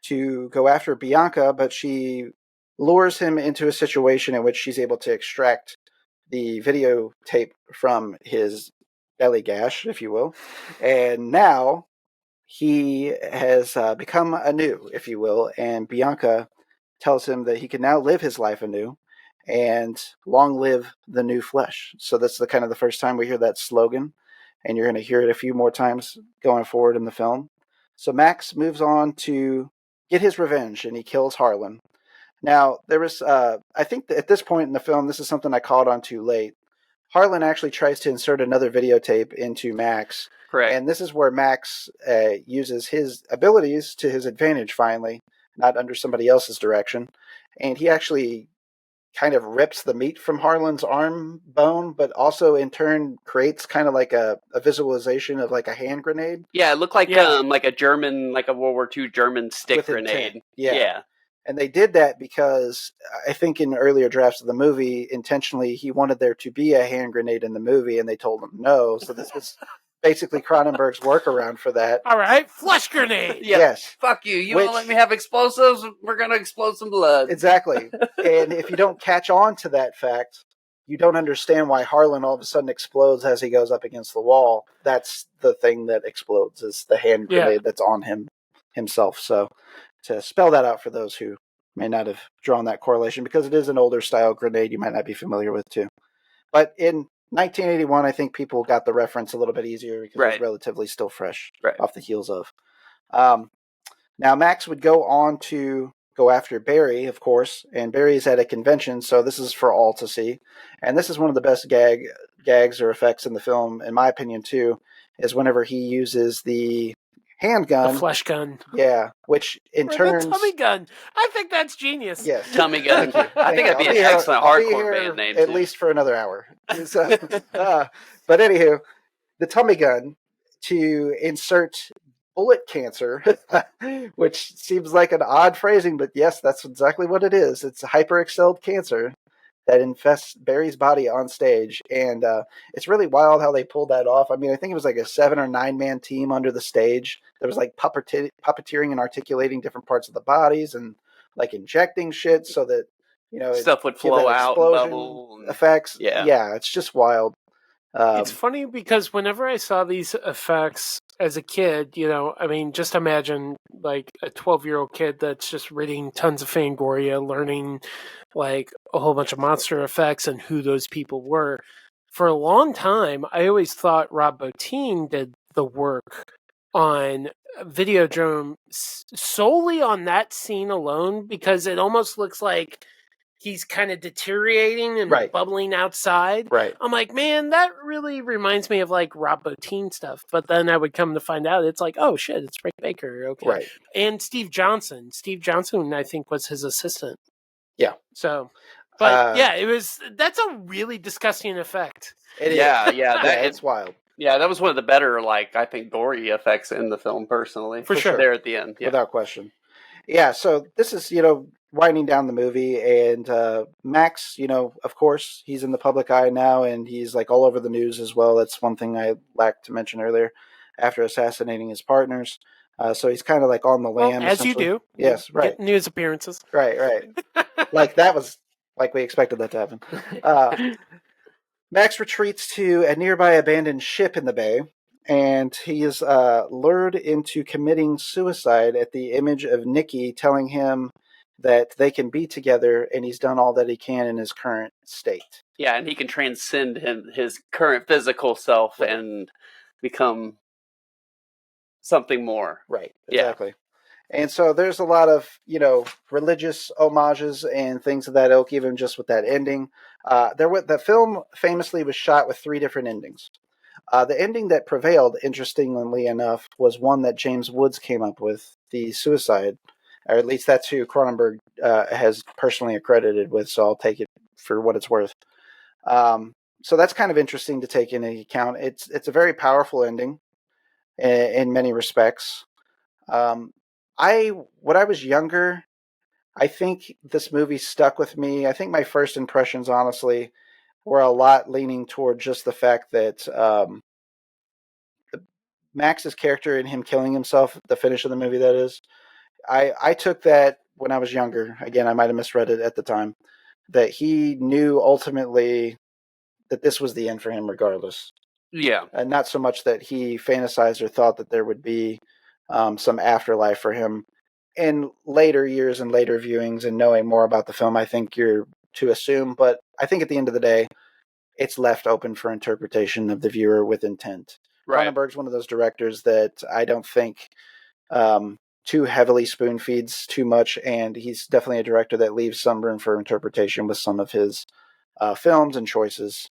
to go after Bianca, but she lures him into a situation in which she's able to extract the videotape from his belly gash, if you will. And now he has become anew, if you will, and Bianca tells him that he can now live his life anew and long live the new flesh. So that's the kind of the first time we hear that slogan, and you're going to hear it a few more times going forward in the film. So Max moves on to get his revenge, and he kills Harlan. Now, there was, I think that at this point in the film, this is something I caught on too late. Harlan actually tries to insert another videotape into Max. Correct. And this is where Max uses his abilities to his advantage finally, not under somebody else's direction. And he actually kind of rips the meat from Harlan's arm bone, but also in turn creates kind of like a visualization of like a hand grenade. Yeah, it looked like a German, like a World War II German stick With grenade. intent. Yeah. And they did that because I think in earlier drafts of the movie, intentionally, he wanted there to be a hand grenade in the movie, and they told him no. So this was basically Cronenberg's workaround for that. All right, flush grenade. Yeah. Yes. Fuck you. You want to let me have explosives? We're going to explode some blood. Exactly. And if you don't catch on to that fact, you don't understand why Harlan all of a sudden explodes as he goes up against the wall. That's the thing that explodes, is the hand grenade that's on himself. So to spell that out for those who may not have drawn that correlation, because it is an older style grenade you might not be familiar with too. But in 1981, I think people got the reference a little bit easier because it was relatively still fresh off the heels of. Now, Max would go on to go after Barry, of course, and Barry's at a convention, so this is for all to see. And this is one of the best gags or effects in the film, in my opinion, too, is whenever he uses the handgun. The flesh gun. Yeah, which in turn... The tummy gun. I think that's genius. Yes. Tummy gun. I think that'd be an excellent hardcore band name. At least for another hour. But anywho, the tummy gun to insert bullet cancer, which seems like an odd phrasing, but yes, that's exactly what it is. It's a hyper-excelled cancer that infests Barry's body on stage, and it's really wild how they pulled that off. I mean, I think it was like a 7 or 9 man team under the stage. There was like puppeteering and articulating different parts of the bodies, and like injecting shit so that stuff would flow out, bubble effects. Yeah, it's just wild. It's funny because whenever I saw these effects as a kid, I mean, just imagine like a 12-year-old kid that's just reading tons of Fangoria, learning like a whole bunch of monster effects and who those people were. For a long time, I always thought Rob Bottin did the work on Videodrome solely on that scene alone, because it almost looks like he's kind of deteriorating and bubbling outside. Right. I'm like, man, that really reminds me of like Rob Bottin stuff. But then I would come to find out it's like, oh shit, it's Rick Baker. Okay. Right. And Steve Johnson. Steve Johnson, I think, was his assistant. Yeah. So, but that's a really disgusting effect. It's wild. Yeah, that was one of the better, I think, gory effects in the film, personally. For sure. There at the end. Yeah. Without question. Yeah, so this is, winding down the movie, and Max, of course, he's in the public eye now, and he's like all over the news as well. That's one thing I lacked to mention earlier. After assassinating his partners, so he's kind of like on the lam. Well, as you do. Yes, right. Get news appearances. Right. Like that was like we expected that to happen. Max retreats to a nearby abandoned ship in the bay, and he is lured into committing suicide at the image of Nikki telling him that they can be together, and he's done all that he can in his current state. Yeah, and he can transcend his current physical self and become something more. Right, exactly. Yeah. And so there's a lot of, religious homages and things of that ilk, even just with that ending. The film famously was shot with 3 different endings. The ending that prevailed, interestingly enough, was one that James Woods came up with, the suicide. Or at least that's who Cronenberg has personally accredited with, so I'll take it for what it's worth. So that's kind of interesting to take into account. It's a very powerful ending in many respects. When I was younger, I think this movie stuck with me. I think my first impressions, honestly, were a lot leaning toward just the fact that Max's character and him killing himself, the finish of the movie, that is, I took that when I was younger. Again, I might have misread it at the time, that he knew ultimately that this was the end for him regardless. Yeah. And not so much that he fantasized or thought that there would be some afterlife for him. In later years and later viewings and knowing more about the film, I think you're to assume, but I think at the end of the day, it's left open for interpretation of the viewer with intent. Right. Cronenberg's one of those directors that I don't think too heavily spoon feeds too much, and he's definitely a director that leaves some room for interpretation with some of his films and choices.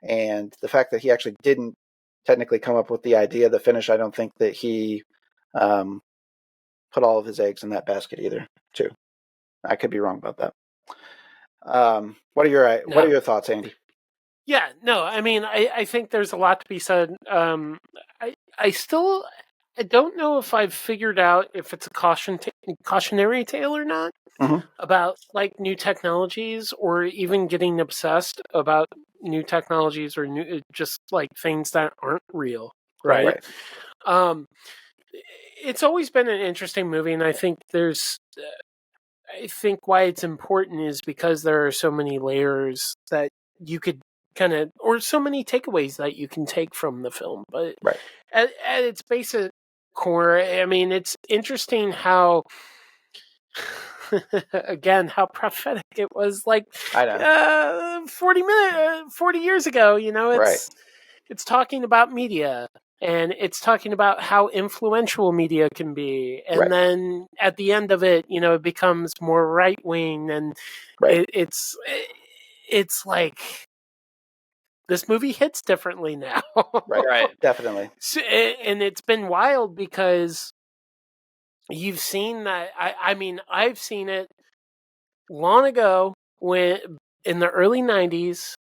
And the fact that he actually didn't technically come up with the idea, the finish, I don't think that he put all of his eggs in that basket either, too. I could be wrong about that. What are your thoughts, Andy? Yeah, no, I mean, I think there's a lot to be said. I don't know if I've figured out if it's a cautionary tale or not about like new technologies, or even getting obsessed about new technologies, or new just like things that aren't real, right? It's always been an interesting movie, and I think I think why it's important is because there are so many layers that you could or so many takeaways that you can take from the film. But at its basic core, I mean, it's interesting how, again, how prophetic it was. Like, I know. 40 years ago, you know, it's talking about media. And it's talking about how influential media can be. And then at the end of it, you know, it becomes more right-wing. And it's like, this movie hits differently now. Right. Definitely. So, and it's been wild because you've seen that. I mean, I've seen it long ago when in the early 90s,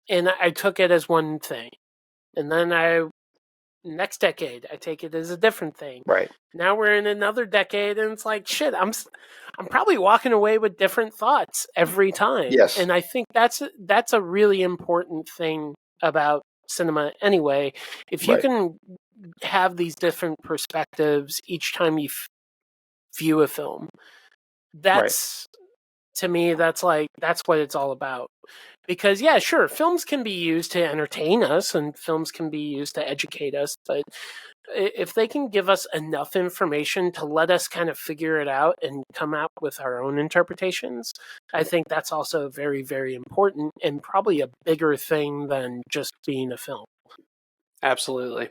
and I took it as one thing. And then next decade, I take it as a different thing. Right. Now we're in another decade, and it's like, shit, I'm probably walking away with different thoughts every time. Yes. And I think that's a really important thing about cinema anyway. If you can have these different perspectives each time you view a film, to me, that's what it's all about. Because, yeah, sure, films can be used to entertain us and films can be used to educate us, but if they can give us enough information to let us kind of figure it out and come out with our own interpretations, I think that's also very, very important and probably a bigger thing than just being a film. Absolutely.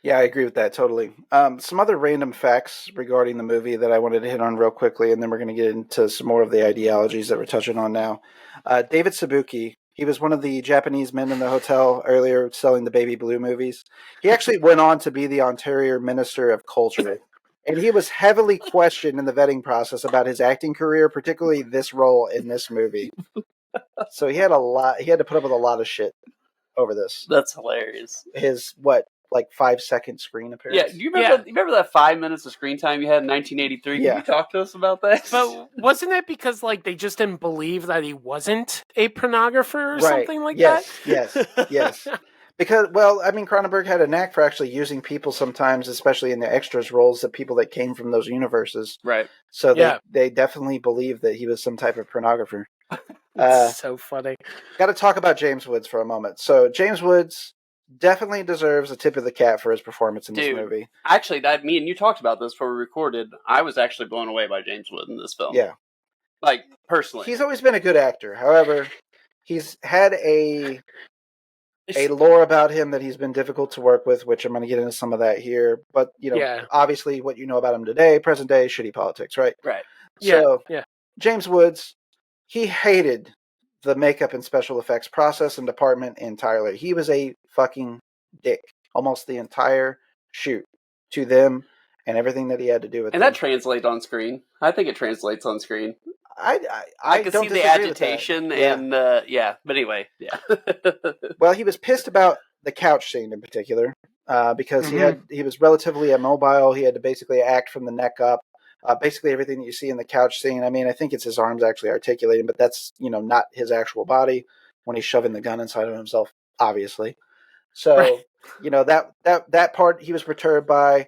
Yeah, I agree with that totally. Some other random facts regarding the movie that I wanted to hit on real quickly, and then we're going to get into some more of the ideologies that we're touching on now. David Sabuki, he was one of the Japanese men in the hotel earlier selling the Baby Blue movies. He actually went on to be the Ontario Minister of Culture, and he was heavily questioned in the vetting process about his acting career, particularly this role in this movie. So he had to put up with a lot of shit over this. That's hilarious. His, 5-second screen appearance? Yeah, do you remember that 5 minutes of screen time you had in 1983? Yeah. Can you talk to us about that? But wasn't it because they just didn't believe that he wasn't a pornographer or something like that? Yes. Because, Cronenberg had a knack for actually using people sometimes, especially in the extras roles, of people that came from those universes. Right. So they definitely believed that he was some type of pornographer. So funny. Got to talk about James Woods for a moment. So James Woods definitely deserves a tip of the cap for his performance in this movie. Actually, me and you talked about this before we recorded. I was actually blown away by James Woods in this film. Yeah. Personally. He's always been a good actor. However, he's had a lore about him that he's been difficult to work with, which I'm going to get into some of that here. But, obviously what you know about him today, present day, shitty politics, right? Right. So, James Woods, he hated the makeup and special effects process and department entirely. He was a fucking dick almost the entire shoot to them and everything that he had to do with and them. That translates on screen. I think it translates on screen. I can don't see the agitation and but anyway, yeah. Well, he was pissed about the couch scene in particular because he was relatively immobile. He had to basically act from the neck up. Basically everything that you see in the couch scene. I mean, I think it's his arms actually articulating, but that's, not his actual body when he's shoving the gun inside of himself, obviously. So, Right. that part he was perturbed by.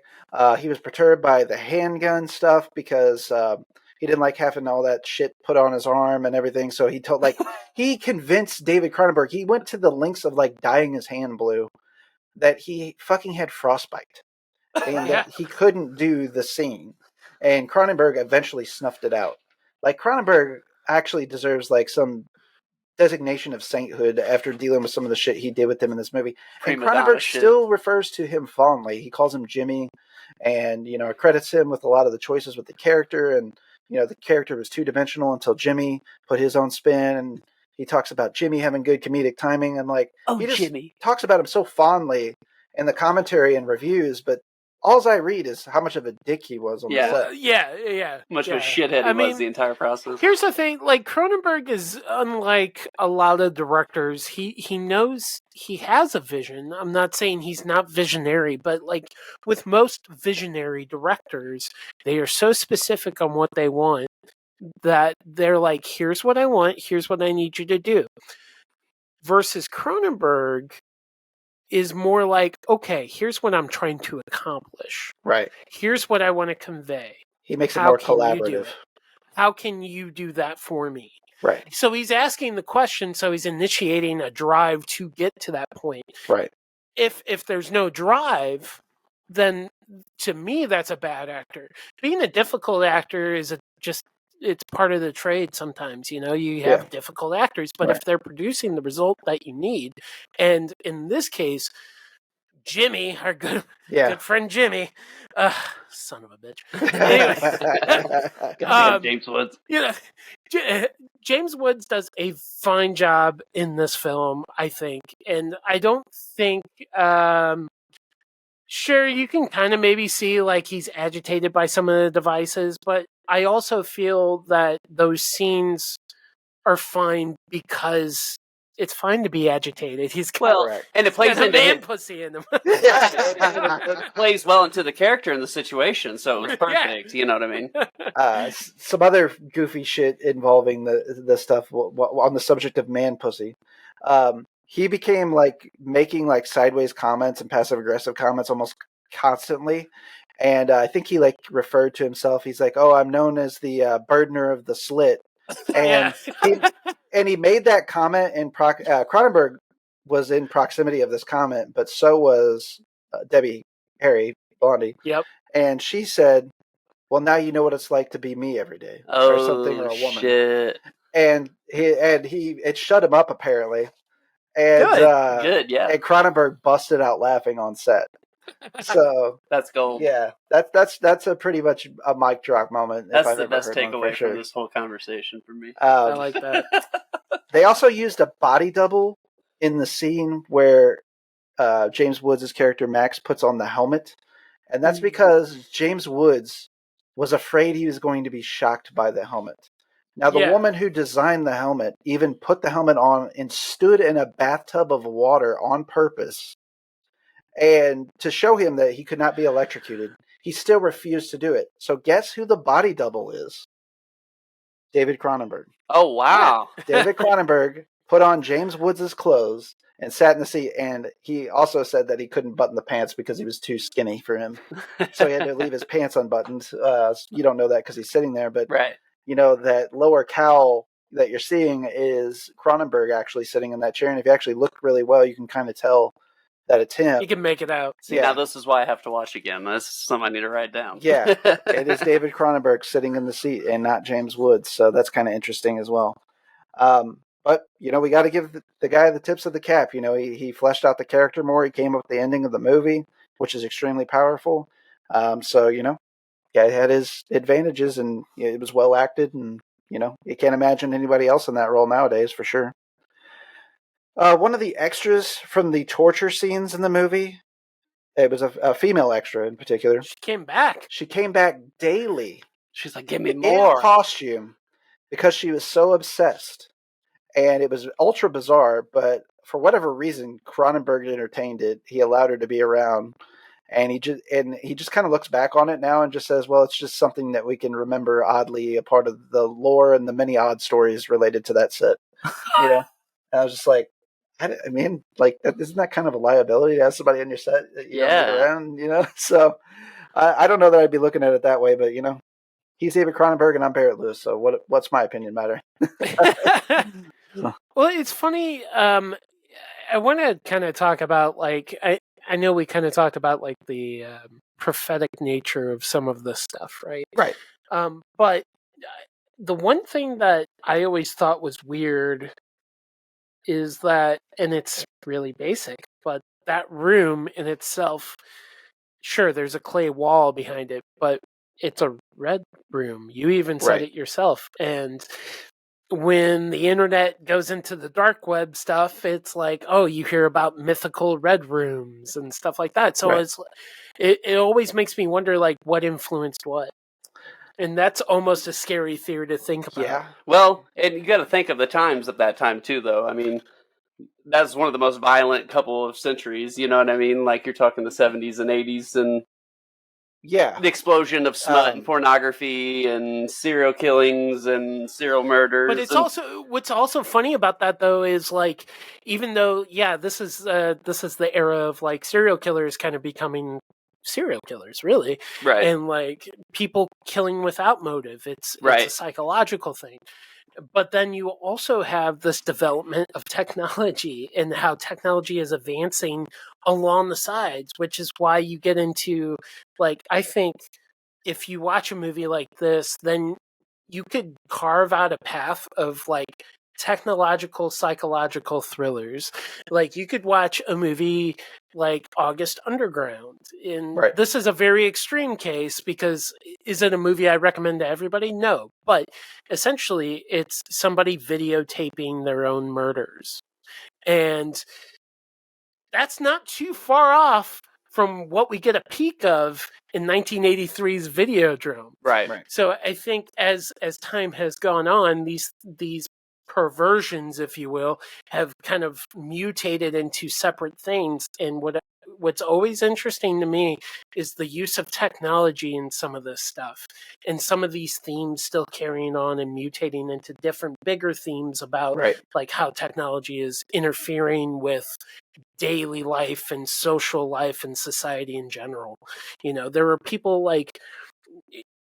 He was perturbed by the handgun stuff because he didn't like having all that shit put on his arm and everything. So he convinced David Cronenberg. He went to the lengths of dyeing his hand blue, that he fucking had frostbite and that he couldn't do the scene. And Cronenberg eventually snuffed it out. Cronenberg actually deserves some designation of sainthood after dealing with some of the shit he did with him in this movie. And Cronenberg still refers to him fondly. He calls him Jimmy, and credits him with a lot of the choices with the character. And the character was two-dimensional until Jimmy put his own spin. And he talks about Jimmy having good comedic timing, and he just Jimmy talks about him so fondly in the commentary and reviews. But all I read is how much of a dick he was on the set. Yeah. Much of a shithead he was the entire process. Here's the thing, Cronenberg is unlike a lot of directors. He knows he has a vision. I'm not saying he's not visionary, but with most visionary directors, they are so specific on what they want that they're like, here's what I want, here's what I need you to do. Versus Cronenberg is more like, okay, here's what I'm trying to accomplish. Right. Here's what I want to convey. He makes it more collaborative. How can you do that for me? Right. So he's asking the question, so he's initiating a drive to get to that point. Right. If there's no drive, then to me that's a bad actor. Being a difficult actor is it's part of the trade sometimes, you have difficult actors, but if they're producing the result that you need, and in this case, Jimmy, our good friend Jimmy, son of a bitch. Anyway, James Woods. James Woods does a fine job in this film, I think, and I don't think. Sure, you can kind of maybe see he's agitated by some of the devices, but I also feel that those scenes are fine because it's fine to be agitated. He's and it plays into man pussy in him. It plays well into the character and the situation, so it was perfect. You know what I mean? Some other goofy shit involving the stuff on the subject of man pussy. He became making sideways comments and passive aggressive comments almost constantly. And I think he referred to himself. He's like, "Oh, I'm known as the burdener of the slit." And he made that comment, and Cronenberg was in proximity of this comment, but so was Debbie Harry Blondie. Yep. And she said, "Well, now you know what it's like to be me every day, or something, or a woman." Shit. And it shut him up apparently. And good, yeah. And Cronenberg busted out laughing on set. So that's gold. Yeah, that's a pretty much a mic drop moment. That's the best takeaway from this whole conversation for me. I like that. They also used a body double in the scene where James Woods' character Max puts on the helmet, and that's because James Woods was afraid he was going to be shocked by the helmet. Now, the woman who designed the helmet even put the helmet on and stood in a bathtub of water on purpose, and to show him that he could not be electrocuted. He still refused to do it. So guess who the body double is? David Cronenberg. Oh, wow. David Cronenberg put on James Woods' clothes and sat in the seat, and he also said that he couldn't button the pants because he was too skinny for him. So he had to leave his pants unbuttoned. You don't know that because he's sitting there, but that lower cowl that you're seeing is Cronenberg actually sitting in that chair. And if you actually look really well, you can kind of tell that it's him. You can make it out. See, now this is why I have to watch again. This is something I need to write down. Yeah, it is David Cronenberg sitting in the seat and not James Woods. So that's kind of interesting as well. But, we got to give the guy the tips of the cap. He fleshed out the character more. He came up with the ending of the movie, which is extremely powerful. Guy had his advantages, and it was well acted, and you can't imagine anybody else in that role nowadays for sure. One of the extras from the torture scenes in the movie, it was a female extra in particular. She came back. She came back daily. She's like, "Give me more." In costume, because she was so obsessed, and it was ultra bizarre. But for whatever reason, Cronenberg entertained it. He allowed her to be around. And he just kind of looks back on it now and just says, well, it's just something that we can remember oddly, a part of the lore and the many odd stories related to that set. And I was just like, I mean, like, isn't that kind of a liability to have somebody on your set that you don't get around, you know? So I don't know that I'd be looking at it that way, but, you know, he's David Cronenberg and I'm Barrett Lewis, so what's my opinion matter? Well, it's funny. I want to kind of talk about, like, I know we kind of talked about, like, the prophetic nature of some of this stuff, right? Right. But the one thing that I always thought was weird is that, and it's really basic, but that room in itself, sure, there's a clay wall behind it, but it's a red room. You even said it yourself. And when the internet goes into the dark web stuff, it's like, oh, you hear about mythical red rooms and stuff like that. So it always makes me wonder, like, what influenced what. And that's almost a scary theory to think about. Yeah. Well, and you got to think of the times at that time too, though. I mean, that's one of the most violent couple of centuries. You know what I mean? Like, you're talking the 70s and 80s, and yeah, the explosion of smut and pornography and serial killings and serial murders. But it's also, what's also funny about that, though, is, like, even though, yeah, this is the era of, like, serial killers kind of becoming serial killers, really, right? And, like, people killing without motive. It's a psychological thing. But then you also have this development of technology and how technology is advancing along the sides, which is why you get into, like, I think if you watch a movie like this, then you could carve out a path of, like, technological, psychological thrillers. Like, you could watch a movie like August Underground. And this is a very extreme case, because is it a movie I recommend to everybody? No. But essentially, it's somebody videotaping their own murders. And that's not too far off from what we get a peek of in 1983's Videodrome. Right. So I think as time has gone on, these perversions, if you will, have kind of mutated into separate things. And what's always interesting to me is the use of technology in some of this stuff, and some of these themes still carrying on and mutating into different bigger themes about like how technology is interfering with daily life and social life and society in general. You know, there are people, like,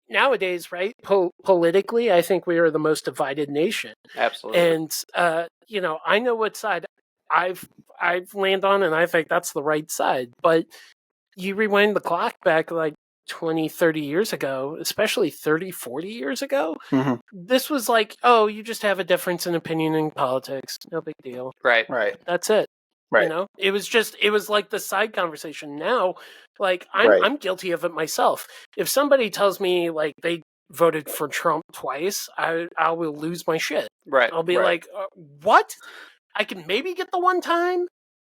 nowadays, right? Politically, I think we are the most divided nation. Absolutely. And you know, I know what side I've landed on, and I think that's the right side. But you rewind the clock back, like, 20, 30 years ago, especially 30, 40 years ago, this was like, oh, you just have a difference in opinion in politics. No big deal. Right. That's it. Right. You know, it was like the side conversation. Now, like, I'm guilty of it myself. If somebody tells me, like, they voted for Trump twice, I will lose my shit. Right. I'll be like, what? I can maybe get the one time,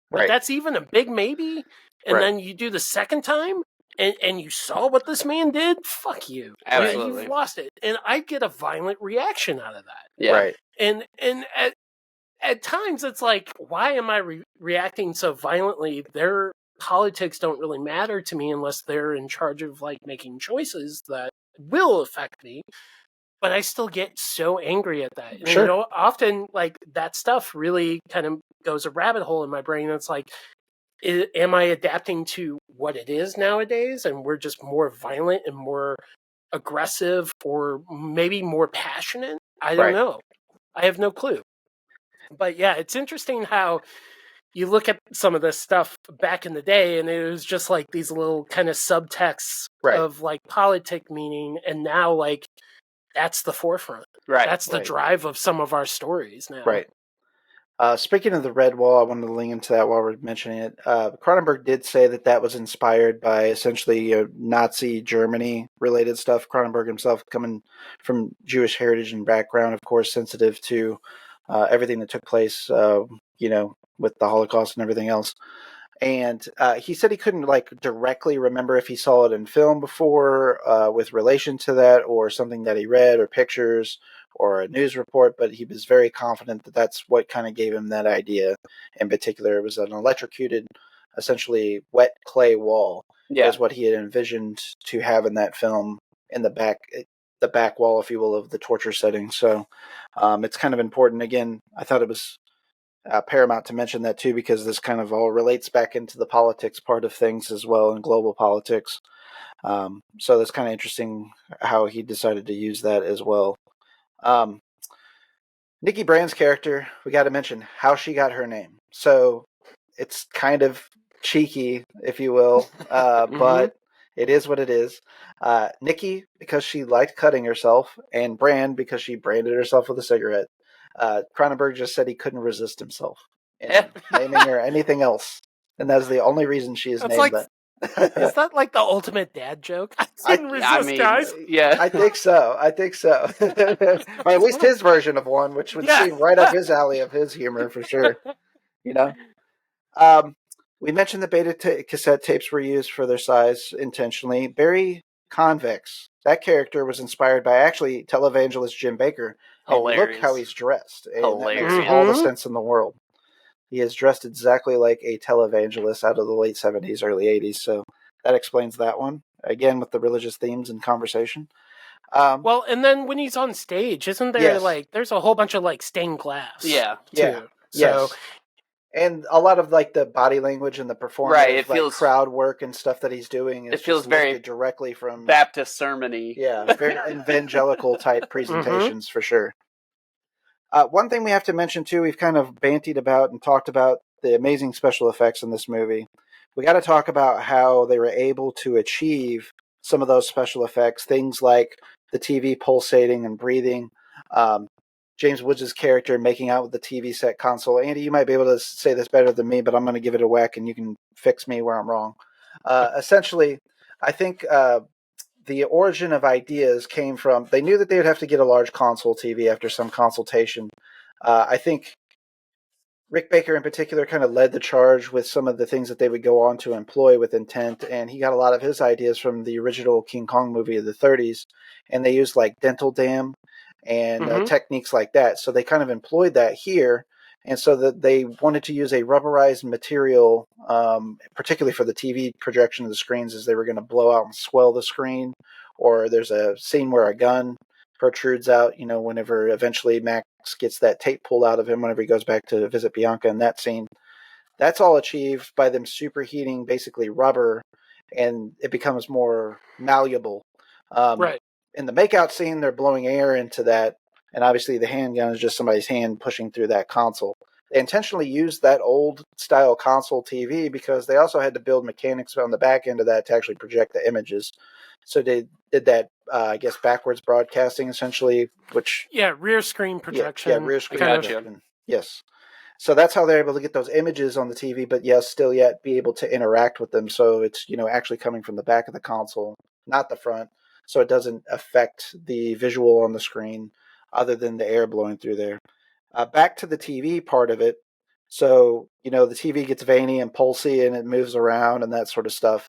but that's even a big maybe. And then you do the second time, and you saw what this man did. Fuck you. Absolutely. You've lost it. And I get a violent reaction out of that. Yeah. Right. And at times, it's like, why am I reacting so violently? Their politics don't really matter to me unless they're in charge of, like, making choices that will affect me. But I still get so angry at that. And, you know, often, like, that stuff really kind of goes a rabbit hole in my brain. It's like, am I adapting to what it is nowadays? And we're just more violent and more aggressive, or maybe more passionate? I don't know. I have no clue. But yeah, it's interesting how you look at some of this stuff back in the day, and it was just like these little kind of subtexts of, like, politic meaning, and now, like, that's the forefront. That's the drive of some of our stories now. Speaking of the Red Wall, I wanted to link into that while we're mentioning it. Cronenberg did say that was inspired by essentially Nazi Germany related stuff. Cronenberg himself, coming from Jewish heritage and background, of course, sensitive to everything that took place, you know, with the Holocaust and everything else. And he said he couldn't, like, directly remember if he saw it in film before with relation to that, or something that he read, or pictures, or a news report, but he was very confident that that's what kind of gave him that idea. In particular, it was an electrocuted, essentially wet clay wall. Is what he had envisioned to have in that film, in the back wall, if you will, of the torture setting. So it's kind of important. Again, I thought it was paramount to mention that too, because this kind of all relates back into the politics part of things as well, and global politics. So that's kind of interesting how he decided to use that as well. Nikki Brand's character, we got to mention how she got her name. So it's kind of cheeky, if you will, but it is what it is. Nikki, because she liked cutting herself, and Brand, because she branded herself with a cigarette. Cronenberg just said he couldn't resist himself in naming her anything else. And that's the only reason she is named that. Is that like the ultimate dad joke? I didn't resist, guys. Yeah. I think so. Or at least his version of one, which would seem right up his alley of his humor for sure. You know? We mentioned the beta cassette tapes were used for their size intentionally. Barry Convex, that character was inspired by actually televangelist Jim Baker. And look how he's dressed. And that makes all the sense in the world. He is dressed exactly like a televangelist out of the late 70s, early 80s. So that explains that one. Again, with the religious themes and conversation. Well, and then when he's on stage, isn't there there's a whole bunch of stained glass? Yeah. Too. Yeah. So, and a lot of the body language and the performance, right, it feels, crowd work and stuff that he's doing. Is it feels very directly from Baptist sermon-y. Yeah, very evangelical type presentations for sure. One thing we have to mention too, we've kind of bantied about and talked about the amazing special effects in this movie. We got to talk about how they were able to achieve some of those special effects, things like the TV pulsating and breathing. James Woods' character making out with the TV set console. Andy, you might be able to say this better than me, but I'm going to give it a whack and you can fix me where I'm wrong. Essentially, I think the origin of ideas came from, they knew that they would have to get a large console TV after some consultation. I think Rick Baker in particular kind of led the charge with some of the things that they would go on to employ with intent, and he got a lot of his ideas from the original King Kong movie of the 30s, and they used dental dam and techniques like that. So they kind of employed that here, and so that they wanted to use a rubberized material, particularly for the TV projection of the screens, as they were going to blow out and swell the screen. Or there's a scene where a gun protrudes out, whenever eventually Max gets that tape pulled out of him whenever he goes back to visit Bianca in that scene. That's all achieved by them superheating basically rubber, and it becomes more malleable. Right. In the makeout scene, they're blowing air into that, and obviously the handgun is just somebody's hand pushing through that console. They intentionally used that old style console TV because they also had to build mechanics on the back end of that to actually project the images. So they did that, backwards broadcasting essentially, which... Yeah, rear screen projection. Yeah, rear screen projection. Yes. So that's how they're able to get those images on the TV, but still yet be able to interact with them. So it's, actually coming from the back of the console, not the front. So it doesn't affect the visual on the screen other than the air blowing through there. Back to the TV part of it. So, the TV gets veiny and pulsy and it moves around and that sort of stuff.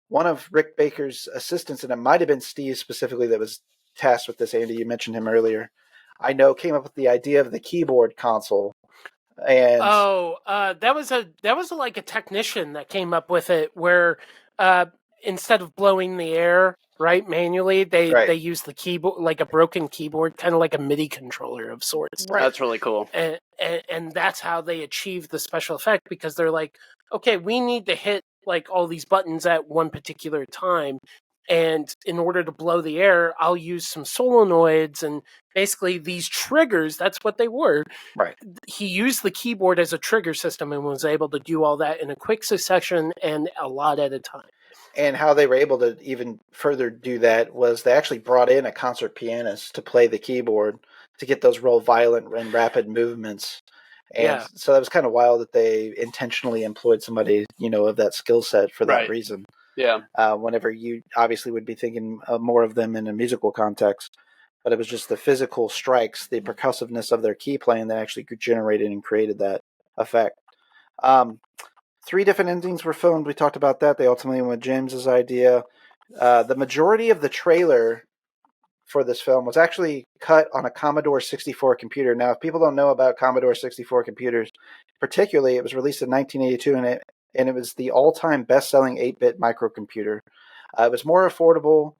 One of Rick Baker's assistants, and it might have been Steve specifically that was tasked with this, Andy, you mentioned him earlier, I know came up with the idea of the keyboard console. And that was a technician that came up with it, where instead of blowing the air manually, they use the keyboard, like a broken keyboard, kind of like a MIDI controller of sorts. Right. That's really cool. And that's how they achieve the special effect, because they're like, okay, we need to hit all these buttons at one particular time, and in order to blow the air, I'll use some solenoids and basically these triggers. That's what they were. Right. He used the keyboard as a trigger system and was able to do all that in a quick succession and a lot at a time. And how they were able to even further do that was they actually brought in a concert pianist to play the keyboard to get those real violent and rapid movements. And so that was kind of wild that they intentionally employed somebody, of that skill set for that reason. Yeah. Whenever you obviously would be thinking more of them in a musical context, but it was just the physical strikes, the percussiveness of their key playing that actually generated and created that effect. 3 different endings were filmed. We talked about that. They ultimately went with James's idea. The majority of the trailer for this film was actually cut on a Commodore 64 computer. Now, if people don't know about Commodore 64 computers, particularly, it was released in 1982, and it was the all-time best-selling 8-bit microcomputer. It was more affordable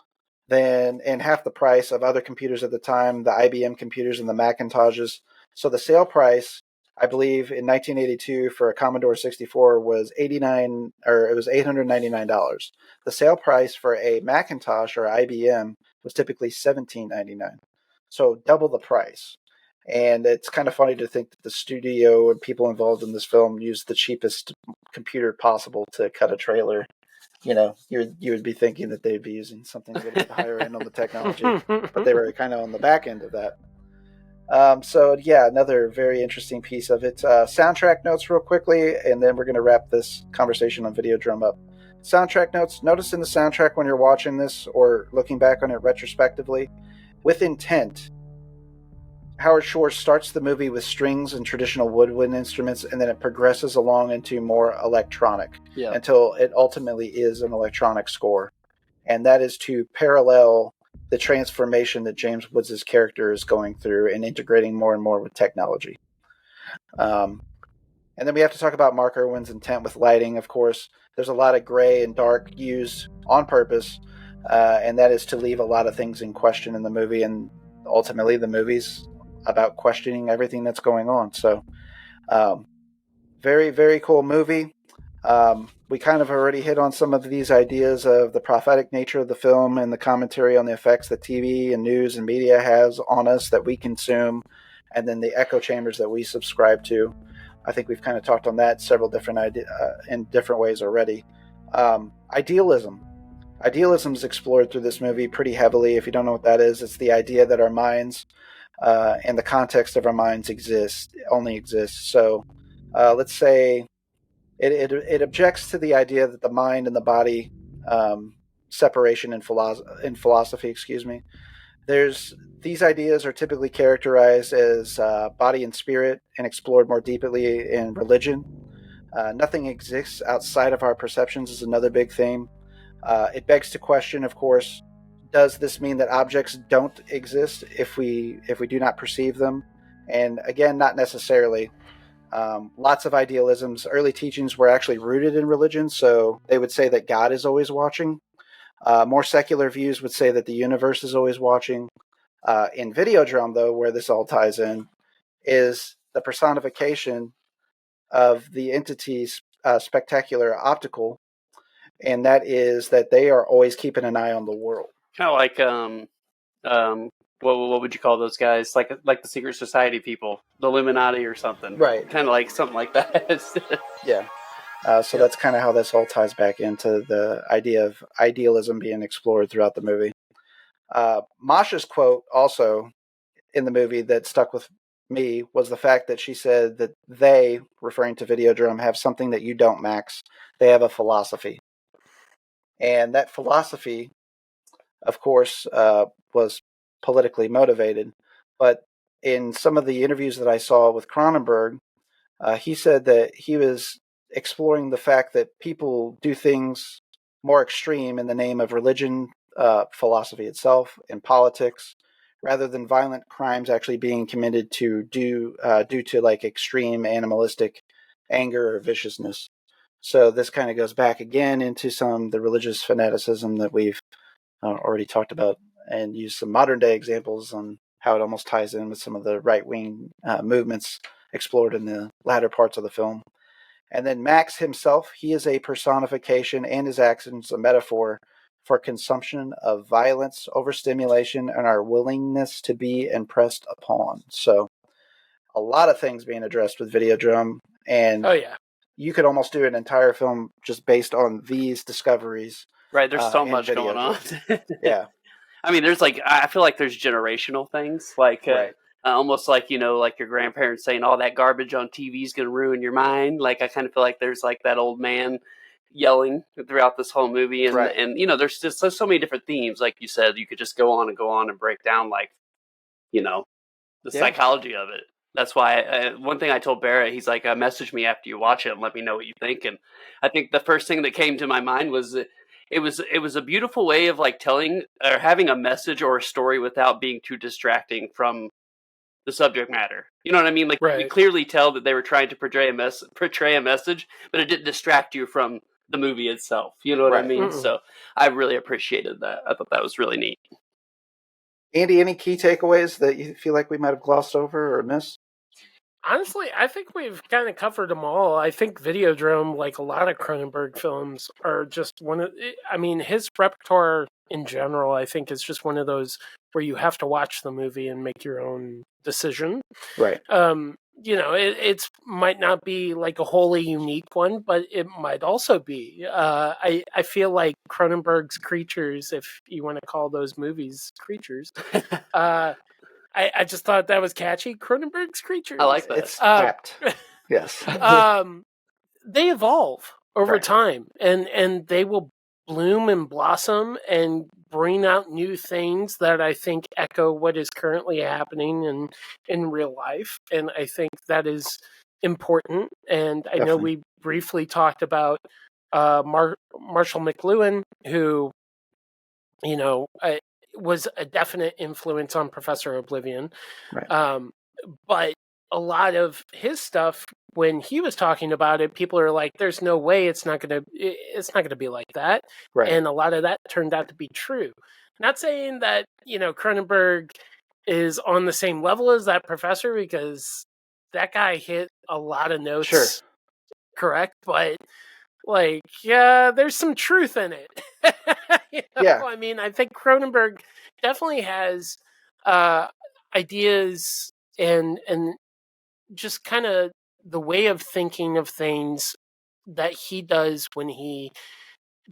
and half the price of other computers at the time, the IBM computers and the Macintoshes. So the sale price I believe in 1982 for a Commodore 64 was $899. The sale price for a Macintosh or IBM was typically $17.99. So double the price. And it's kind of funny to think that the studio and people involved in this film used the cheapest computer possible to cut a trailer. You know, you would be thinking that they'd be using something a little bit higher end on the technology, but they were kind of on the back end of that. So yeah, another very interesting piece of it. Soundtrack notes real quickly, and then we're going to wrap this conversation on Videodrome up. Soundtrack notes. Notice in the soundtrack when you're watching this or looking back on it retrospectively, with intent, Howard Shore starts the movie with strings and traditional woodwind instruments, and then it progresses along into more electronic until it ultimately is an electronic score. And that is to parallel the transformation that James Woods' character is going through and integrating more and more with technology. And then we have to talk about Mark Irwin's intent with lighting, of course. There's a lot of gray and dark used on purpose, and that is to leave a lot of things in question in the movie, and ultimately the movie's about questioning everything that's going on. So very, very cool movie. We kind of already hit on some of these ideas of the prophetic nature of the film and the commentary on the effects that TV and news and media has on us that we consume, and then the echo chambers that we subscribe to. I think we've kind of talked on that several different in different ways already. Idealism. Idealism is explored through this movie pretty heavily. If you don't know what that is, it's the idea that our minds and the context of our minds only exists. So let's say it objects to the idea that the mind and the body separation in philosophy. These ideas are typically characterized as body and spirit and explored more deeply in religion. Nothing exists outside of our perceptions is another big theme. It begs to question, of course, does this mean that objects don't exist if we do not perceive them? And again, not necessarily. Lots of idealisms. Early teachings were actually rooted in religion, so they would say that God is always watching. More secular views would say that the universe is always watching. In Videodrome, though, where this all ties in, is the personification of the entity's spectacular optical, and that is that they are always keeping an eye on the world. Kind of like what would you call those guys? Like the secret society people, the Illuminati or something, right? Kind of like something like that. Yeah. So that's kind of how this all ties back into the idea of idealism being explored throughout the movie. Masha's quote also in the movie that stuck with me was the fact that she said that they, referring to Videodrome, have something that you don't, Max. They have a philosophy. And that philosophy, of course, was politically motivated. But in some of the interviews that I saw with Cronenberg, he said that he was exploring the fact that people do things more extreme in the name of religion, philosophy itself, and politics, rather than violent crimes actually being committed due to like extreme animalistic anger or viciousness. So this kind of goes back again into the religious fanaticism that we've already talked about, and use some modern day examples on how it almost ties in with some of the right-wing movements explored in the latter parts of the film. And then Max himself, he is a personification, and his actions a metaphor for consumption of violence, overstimulation, and our willingness to be impressed upon. So a lot of things being addressed with Videodrome, and you could almost do an entire film just based on these discoveries. Right, there's so much going on. Yeah. I mean, I feel like there's generational things, like almost like, like your grandparents saying all that garbage on TV is going to ruin your mind. Like, I kind of feel like there's like that old man yelling throughout this whole movie. And, and there's just so many different themes. Like you said, you could just go on and break down, like, the psychology of it. That's why one thing I told Barrett, he's like, message me after you watch it and let me know what you think. And I think the first thing that came to my mind was that it was a beautiful way of like telling or having a message or a story without being too distracting from the subject matter. You know what I mean? Like, you clearly tell that they were trying to portray a message, but it didn't distract you from the movie itself. You know what I mean? Mm-mm. So I really appreciated that. I thought that was really neat. Andy, any key takeaways that you feel like we might have glossed over or missed? Honestly, I think we've kind of covered them all. I think Videodrome, like a lot of Cronenberg films, are just one of. I mean, his repertoire in general, I think, is just one of those where you have to watch the movie and make your own decision. Right. It might not be like a wholly unique one, but it might also be. I feel like Cronenberg's Creatures, if you want to call those movies creatures, I just thought that was catchy. Cronenberg's Creatures. I like that. It's apt. Yes. They evolve over Right. time, and they will bloom and blossom and bring out new things that I think echo what is currently happening in real life. And I think that is important. And I know we briefly talked about Marshall McLuhan, who, was a definite influence on Professor Oblivion. Right. But a lot of his stuff, when he was talking about it, people are like, "There's no way it's not gonna be like that." Right. And a lot of that turned out to be true. Not saying that Cronenberg is on the same level as that professor, because that guy hit a lot of notes. Sure. Correct, but there's some truth in it. Yeah. I mean, I think Cronenberg definitely has ideas and just kind of the way of thinking of things that he does when he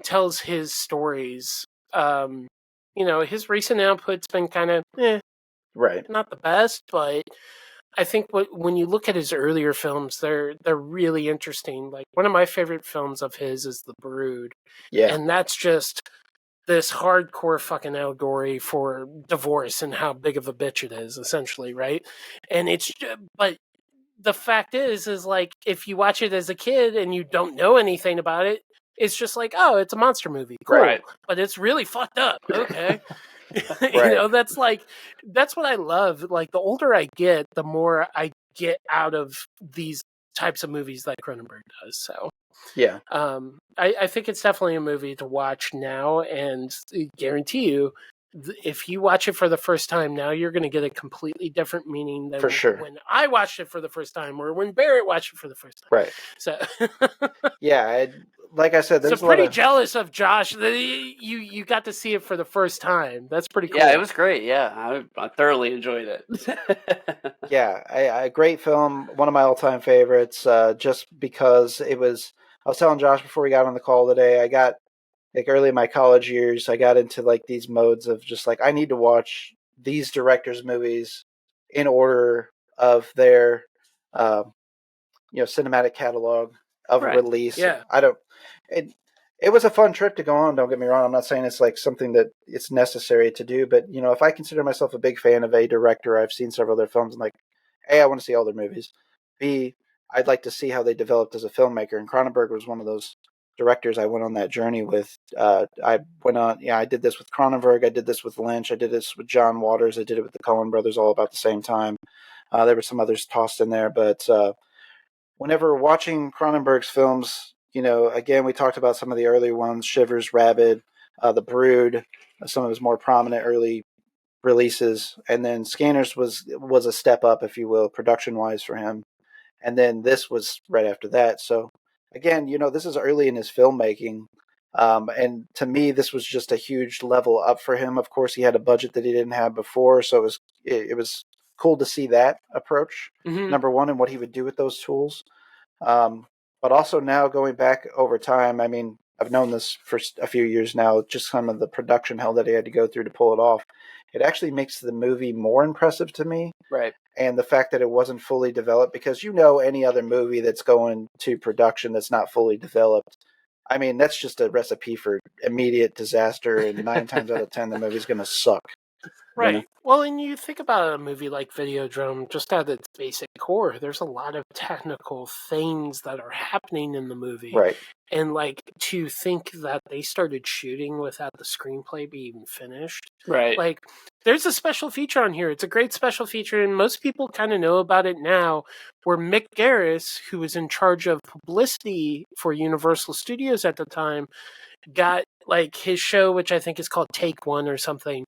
tells his stories. His recent output's been kind of Right. not the best, but I think when you look at his earlier films, they're really interesting. Like, one of my favorite films of his is The Brood. Yeah. And that's just this hardcore fucking allegory for divorce and how big of a bitch it is, essentially, right? And but the fact is like, if you watch it as a kid and you don't know anything about it, it's just like, oh, it's a monster movie. Cool. Right. But it's really fucked up. Okay. Right. That's what I love. Like, the older I get, the more I get out of these types of movies that Cronenberg does. So Yeah. I think it's definitely a movie to watch now, and I guarantee you, if you watch it for the first time now, you're going to get a completely different meaning than For sure. when I watched it for the first time, or when Barrett watched it for the first time. Right. So Yeah. Like I said, there's so pretty jealous of Josh that you got to see it for the first time. That's pretty cool. Yeah, it was great. Yeah, I thoroughly enjoyed it. Yeah, a great film, one of my all-time favorites, just because it was. I was telling Josh before we got on the call today, I got, like, early in my college years, I got into, like, these modes of just, like, I need to watch these directors' movies in order of their, cinematic catalog of release. Yeah. It was a fun trip to go on, don't get me wrong. I'm not saying it's like something that it's necessary to do, but if I consider myself a big fan of a director, I've seen several of their films, and like, A, I want to see all their movies. B, I'd like to see how they developed as a filmmaker. And Cronenberg was one of those directors I went on that journey with. I did this with Cronenberg, I did this with Lynch, I did this with John Waters, I did it with the Coen brothers all about the same time. There were some others tossed in there, but whenever watching Cronenberg's films, again, we talked about some of the early ones, Shivers, Rabid, The Brood, some of his more prominent early releases, and then Scanners was a step up, if you will, production-wise for him. And then this was right after that. So, again, this is early in his filmmaking, and to me, this was just a huge level up for him. Of course, he had a budget that he didn't have before, so it was cool to see that approach, number one, and what he would do with those tools. But also now, going back over time, I mean, I've known this for a few years now, just some of the production hell that he had to go through to pull it off. It actually makes the movie more impressive to me. Right. And the fact that it wasn't fully developed, because any other movie that's going to production that's not fully developed, I mean, that's just a recipe for immediate disaster, and 9 times out of 10, the movie's going to suck. Right. Well, and you think about a movie like Videodrome, just at its basic core, there's a lot of technical things that are happening in the movie. Right. And, like, to think that they started shooting without the screenplay being even finished. Right. Like, there's a special feature on here. It's a great special feature, and most people kind of know about it now, where Mick Garris, who was in charge of publicity for Universal Studios at the time, got, like, his show, which I think is called Take One or something.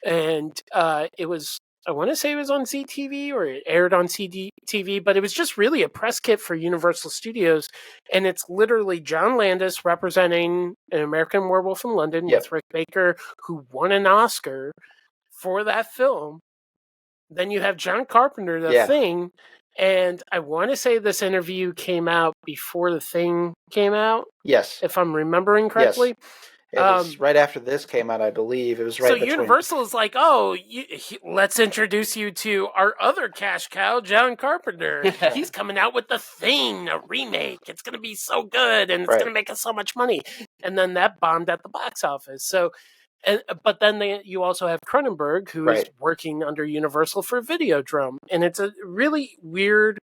And it was I want to say it was on ZTV or it aired on CDTV, but it was just really a press kit for Universal Studios. And it's literally John Landis representing An American Werewolf in London with Rick Baker, who won an Oscar for that film. Then you have John Carpenter, The Thing. And I want to say this interview came out before The Thing came out. Yes. If I'm remembering correctly. Yes. It was right after this came out, I believe. It was right between. Universal is like, oh, let's introduce you to our other cash cow, John Carpenter. He's coming out with The Thing, a remake. It's going to be so good, and it's going to make us so much money. And then that bombed at the box office. So, but then you also have Cronenberg, who is working under Universal for Videodrome. And it's a really weird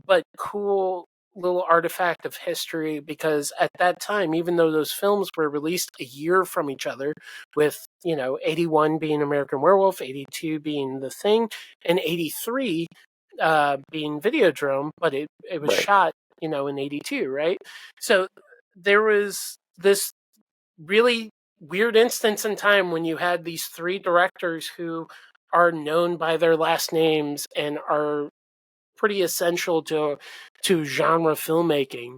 but cool little artifact of history, because at that time, even though those films were released a year from each other, with 81 being American Werewolf, 82 being The Thing, and 83 being Videodrome, but it was shot in 82, right? So there was this really weird instance in time when you had these three directors who are known by their last names and are pretty essential to genre filmmaking.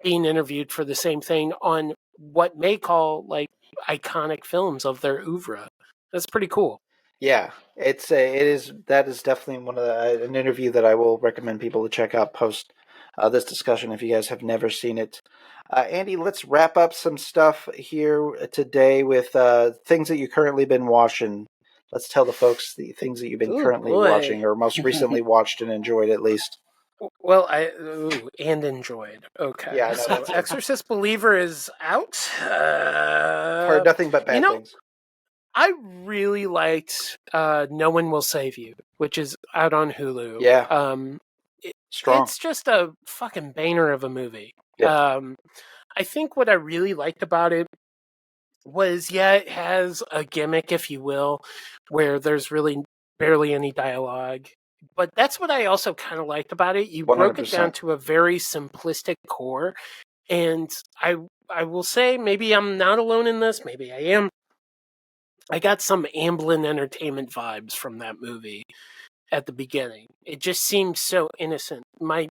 Being interviewed for the same thing on what may call like iconic films of their oeuvre. That's pretty cool. Yeah, that is definitely one of an interview that I will recommend people to check out post this discussion if you guys have never seen it. Andy, let's wrap up some stuff here today with things that you've currently been watching. Let's tell the folks the things that you've been currently watching or most recently watched and enjoyed, at least. Well, and enjoyed. Okay. Yeah, so Exorcist Believer is out. Heard nothing but bad things. I really liked No One Will Save You, which is out on Hulu. Yeah. Strong. It's just a fucking banger of a movie. Yeah. I think what I really liked about it was, it has a gimmick, if you will, where there's really barely any dialogue. But that's what I also kind of liked about it. You 100%. Broke it down to a very simplistic core. And I will say, maybe I'm not alone in this. Maybe I am. I got some Amblin Entertainment vibes from that movie at the beginning. It just seemed so innocent. My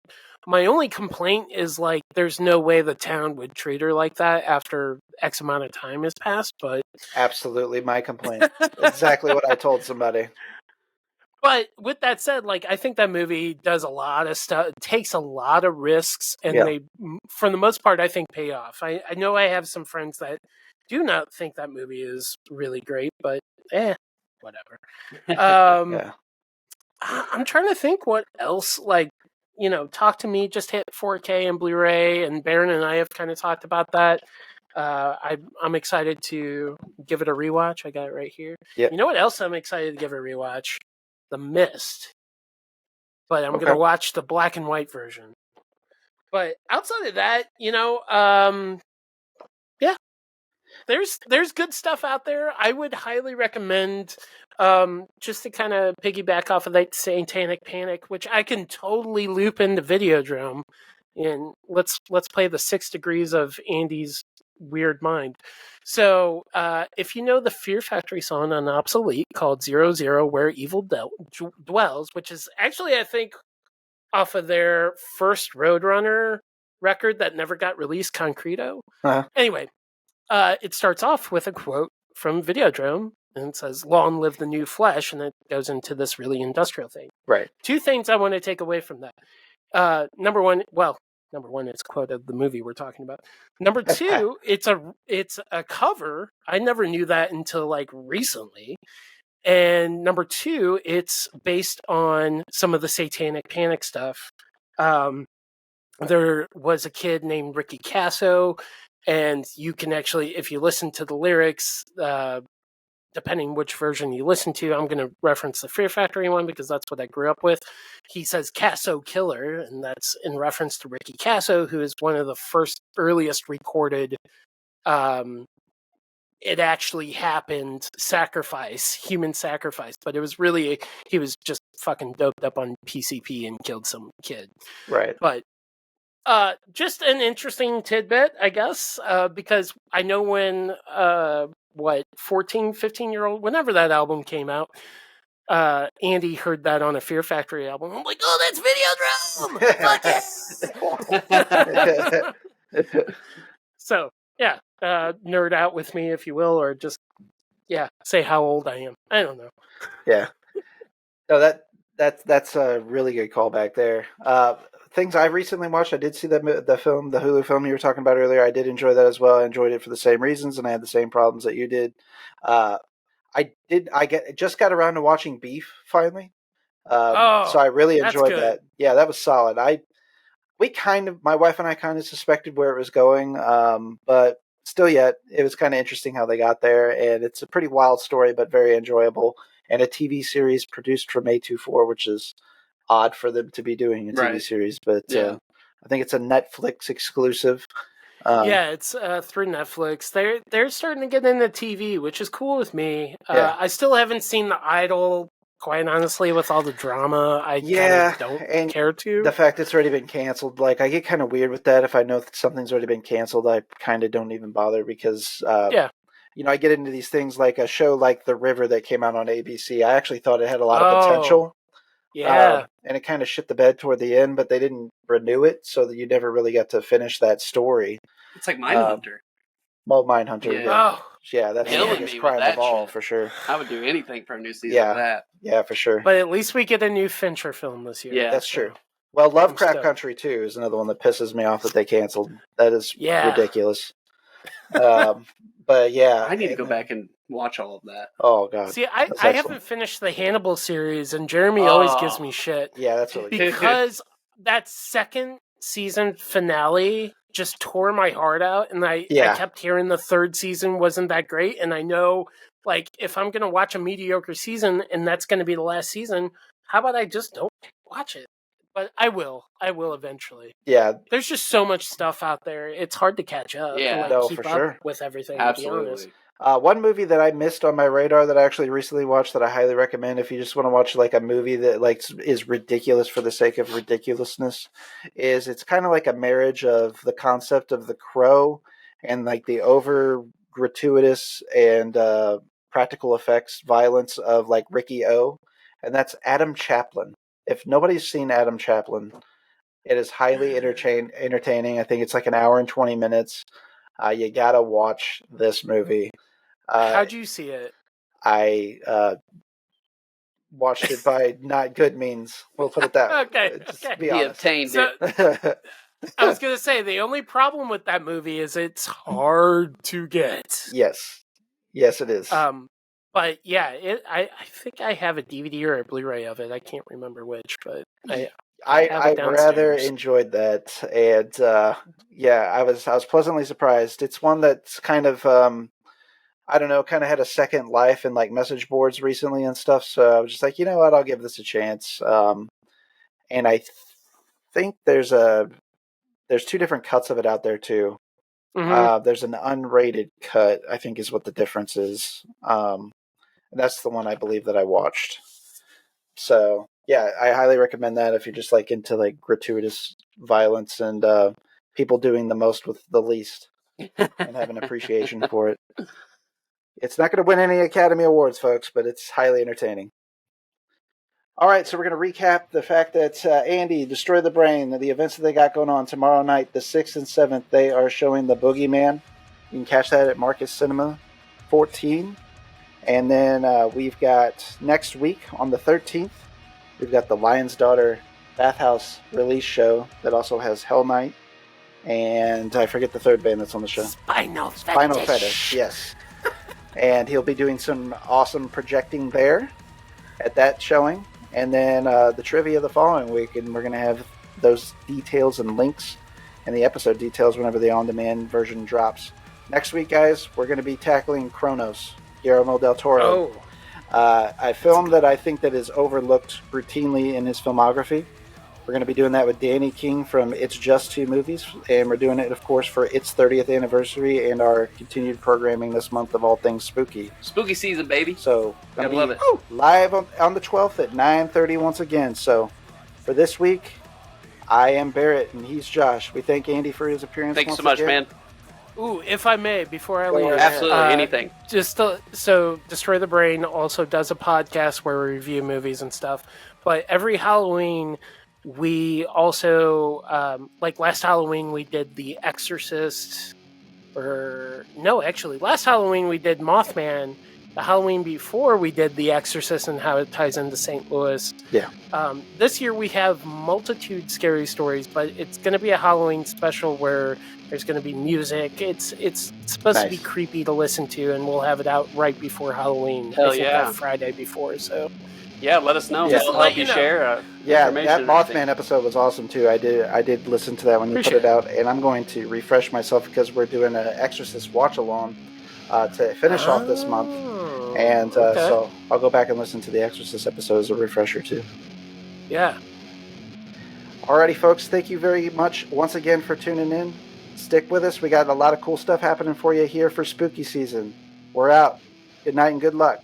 only complaint is, like, there's no way the town would treat her like that after X amount of time has passed, but... Absolutely my complaint. Exactly what I told somebody. But with that said, like, I think that movie does a lot of stuff, takes a lot of risks, and they, for the most part, I think pay off. I know I have some friends that do not think that movie is really great, but whatever. I'm trying to think what else, like, Talk to Me just hit 4K and Blu-ray, and Baron and I have kind of talked about that. I'm excited to give it a rewatch. I got it right here. Yep. You know what else I'm excited to give a rewatch? The Mist. But I'm going to watch the black and white version. But outside of that, there's good stuff out there. I would highly recommend, just to kind of piggyback off of that Satanic Panic, which I can totally loop into Videodrome, and let's play the 6 degrees of Andy's weird mind. So, if you know the Fear Factory song on Obsolete called 00 Where Evil Dwells, which is actually, I think, off of their first Roadrunner record that never got released, Concreto. Anyway, it starts off with a quote from Videodrome, and it says, "Long live the new flesh," and it goes into this really industrial thing. Right. 2 things I want to take away from that. Number one, it's a quote of the movie we're talking about. Number 2, it's a cover. I never knew that until like recently. And number 2, it's based on some of the Satanic Panic stuff. There was a kid named Ricky Casso, and you can actually, if you listen to the lyrics, depending which version you listen to, I'm going to reference the Fear Factory one because that's what I grew up with. He says Casso Killer, and that's in reference to Ricky Casso, who is one of the earliest recorded, it actually happened, human sacrifice. But it was really, he was just fucking doped up on PCP and killed some kid. Right. But just an interesting tidbit, I guess, because I know when, 14, 15-year-old, whenever that album came out, Andy heard that on a Fear Factory album. I'm like, oh, that's Videodrome! Fuck it! So, yeah, nerd out with me, if you will, or just, say how old I am. I don't know. Yeah. No, that's a really good callback there. Things I've recently watched, I did see the Hulu film you were talking about earlier. I did enjoy that as well. I enjoyed it for the same reasons, and I had the same problems that you did. I just got around to watching Beef finally. So I really enjoyed that. Yeah, that was solid. My wife and I kind of suspected where it was going, but still yet, it was kind of interesting how they got there, and it's a pretty wild story, but very enjoyable, and a TV series produced from A24, which is odd for them to be doing a TV series, but I think it's a Netflix exclusive. It's through Netflix. They're starting to get into TV, which is cool with me. I still haven't seen The Idol. Quite honestly, with all the drama, I don't care to. The fact it's already been canceled, like, I get kind of weird with that. If I know that something's already been canceled, I kind of don't even bother because, I get into these things like a show like The River that came out on ABC. I actually thought it had a lot of potential. Yeah. And it kind of shit the bed toward the end, but they didn't renew it, so that you never really got to finish that story. It's like Mindhunter. Mindhunter. Yeah. Yeah, that's the biggest crime of all, for sure. I would do anything for a new season of that. Yeah, for sure. But at least we get a new Fincher film this year. Yeah, that's true. Well, Lovecraft Country 2 is another one that pisses me off that they canceled. That is ridiculous. But yeah. I need to go back and watch all of that. Oh, God. See, I haven't finished the Hannibal series, and Jeremy always gives me shit. Yeah, that's really good. Because that second season finale just tore my heart out, and I kept hearing the third season wasn't that great, and I know, like, if I'm going to watch a mediocre season, and that's going to be the last season, how about I just don't watch it? But I will eventually. Yeah. There's just so much stuff out there, it's hard to catch up. Yeah, keep up with everything, absolutely. to be honest. One movie that I missed on my radar that I actually recently watched that I highly recommend if you just want to watch like a movie that like is ridiculous for the sake of ridiculousness is it's kind of like a marriage of the concept of The Crow and like the over gratuitous and practical effects violence of like Ricky O, and that's Adam Chaplin. If nobody's seen Adam Chaplin, it is highly entertaining. I think it's like an hour and 20 minutes. You gotta watch this movie. How'd you see it? I watched it by not good means. We'll put it that way. Okay. Be honest. Obtained it. I was going to say, the only problem with that movie is it's hard to get. Yes, it is. But yeah, I think I have a DVD or a Blu-ray of it. I can't remember which, but I rather enjoyed that, and I was pleasantly surprised. It's one that's kind of I don't know, kind of had a second life in like message boards recently and stuff. So I was just like, you know what, I'll give this a chance. And I think there's two different cuts of it out there too. Mm-hmm. There's an unrated cut, I think, is what the difference is. And that's the one I believe that I watched. So yeah, I highly recommend that if you're just like into like gratuitous violence and people doing the most with the least and have an appreciation for it. It's not going to win any Academy Awards, folks, but it's highly entertaining. All right, so we're going to recap the fact that Andy, Destroy the Brain, the events that they got going on tomorrow night, the 6th and 7th, they are showing The Boogeyman. You can catch that at Marcus Cinema 14. And then we've got next week on the 13th, we've got the Lion's Daughter Bathhouse release show that also has Hell Night. And I forget the third band that's on the show. Spinal Fetish, yes. And he'll be doing some awesome projecting there at that showing. And then the trivia the following week. And we're going to have those details and links and the episode details whenever the on-demand version drops. Next week, guys, we're going to be tackling Kronos, Guillermo del Toro. A film that I think that is overlooked routinely in his filmography. We're going to be doing that with Danny King from It's Just Two Movies, and we're doing it, of course, for its 30th anniversary and our continued programming this month of all things spooky. Spooky season, baby. So, I love it. Live on the 12th at 9:30 once again. So, for this week, I am Barrett, and he's Josh. We thank Andy for his appearance. Thanks so much, man. Ooh, if I may, before I leave, Absolutely, anything. So Destroy the Brain also does a podcast where we review movies and stuff. But every Halloween, we also like last Halloween we did The Exorcist. Last Halloween we did Mothman. The Halloween before we did The Exorcist and how it ties into St. Louis. Yeah. This year we have multitude scary stories, but it's going to be a Halloween special where there's going to be music. It's supposed to be creepy to listen to, and we'll have it out right before Halloween. Hell yeah. Friday before, so. Yeah, let us know. Yeah. We'll help you share Yeah, information that and Mothman everything. episode was awesome too. I did listen to that when you put it out, and I'm going to refresh myself because we're doing an Exorcist watch-along to finish off this month. And so I'll go back and listen to the Exorcist episode as a refresher too. Yeah. Alrighty, folks. Thank you very much once again for tuning in. Stick with us. We got a lot of cool stuff happening for you here for spooky season. We're out. Good night and good luck.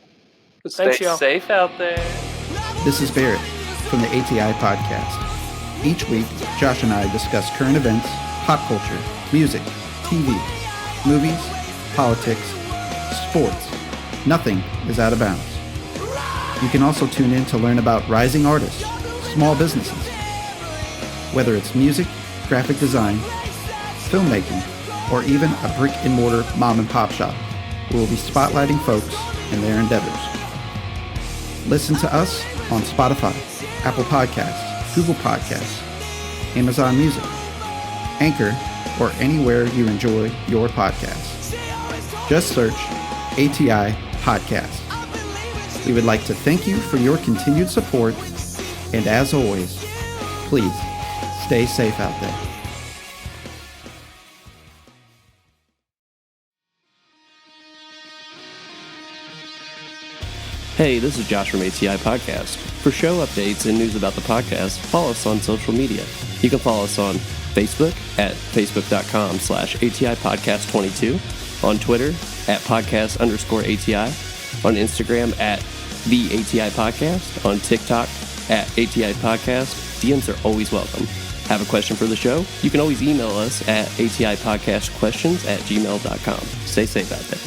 Thanks, Stay y'all. safe out there. This is Barrett from the ATI Podcast. Each week, Josh and I discuss current events, pop culture, music, TV, movies, politics, sports. Nothing is out of bounds. You can also tune in to learn about rising artists, small businesses. Whether it's music, graphic design, filmmaking, or even a brick-and-mortar mom-and-pop shop, we will be spotlighting folks and their endeavors. Listen to us on Spotify, Apple Podcasts, Google Podcasts, Amazon Music, Anchor, or anywhere you enjoy your podcasts. Just search ATI Podcast. We would like to thank you for your continued support, and as always, please stay safe out there. Hey, this is Josh from ATI Podcast. For show updates and news about the podcast, follow us on social media. You can follow us on Facebook at facebook.com/ATI Podcast 22, on Twitter at podcast_ATI, on Instagram at the ATI Podcast, on TikTok at ATI Podcast. DMs are always welcome. Have a question for the show? You can always email us at atipodcastquestions@gmail.com. Stay safe out there.